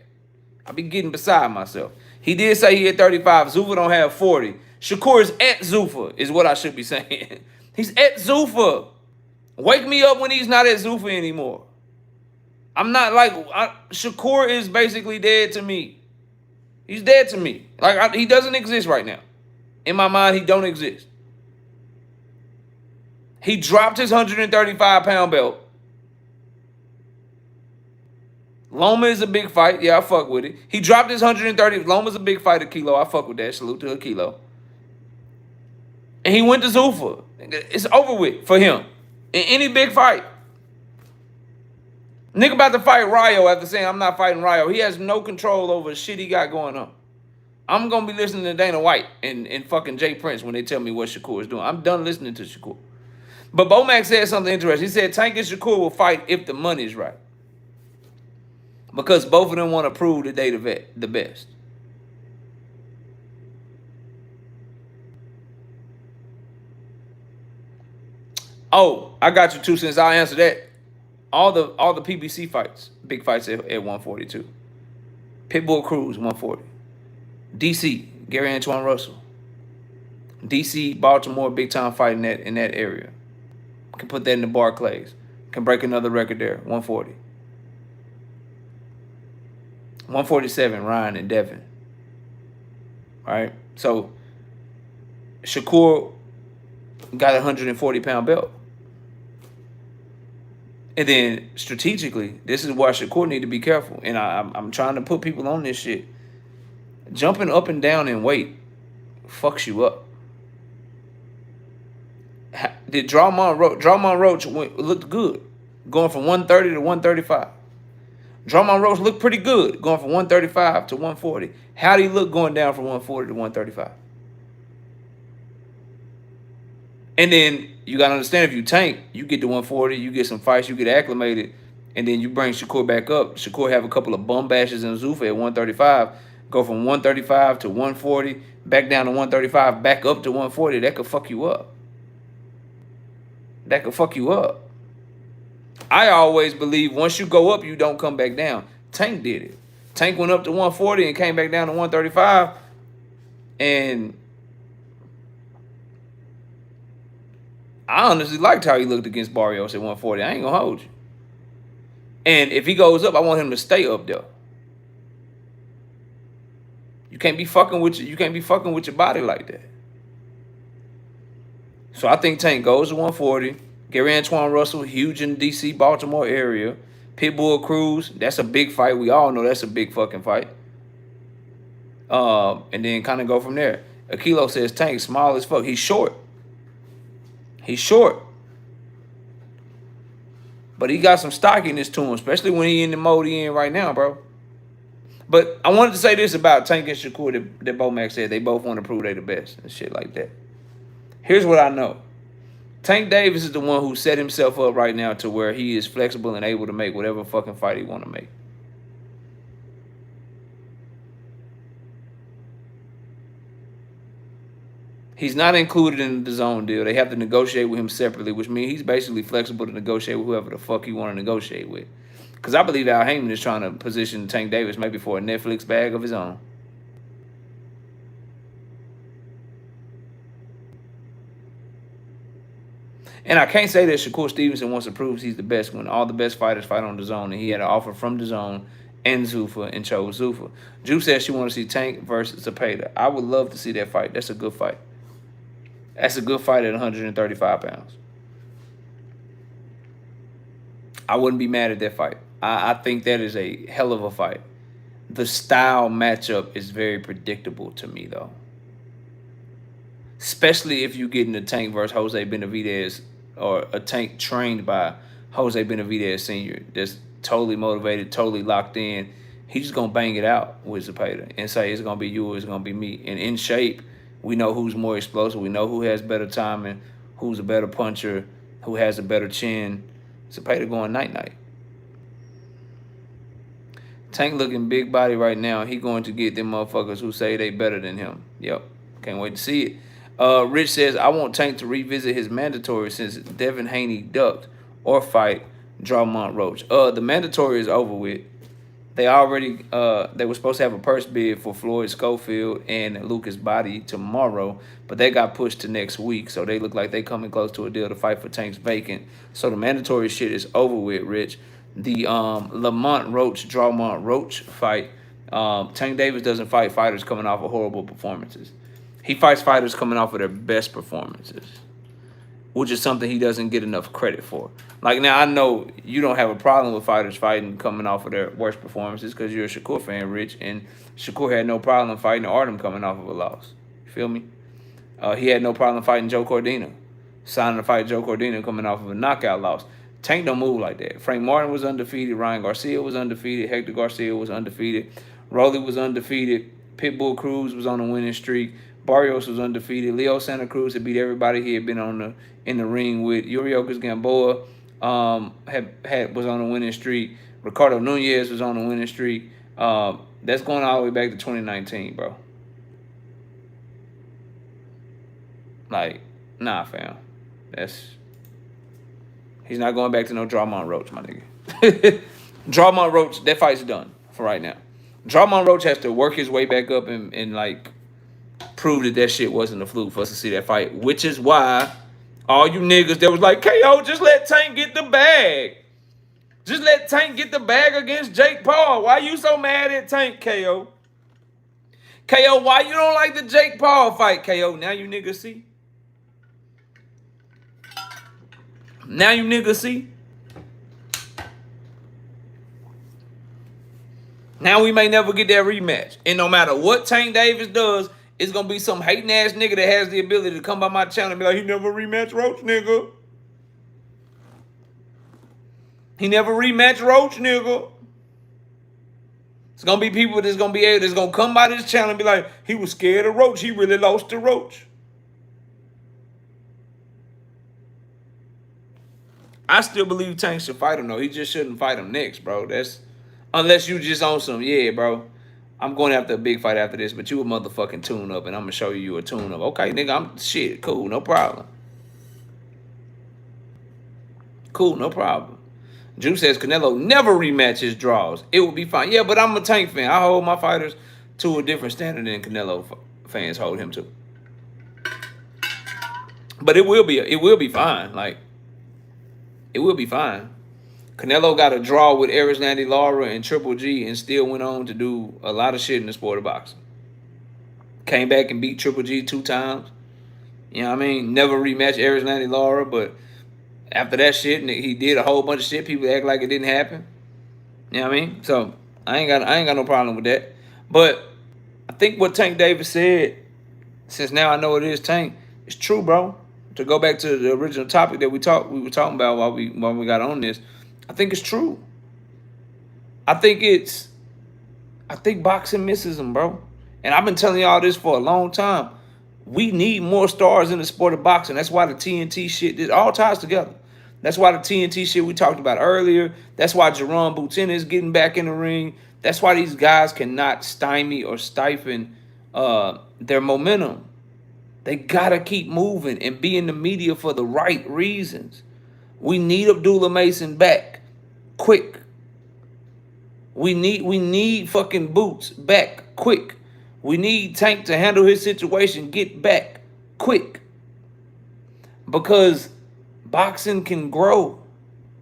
I be getting beside myself. He did say he had 35. Zuffa don't have 40. Shakur is at Zuffa, is what I should be saying. He's at Zuffa. Wake me up when he's not at Zuffa anymore. I'm not like, Shakur is basically dead to me. He's dead to me. Like, he doesn't exist right now. In my mind, he don't exist. He dropped his 135-pound belt. Loma is a big fight. Yeah, I fuck with it. He dropped his 130. Loma's a big fight a kilo. I fuck with that. Salute to a kilo. And he went to Zuffa. It's over with for him. In any big fight. Nigga about to fight Ryo after saying I'm not fighting Ryo. He has no control over the shit he got going on. I'm going to be listening to Dana White and fucking Jay Prince when they tell me what Shakur is doing. I'm done listening to Shakur. But Bomac said something interesting. He said Tank and Shakur will fight if the money's right. Because both of them want to prove that they the best. Oh, I got you 2 cents. I'll answer that. All the PBC fights, big fights at 142. Pitbull Cruz, 140. DC, Gary Antoine Russell. DC, Baltimore, big time fight in that area. Can put that in the Barclays. Can break another record there, 140. 147, Ryan and Devin. All right? So, Shakur got a 140-pound belt. And then, strategically, this is why Shakur need to be careful. And I'm trying to put people on this shit. Jumping up and down in weight fucks you up. Did Drawmon Roach looked good, going from 130 to 135. Drawmon Roach looked pretty good, going from 135 to 140. How did he look going down from 140 to 135? And then you got to understand, if you tank, you get to 140, you get some fights, you get acclimated, and then you bring Shakur back up. Shakur have a couple of bum bashes in Zuffa at 135, go from 135 to 140, back down to 135, back up to 140. That could fuck you up. That could fuck you up. I always believe once you go up, you don't come back down. Tank did it. Tank went up to 140 and came back down to 135. And I honestly liked how he looked against Barrios at 140. I ain't gonna hold you. And if he goes up, I want him to stay up there. You can't be fucking with your body like that. So I think Tank goes to 140. Gary Antoine Russell, huge in DC, Baltimore area. Pitbull Cruz, that's a big fight. We all know that's a big fucking fight. And then kind of go from there. Akilo says Tank, small as fuck. He's short. He's short. But he got some stockiness to him, especially when he in the mode he in right now, bro. But I wanted to say this about Tank and Shakur that Bomac said. They both want to prove they the best and shit like that. Here's what I know. Tank Davis is the one who set himself up right now to where he is flexible and able to make whatever fucking fight he want to make. He's not included in the DAZN deal. They have to negotiate with him separately, which means he's basically flexible to negotiate with whoever the fuck he want to negotiate with. Because I believe Al Heyman is trying to position Tank Davis maybe for a Netflix bag of his own. And I can't say that Shakur Stevenson wants to prove he's the best when all the best fighters fight on DAZN, and he had an offer from DAZN and Zuffa and chose Zuffa. Ju says she wants to see Tank versus Zepeda. I would love to see that fight. That's a good fight. That's a good fight at 135 pounds. I wouldn't be mad at that fight. I think that is a hell of a fight. The style matchup is very predictable to me, though. Especially if you get in a Tank versus Jose Benavidez, or a Tank trained by Jose Benavidez Sr. that's totally motivated, totally locked in. He's just going to bang it out with Zepeda and say it's going to be you or it's going to be me. And in shape, we know who's more explosive. We know who has better timing, who's a better puncher, who has a better chin. Zepeda going night-night. Tank looking big body right now. He going to get them motherfuckers who say they better than him. Yep. Can't wait to see it. Rich says, I want Tank to revisit his mandatory since Devin Haney ducked or fight Drawmont Roach. The mandatory is over with. They already, they were supposed to have a purse bid for Floyd Schofield and Lucas Body tomorrow, but they got pushed to next week, so they look like they coming close to a deal to fight for Tank's vacant. So the mandatory shit is over with, Rich. The Lamont Roach, Drawmont Roach fight, Tank Davis doesn't fight fighters coming off of horrible performances. He fights fighters coming off of their best performances, which is something he doesn't get enough credit for. Like, now, I know you don't have a problem with fighters fighting coming off of their worst performances because you're a Shakur fan, Rich, and Shakur had no problem fighting Artem coming off of a loss. You feel me? He had no problem fighting Joe Cordina, signing to fight Joe Cordina coming off of a knockout loss. Tank don't move like that. Frank Martin was undefeated. Ryan Garcia was undefeated. Hector Garcia was undefeated. Rolly was undefeated. Pitbull Cruz was on a winning streak. Barrios was undefeated. Leo Santa Cruz had beat everybody he had been in the ring with. Yuriorkis Gamboa was on a winning streak. Ricardo Nunez was on a winning streak. That's going all the way back to 2019, bro. Like, nah, fam. He's not going back to no Drawmont Roach, my nigga. Drawmont Roach, that fight's done for right now. Drawmont Roach has to work his way back up and like, prove that shit wasn't a fluke for us to see that fight, which is why all you niggas that was like, KO, just let Tank get the bag. Just let Tank get the bag against Jake Paul. Why you so mad at Tank, KO? KO, why you don't like the Jake Paul fight, KO? Now you niggas see? Now you niggas see? Now we may never get that rematch. And no matter what Tank Davis does, it's going to be some hating ass nigga that has the ability to come by my channel and be like, he never rematched Roach, nigga. He never rematched Roach, nigga. It's going to be people that's going to come by this channel and be like, he was scared of Roach. He really lost to Roach. I still believe Tank should fight him, though. He just shouldn't fight him next, bro. Unless you just on some, yeah, bro. I'm going after a big fight after this, but you a motherfucking tune-up, and I'm going to show you a tune-up. Okay, nigga, shit, cool, no problem. Cool, no problem. Drew says Canelo never rematches draws. It would be fine. Yeah, but I'm a Tank fan. I hold my fighters to a different standard than Canelo fans hold him to. But it will be fine. Like, it will be fine. Canelo got a draw with Erislandy Lara and Triple G and still went on to do a lot of shit in the sport of boxing. Came back and beat Triple G 2 times. You know what I mean? Never rematched Erislandy Lara, but after that shit, he did a whole bunch of shit. People act like it didn't happen. You know what I mean? So I ain't got no problem with that. But I think what Tank Davis said, since now I know it is Tank, it's true, bro. To go back to the original topic that we were talking about while we got on this, I think it's true. I think boxing misses him, bro. And I've been telling y'all this for a long time. We need more stars in the sport of boxing. That's why the TNT shit, it all ties together. That's why the TNT shit we talked about earlier. That's why Jaron Booten is getting back in the ring. That's why these guys cannot stymie or stifle their momentum. They gotta keep moving and be in the media for the right reasons. We need Abdullah Mason back quick. We need fucking Boots back quick. We need Tank to handle his situation, get back quick. Because boxing can grow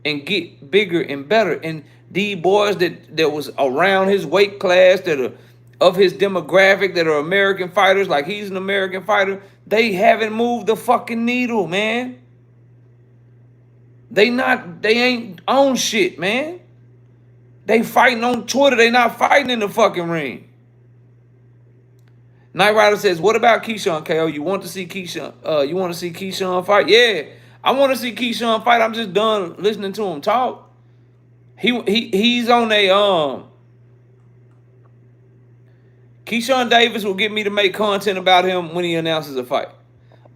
and get bigger and better. And these boys that was around his weight class, that are of his demographic, that are American fighters, like he's an American fighter, they haven't moved the fucking needle, man. They ain't on shit, man. They fighting on Twitter. They not fighting in the fucking ring. Knight Rider says, what about Keyshawn, KO? You want to see Keyshawn? You want to see Keyshawn fight? Yeah, I want to see Keyshawn fight. I'm just done listening to him talk. He's on a Keyshawn Davis will get me to make content about him when he announces a fight.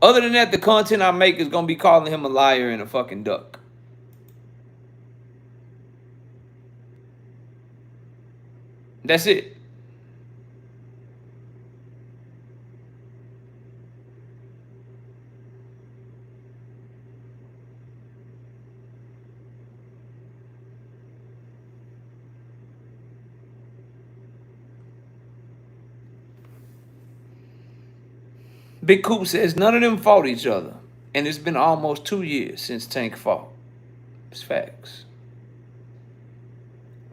Other than that, the content I make is gonna be calling him a liar and a fucking duck. That's it. Big Coop says none of them fought each other. And it's been almost 2 years since Tank fought. It's facts.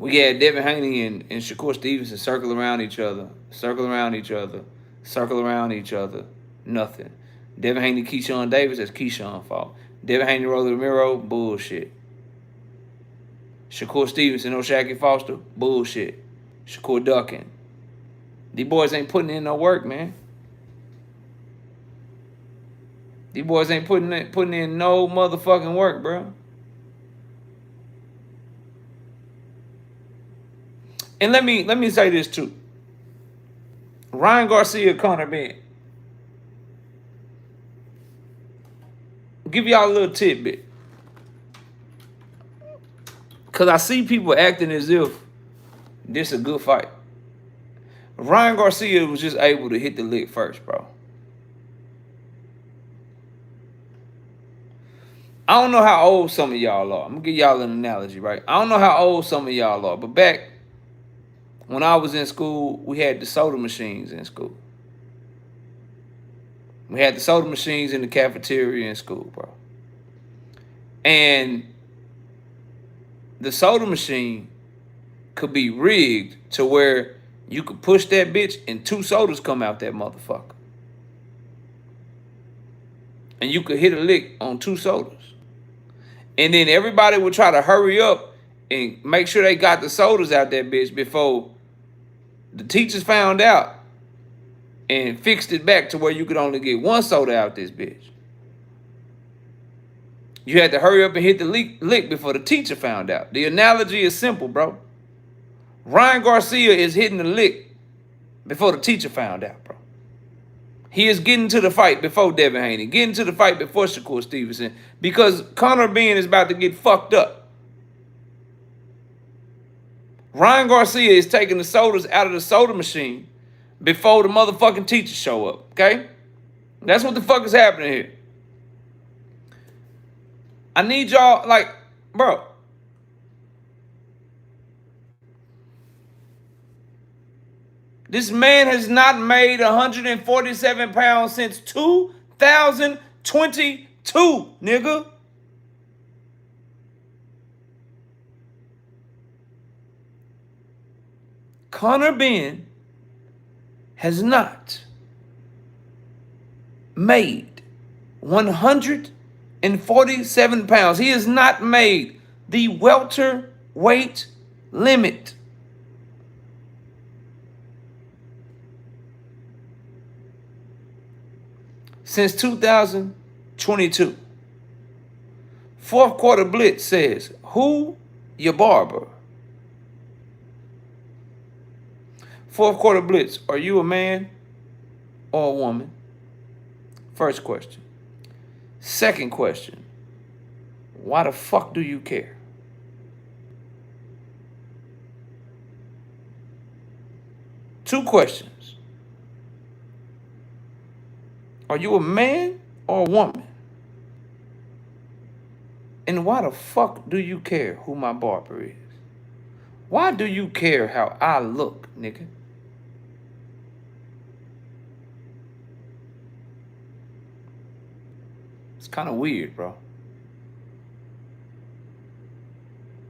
We had Devin Haney and Shakur Stevenson circle around each other, circle around each other, circle around each other. Nothing. Devin Haney, Keyshawn Davis, that's Keyshawn's fault. Devin Haney, Rolly Ramiro, bullshit. Shakur Stevenson, O'Shaquie Foster, bullshit. Shakur ducking. These boys ain't putting in no work, man. These boys ain't putting in no motherfucking work, bro. And let me say this too. Ryan Garcia, Connor Ben. Give y'all a little tidbit. Because I see people acting as if this is a good fight. Ryan Garcia was just able to hit the lick first, bro. I don't know how old some of y'all are. I'm going to give y'all an analogy, right? I don't know how old some of y'all are, but back when I was in school, we had the soda machines in school. We had the soda machines in the cafeteria in school, bro. And the soda machine could be rigged to where you could push that bitch and 2 sodas come out that motherfucker. And you could hit a lick on 2 sodas. And then everybody would try to hurry up and make sure they got the sodas out that bitch before the teachers found out and fixed it back to where you could only get 1 soda out this bitch. You had to hurry up and hit the lick before the teacher found out. The analogy is simple, bro. Ryan Garcia is hitting the lick before the teacher found out, bro. He is getting to the fight before Devin Haney, getting to the fight before Shakur Stevenson, because Connor Ben is about to get fucked up. Ryan Garcia is taking the sodas out of the soda machine before the motherfucking teachers show up, okay? That's what the fuck is happening here. I need y'all, like, bro. This man has not made 147 pounds since 2022, nigga. Connor Ben has not made 147 pounds. He has not made the welterweight limit. Since 2022. Fourth quarter blitz says, who your barber? Fourth quarter blitz, are you a man or a woman? First question. Second question, why the fuck do you care? Two questions. Are you a man or a woman? And why the fuck do you care who my barber is? Why do you care how I look, nigga? It's kind of weird, bro.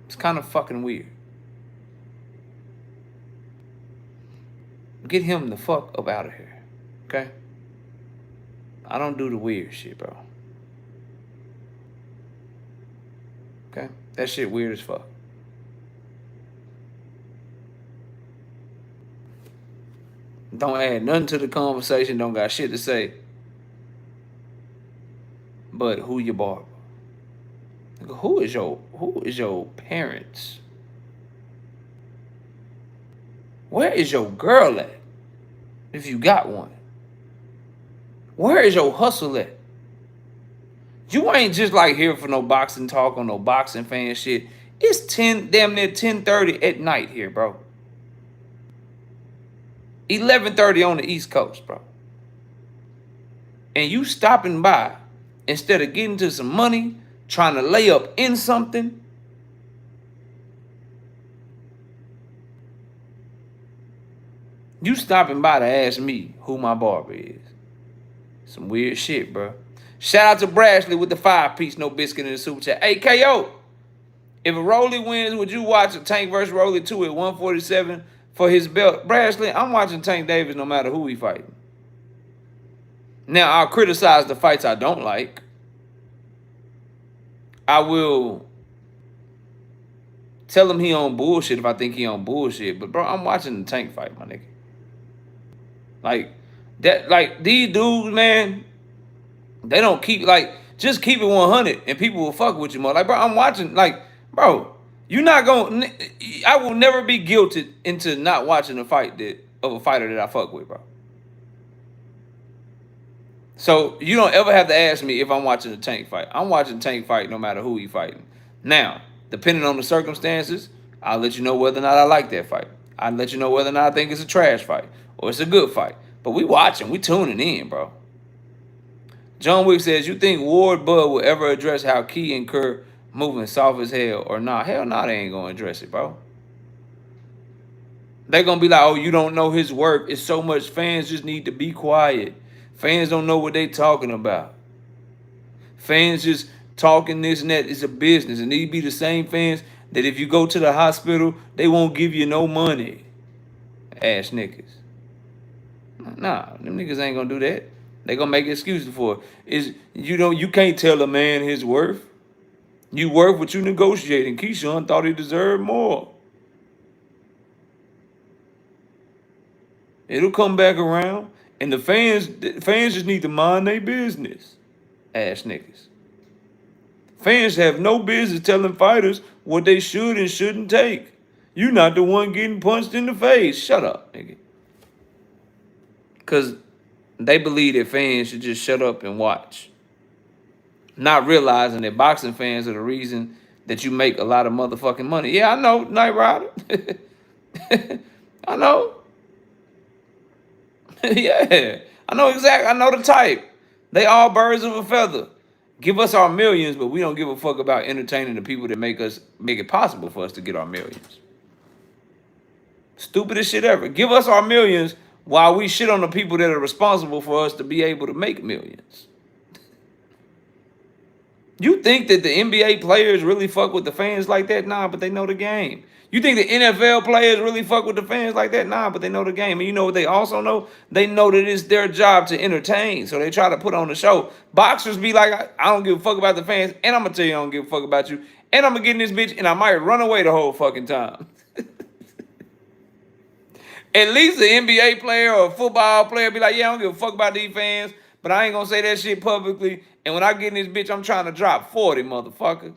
It's kind of fucking weird. Get him the fuck up out of here, okay? I don't do the weird shit, bro. Okay? That shit weird as fuck. Don't add nothing to the conversation. Don't got shit to say. But who your barber? Who is your parents? Where is your girl at? If you got one. Where is your hustle at? You ain't just like here for no boxing talk or no boxing fan shit. It's damn near 10:30 at night here, bro. 11:30 on the East Coast, bro. And you stopping by instead of getting to some money, trying to lay up in something. You stopping by to ask me who my barber is. Some weird shit, bro. Shout out to Brashley with the 5-piece, no biscuit in the super chat. Hey, KO, If a Rolly wins, would you watch a Tank versus Rolly 2 at 147 for his belt? Brashley, I'm watching Tank Davis no matter who he fighting. Now, I'll criticize the fights I don't like. I will tell him he on bullshit if I think he on bullshit. But, bro, I'm watching the Tank fight, my nigga. Like these dudes, man, they don't keep, like, just keep it 100 and people will fuck with you more. Like, bro, I'm watching, like, bro, you're not going, I will never be guilted into not watching a fight of a fighter that I fuck with, bro. So you don't ever have to ask me if I'm watching a Tank fight. I'm watching Tank fight no matter who he fighting. Now, depending on the circumstances, I'll let you know whether or not I like that fight. I'll let you know whether or not I think it's a trash fight or it's a good fight. But we watching, we tuning in, bro. John Wick says, you think Ward Bud will ever address how Key and Kerr moving soft as hell or not? Hell no, they ain't going to address it, bro. They're going to be like, oh, you don't know his work. It's so much. Fans just need to be quiet. Fans don't know what they talking about. Fans just talking this and that. It's a business. And they be the same fans that if you go to the hospital, they won't give you no money. Ass niggas. Nah, them niggas ain't going to do that. They gonna make excuses for it. You can't tell a man his worth. You worth what you negotiating. Keyshawn thought he deserved more. It'll come back around. And the fans just need to mind their business. Ass niggas. Fans have no business telling fighters what they should and shouldn't take. You not the one getting punched in the face. Shut up, nigga. Cause they believe that fans should just shut up and watch. Not realizing that boxing fans are the reason that you make a lot of motherfucking money. Yeah, I know, Knight Rider. I know. Yeah, I know exactly. I know the type. They all birds of a feather. Give us our millions, but we don't give a fuck about entertaining the people that make it possible for us to get our millions. Stupidest shit ever. Give us our millions while we shit on the people that are responsible for us to be able to make millions. You think that the NBA players really fuck with the fans like that? Nah, but they know the game. You think the NFL players really fuck with the fans like that? Nah, but they know the game. And you know what they also know? They know that it's their job to entertain. So they try to put on the show. Boxers be like, I don't give a fuck about the fans. And I'm going to tell you I don't give a fuck about you. And I'm going to get in this bitch and I might run away the whole fucking time. At least an NBA player or a football player be like, yeah, I don't give a fuck about these fans, but I ain't gonna say that shit publicly. And when I get in this bitch, I'm trying to drop 40, motherfucker.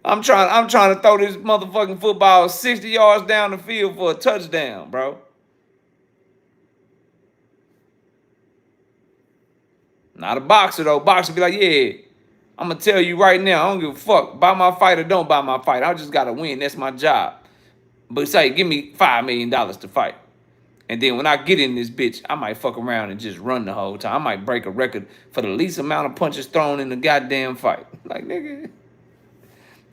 I'm trying to throw this motherfucking football 60 yards down the field for a touchdown, bro. Not a boxer, though. Boxer be like, yeah, I'm gonna tell you right now, I don't give a fuck. Buy my fight or don't buy my fight. I just gotta win. That's my job. But say, give me $5 million to fight. And then when I get in this bitch, I might fuck around and just run the whole time. I might break a record for the least amount of punches thrown in the goddamn fight. Like, nigga.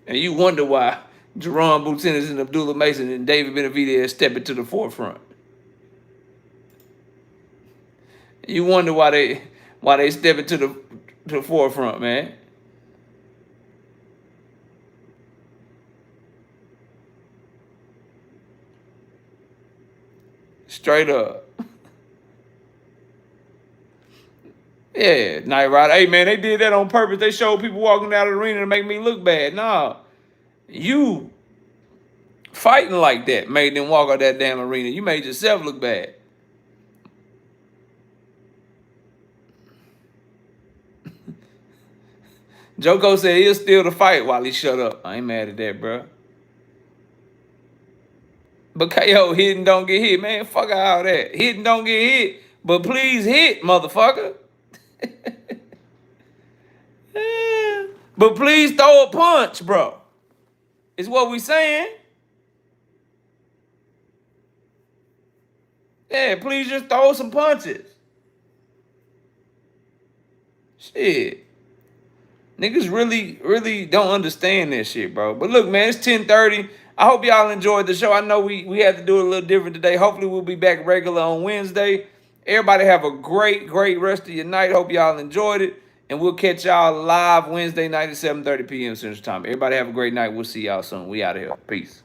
And you wonder why Jaron Ennis and Abdullah Mason and David Benavidez stepping to the forefront. You wonder why they stepping to the forefront, man. Straight up. Yeah, Knight Rider. Hey, man, they did that on purpose. They showed people walking out of the arena to make me look bad. Nah, you fighting like that made them walk out that damn arena. You made yourself look bad. Joko said he'll steal the fight while he shut up. I ain't mad at that, bro. But KO, hit and don't get hit, man. Fuck all that. Hit and don't get hit. But please hit, motherfucker. But please throw a punch, bro. Is what we saying. Yeah, please just throw some punches. Shit. Niggas really don't understand that shit, bro. But look, man, it's 10:30. I hope y'all enjoyed the show. I know we had to do it a little different today. Hopefully we'll be back regular on Wednesday. Everybody have a great rest of your night. Hope y'all enjoyed it. And we'll catch y'all live Wednesday night at 7:30 p.m. Central Time. Everybody have a great night. We'll see y'all soon. We out of here. Peace.